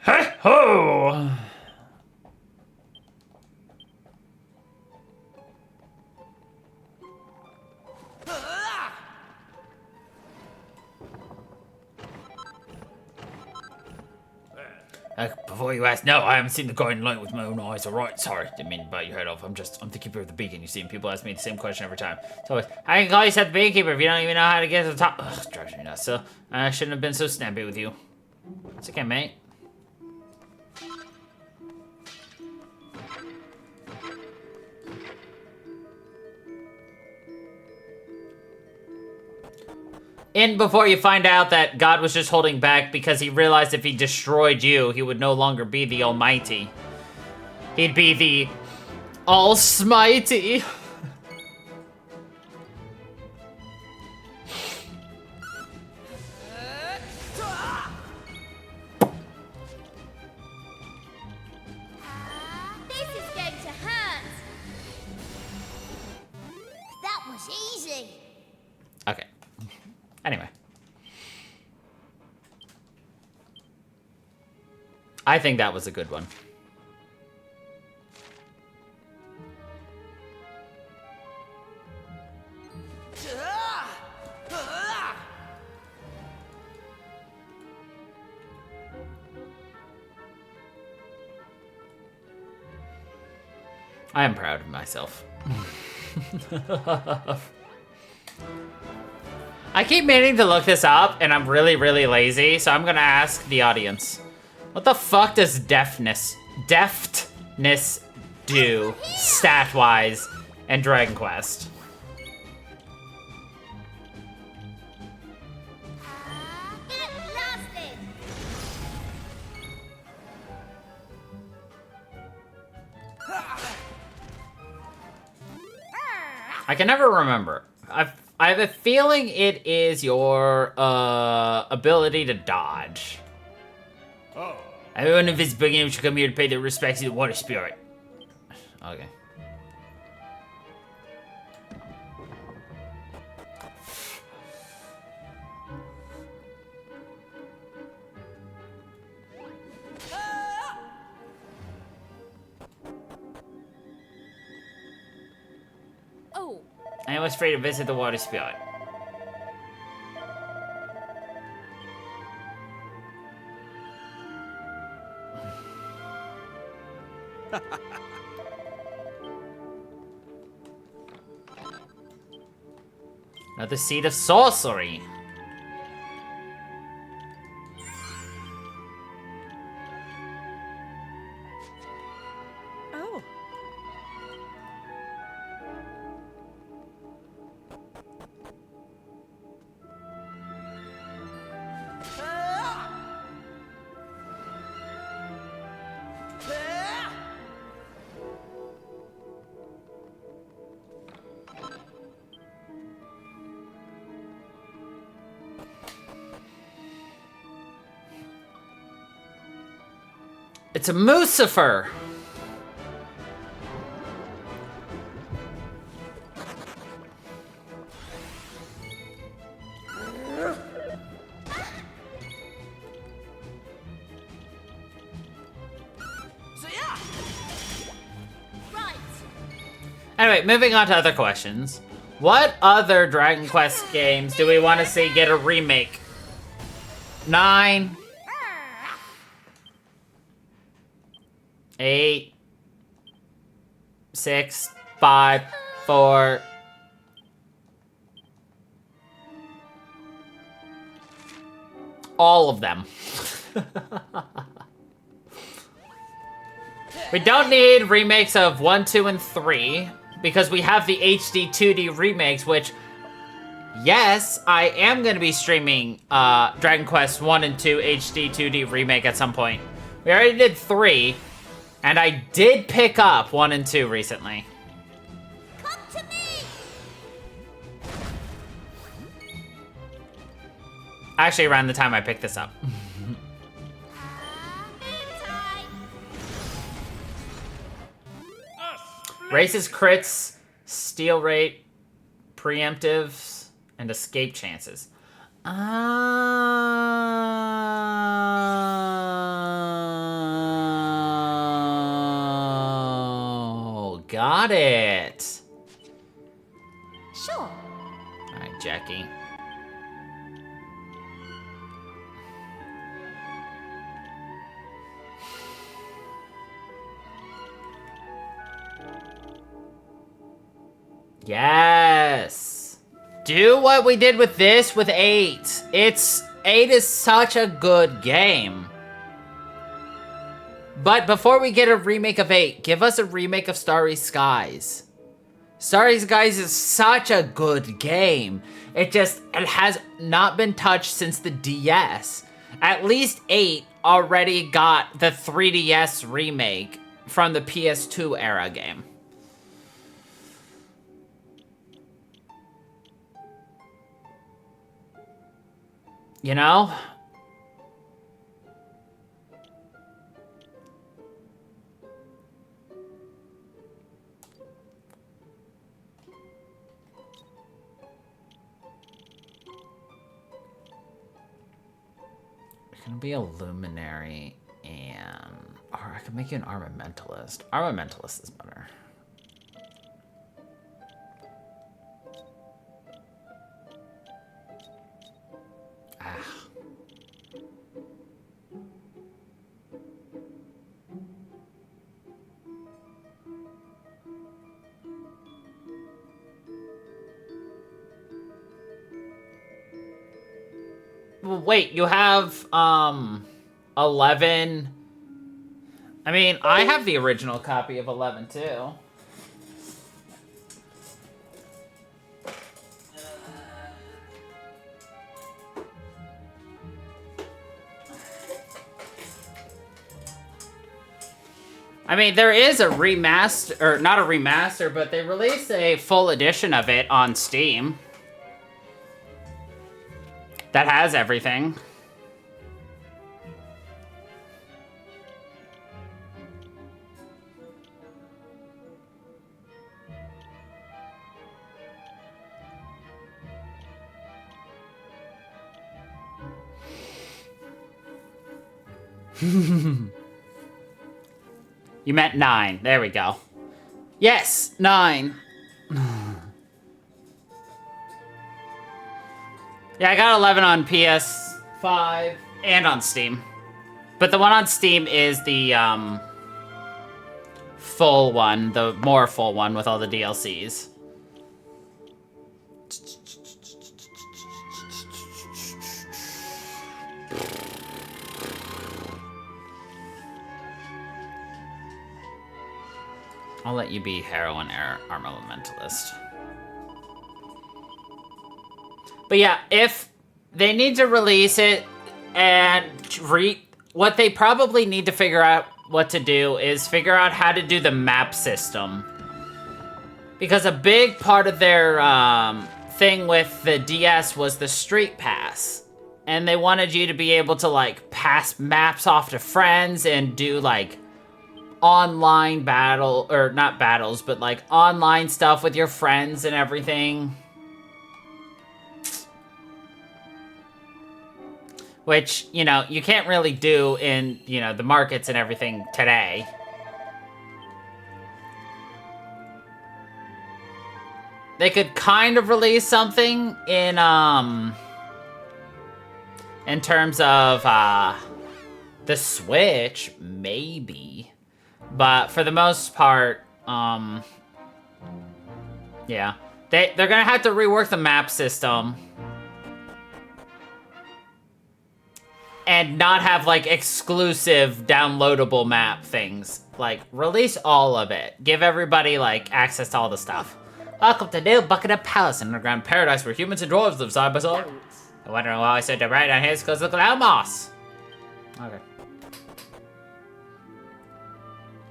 Hey ho! Before you ask, no, I haven't seen the guiding light with my own eyes. Alright, sorry, didn't mean to bite your head off. I'm the keeper of the beacon, you see, and people ask me the same question every time. So, how can you call yourself the beekeeper if you don't even know how to get to the top? Ugh, drives me nuts. So, I shouldn't have been so snappy with you. It's okay, mate. In before you find out that God was just holding back because he realized if he destroyed you, he would no longer be the Almighty. He'd be the All-Smighty. This is going to hurt. That was easy. Okay. Anyway. I think that was a good one. I am proud of myself. I keep meaning to look this up, and I'm really, really lazy, so I'm gonna ask the audience. What the fuck does deftness do, stat-wise, in Dragon Quest? Get blasted. I can never remember. I have a feeling it is your ability to dodge. Oh. Everyone of his beginning should come here to pay their respects to the water spirit. Okay. Oh. I was free to visit the water spirit. Another seed of sorcery. Oh. It's a Lucifer. Anyway, moving on to other questions. What other Dragon Quest games do we want to see get a remake? 9, 8, 6, 5, 4. All of them. We don't need remakes of 1, 2, and 3 because we have the HD 2D remakes, which, yes, I am going to be streaming Dragon Quest 1 and 2 HD 2D remake at some point. We already did 3, and I did pick up 1 and 2 recently. Come to me! Actually, around the time I picked this up. Races, crits, steal rate, preemptives, and escape chances. Oh, got it. Sure. All right, Jackie. Yes. Do what we did with this with 8. 8 is such a good game. But before we get a remake of 8, give us a remake of Starry Skies. Starry Skies is such a good game. It has not been touched since the DS. At least 8 already got the 3DS remake from the PS2 era game. You know? I can be a luminary and... Or I can make you an armamentalist. Armamentalist is better. Well, wait, you have, 11. I mean, I have the original copy of 11, too. I mean, there is a remaster, or not a remaster, but they released a full edition of it on Steam. That has everything. You meant 9. There we go. Yes, 9. Yeah, I got 11 on PS5 and on Steam. But the one on Steam is the full one, the more full one with all the DLCs. I'll let you be Heroine Armamentalist. But yeah, if they need to release it and what they probably need to figure out what to do is figure out how to do the map system. Because a big part of their thing with the DS was the Street Pass. And they wanted you to be able to like pass maps off to friends and do like online battle, or not battles, but like online stuff with your friends and everything. Which, you know, you can't really do in, you know, the markets and everything today. they could kind of release something in terms of the Switch, maybe. But for the most part, yeah. They're gonna have to rework the map system. And not have, like, exclusive downloadable map things. Like, release all of it. Give everybody, like, access to all the stuff. Welcome to New Buckingham Palace, an underground paradise where humans and dwarves live side by side. I wonder why I said to right down here because look at moss. Okay.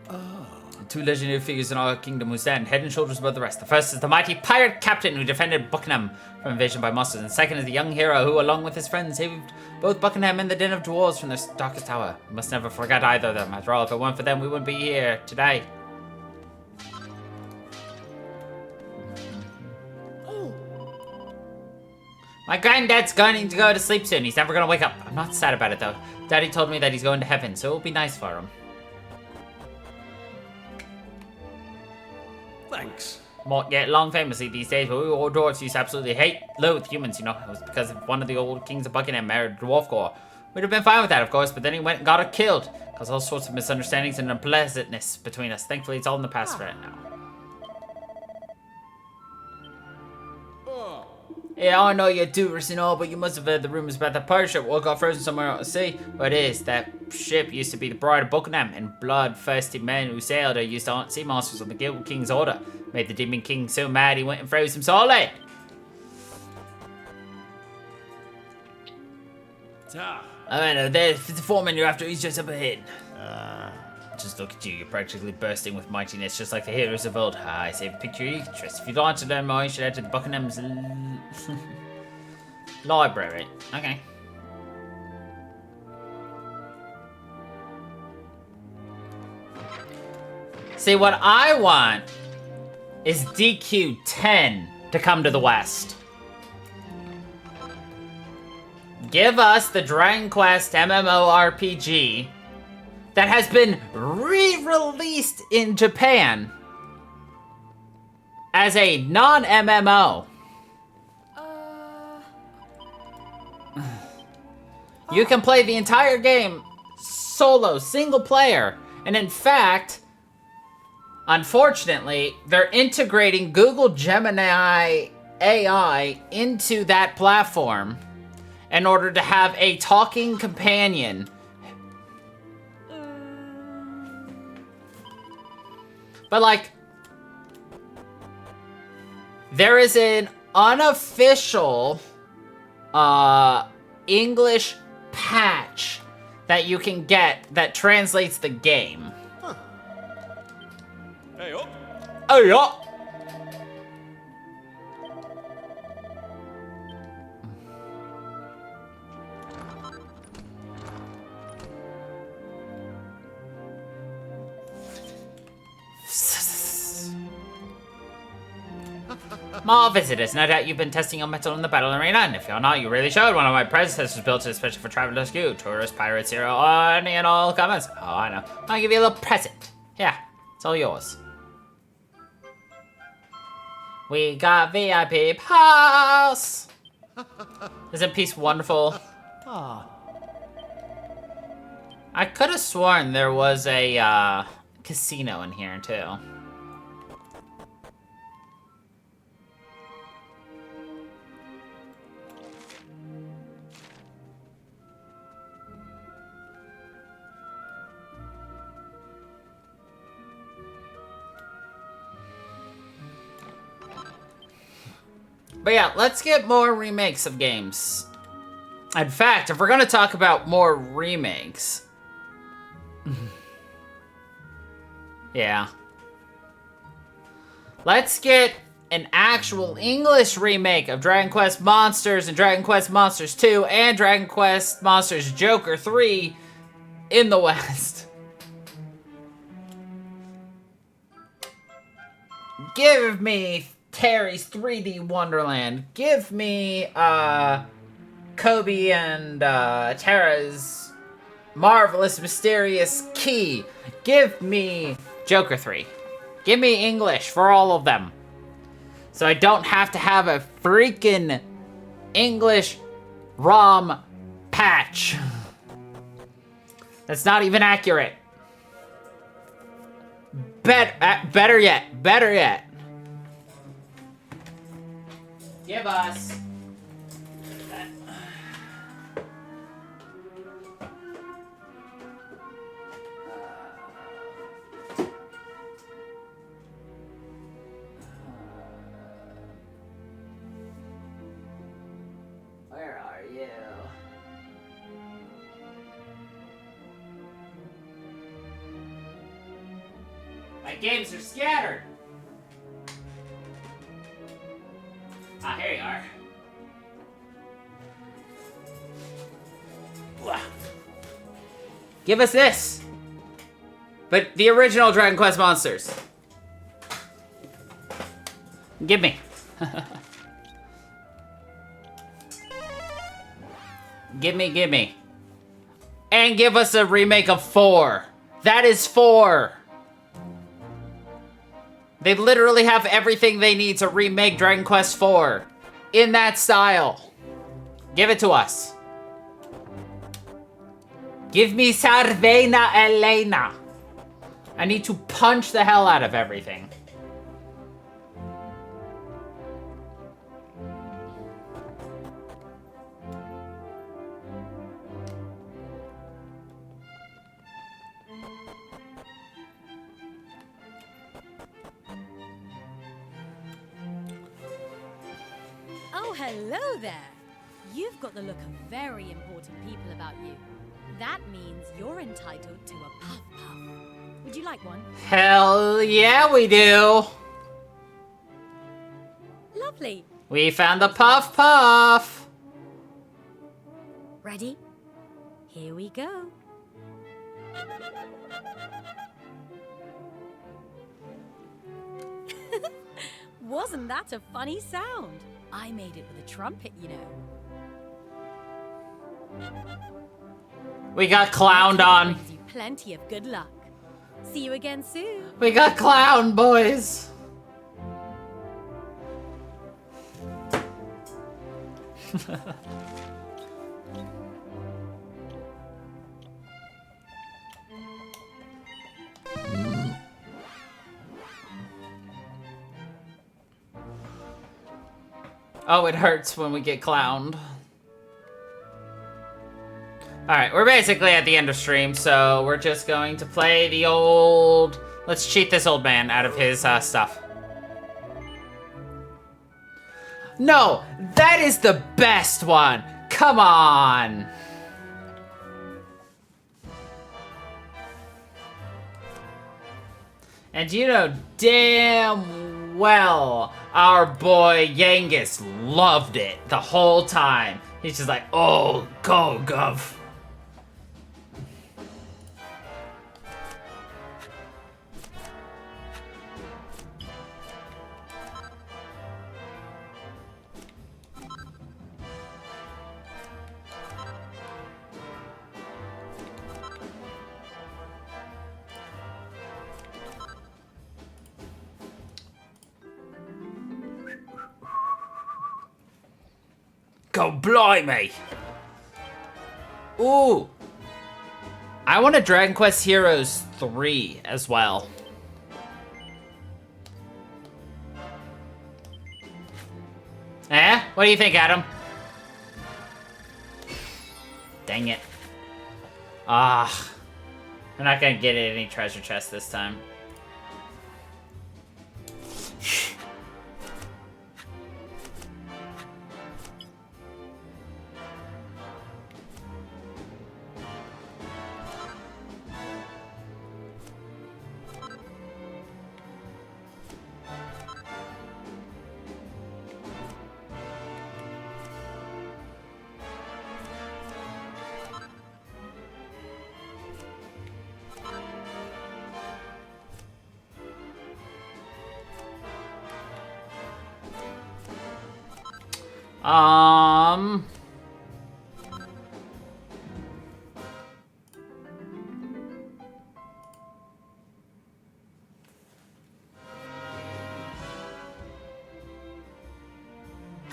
The two legendary figures in our kingdom who stand head and shoulders above the rest. The first is the mighty pirate captain who defended Buckingham from invasion by monsters, and the second is the young hero who, along with his friends, saved both Buckingham and the den of dwarves from their darkest tower. We must never forget either of them. After all, if it weren't for them, we wouldn't be here today. My granddad's going to go to sleep soon. He's never going to wake up. I'm not sad about it, though. Daddy told me that he's going to heaven, so it'll be nice for him. Thanks. Won't get long famously these days, but we all dwarves used to absolutely hate, loathe humans, you know. It was because of one of the old kings of Buckingham married a dwarf girl. We'd have been fine with that, of course, but then he went and got her killed. Caused all sorts of misunderstandings and unpleasantness between us. Thankfully, it's all in the past right now. Yeah, I know you're doers and all, but you must have heard the rumors about that pirate ship. What got frozen somewhere out at sea? Well, it is. That ship used to be the Bride of Buckingham, and bloodthirsty men who sailed her used to hunt sea monsters on the Guild King's order. Made the Demon King so mad he went and froze them solid. I know, there's the foreman you're after. He's just up ahead. Just look at you. You're practically bursting with mightiness, just like the heroes of old. I save a picture of your interest. If you'd like to learn more, you should head to the Buckingham's library. Okay. See, what I want is DQ10 to come to the West. Give us the Dragon Quest MMORPG that has been re-released in Japan as a non-MMO. You can play the entire game solo, single player. And in fact, unfortunately, they're integrating Google Gemini AI into that platform in order to have a talking companion. But, like, there is an unofficial English patch that you can get that translates the game. Huh. Hey up. Hey up. More visitors. No doubt you've been testing your mettle in the battle arena, and if you're not, you really should. One of my predecessors built it especially for travelers like you, tourists, pirates, hero, any and all comers. Oh, I know. I'll give you a little present. Yeah, it's all yours. We got VIP pass. Isn't peace wonderful? Ah. I could have sworn there was a casino in here too. But yeah, let's get more remakes of games. In fact, if we're gonna talk about more remakes... yeah. Let's get an actual English remake of Dragon Quest Monsters and Dragon Quest Monsters 2 and Dragon Quest Monsters Joker 3 in the West. Give me Terry's 3D Wonderland. Give me Kobe and Tara's Marvelous Mysterious Key. Give me Joker 3. Give me English for all of them. So I don't have to have a freaking English ROM patch. That's not even accurate. Better yet. Give us. Where are you? My games are scattered. Ah, here you are. Give us this. But the original Dragon Quest monsters. Give me. Give me. And give us a remake of 4. That is 4. They literally have everything they need to remake Dragon Quest IV in that style. Give it to us. Give me Sarvena Elena. I need to punch the hell out of everything. Oh, hello there. You've got the look of very important people about you. That means you're entitled to a puff puff. Would you like one? Hell yeah, we do. Lovely. We found the puff puff. Ready? Here we go. Wasn't that a funny sound? I made it with a trumpet, you know. We got clowned on. Brings you plenty of good luck. See you again soon. We got clown, boys. Oh, it hurts when we get clowned. Alright, we're basically at the end of stream, so we're just going to play the old... Let's cheat this old man out of his stuff. No! That is the best one! Come on! And you know damn well our boy Yangus loved it the whole time. He's just like, oh, go, Gov. Go blimey! Ooh! I want a Dragon Quest Heroes 3 as well. Eh? What do you think, Adam? Dang it. Ah. We're not gonna get any treasure chest this time.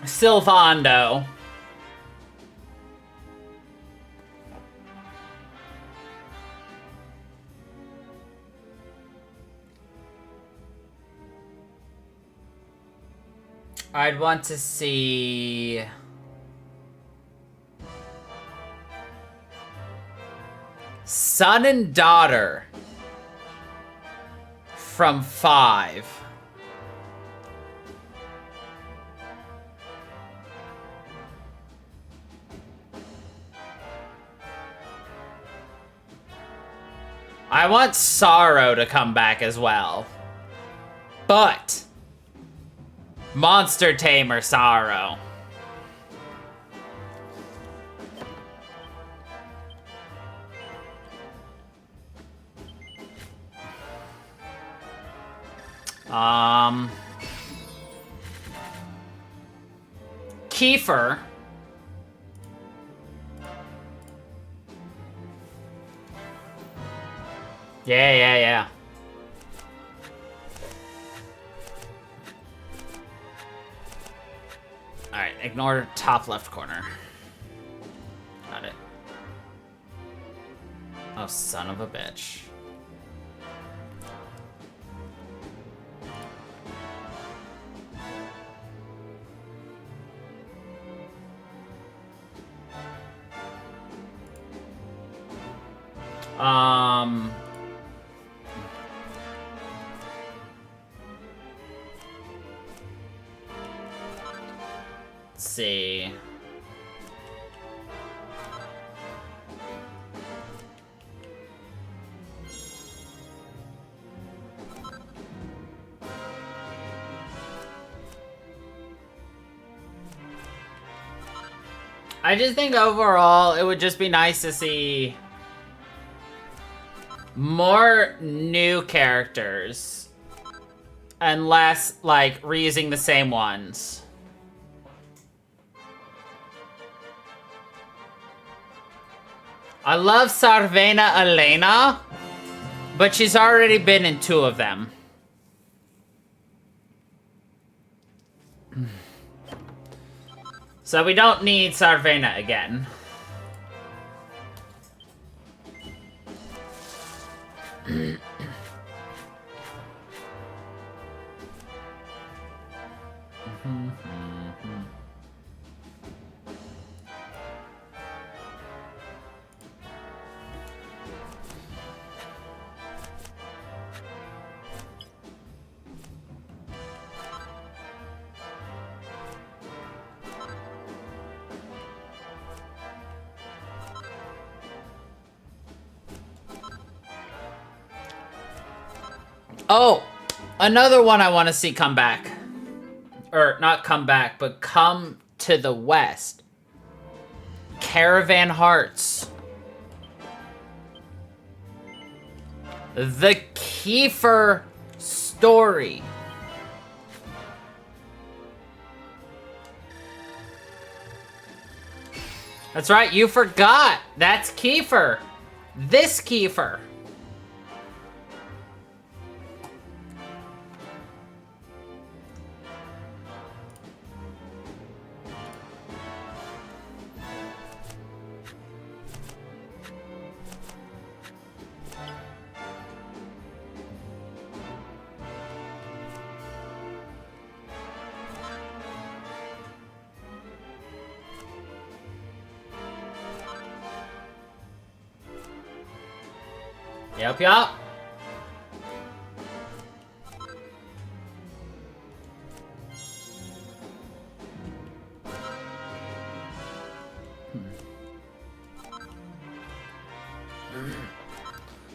Sylvando. I'd want to see... son and daughter from 5. I want Sorrow to come back as well. But Monster Tamer Sorrow. Kiefer. Yeah. Alright, ignore top left corner. Got it. Oh, son of a bitch. Let's see. I just think overall it would just be nice to see more new characters and less like reusing the same ones. I love Sarvena Elena, but she's already been in 2 of them. So we don't need Sarvena again. Oh, another one I want to see come back. Or not come back, but come to the West. Caravan Hearts. The Kiefer story. That's right, you forgot. That's Kiefer. This Kiefer. Yup.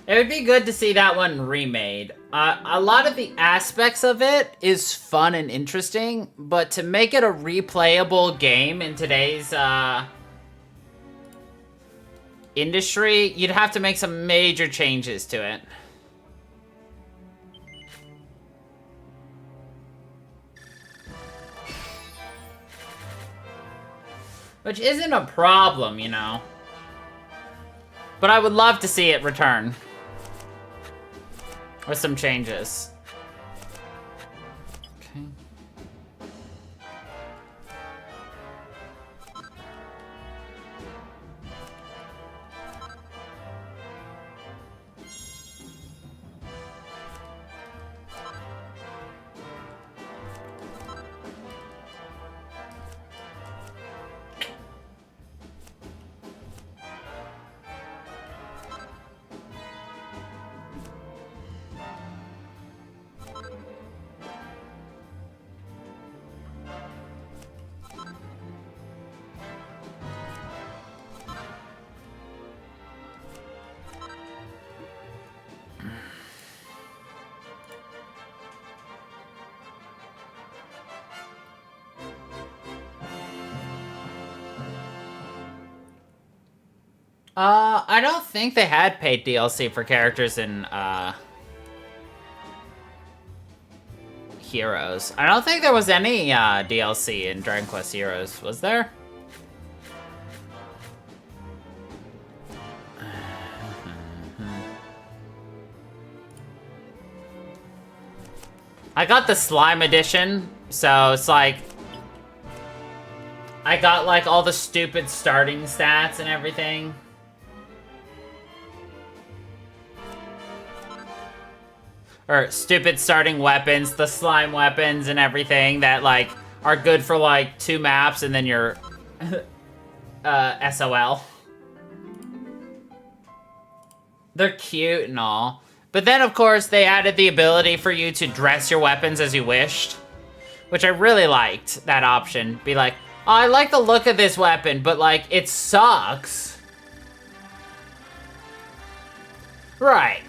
It would be good to see that one remade. A lot of the aspects of it is fun and interesting, but to make it a replayable game in today's industry, you'd have to make some major changes to it. Which isn't a problem, you know. But I would love to see it return. With some changes. Okay. I don't think they had paid DLC for characters in, Heroes. I don't think there was any, DLC in Dragon Quest Heroes, was there? I got the Slime Edition, so it's like... I got, like, all the stupid starting stats and everything. Or stupid starting weapons, the slime weapons and everything that, like, are good for, like, 2 maps and then you're... SOL. They're cute and all. But then, of course, they added the ability for you to dress your weapons as you wished. Which I really liked, that option. Be like, oh, I like the look of this weapon, but, like, it sucks. Right.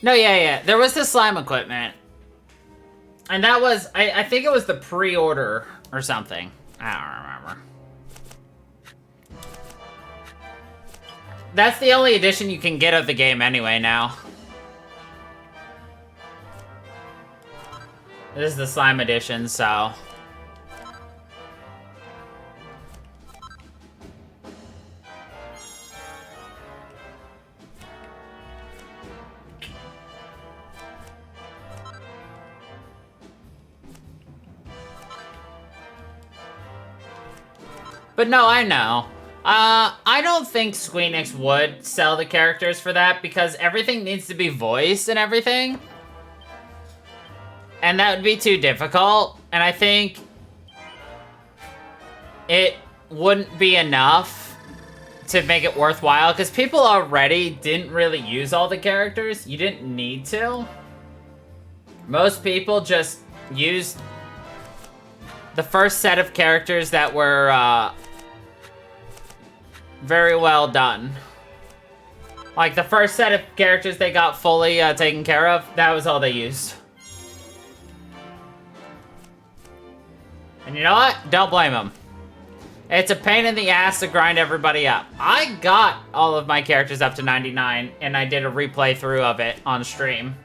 No, yeah. There was the slime equipment. And that was, I think it was the pre-order or something. I don't remember. That's the only edition you can get of the game anyway now. This is the slime edition, so... But no, I know. I don't think Squeenix would sell the characters for that because everything needs to be voiced and everything. And that would be too difficult. And I think it wouldn't be enough to make it worthwhile because people already didn't really use all the characters. You didn't need to. Most people just used the first set of characters that were very well done. Like the first set of characters they got fully taken care of, that was all they used. And you know what? Don't blame them. It's a pain in the ass to grind everybody up. I got all of my characters up to 99, and I did a replay through of it on stream.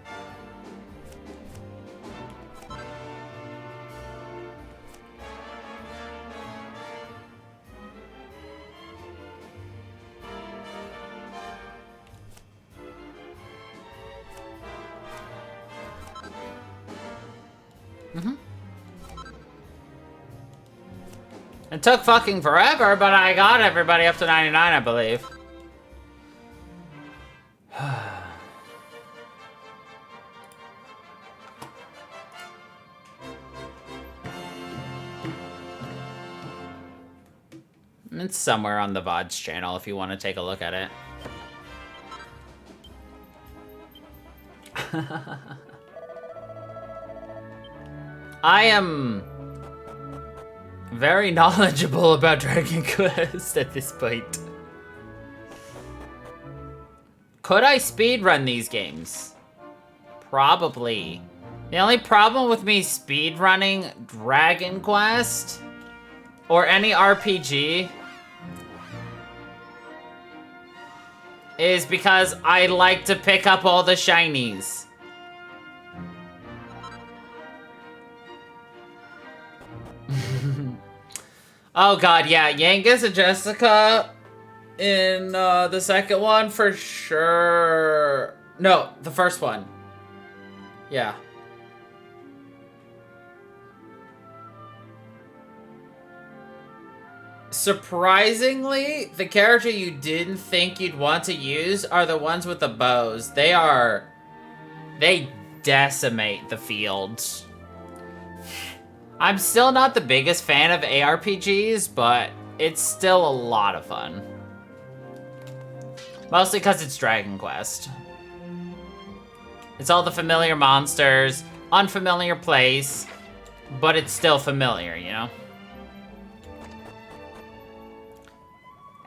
It took fucking forever, but I got everybody up to 99, I believe. It's somewhere on the Vods channel if you want to take a look at it. I am very knowledgeable about Dragon Quest at this point. Could I speedrun these games? Probably. The only problem with me speedrunning Dragon Quest or any RPG is because I like to pick up all the shinies. Oh god, yeah, Yangus and Jessica in the second one for sure. No, the first one. Yeah. Surprisingly, the character you didn't think you'd want to use are the ones with the bows. They decimate the fields. I'm still not the biggest fan of ARPGs, but it's still a lot of fun. Mostly because it's Dragon Quest. It's all the familiar monsters, unfamiliar place, but it's still familiar, you know?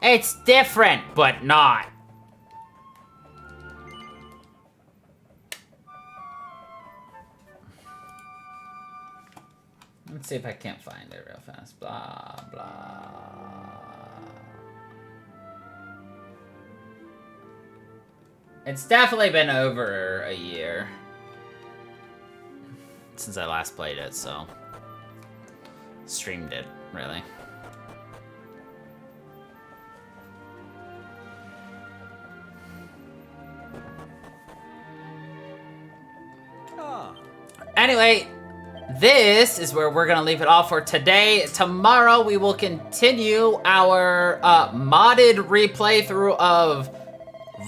It's different, but not. Let's see if I can't find it real fast. Blah, blah. It's definitely been over a year since I last played it, so streamed it, really. Anyway, this is where we're gonna leave it off for today. Tomorrow we will continue our modded replay through of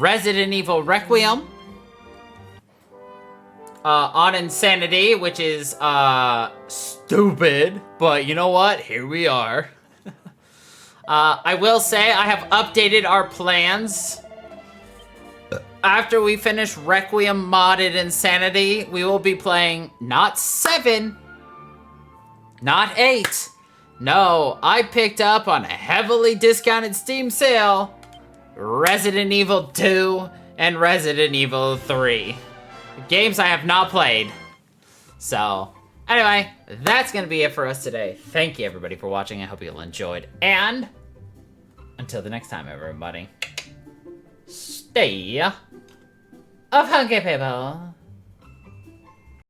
Resident Evil Requiem on Insanity, which is stupid, but you know what? Here we are. I will say I have updated our plans. After we finish Requiem modded Insanity, we will be playing not 7, not 8. No, I picked up on a heavily discounted Steam sale Resident Evil 2 and Resident Evil 3. Games I have not played. So, anyway, that's going to be it for us today. Thank you everybody for watching. I hope you all enjoyed. And until the next time, everybody, stay of hunky people.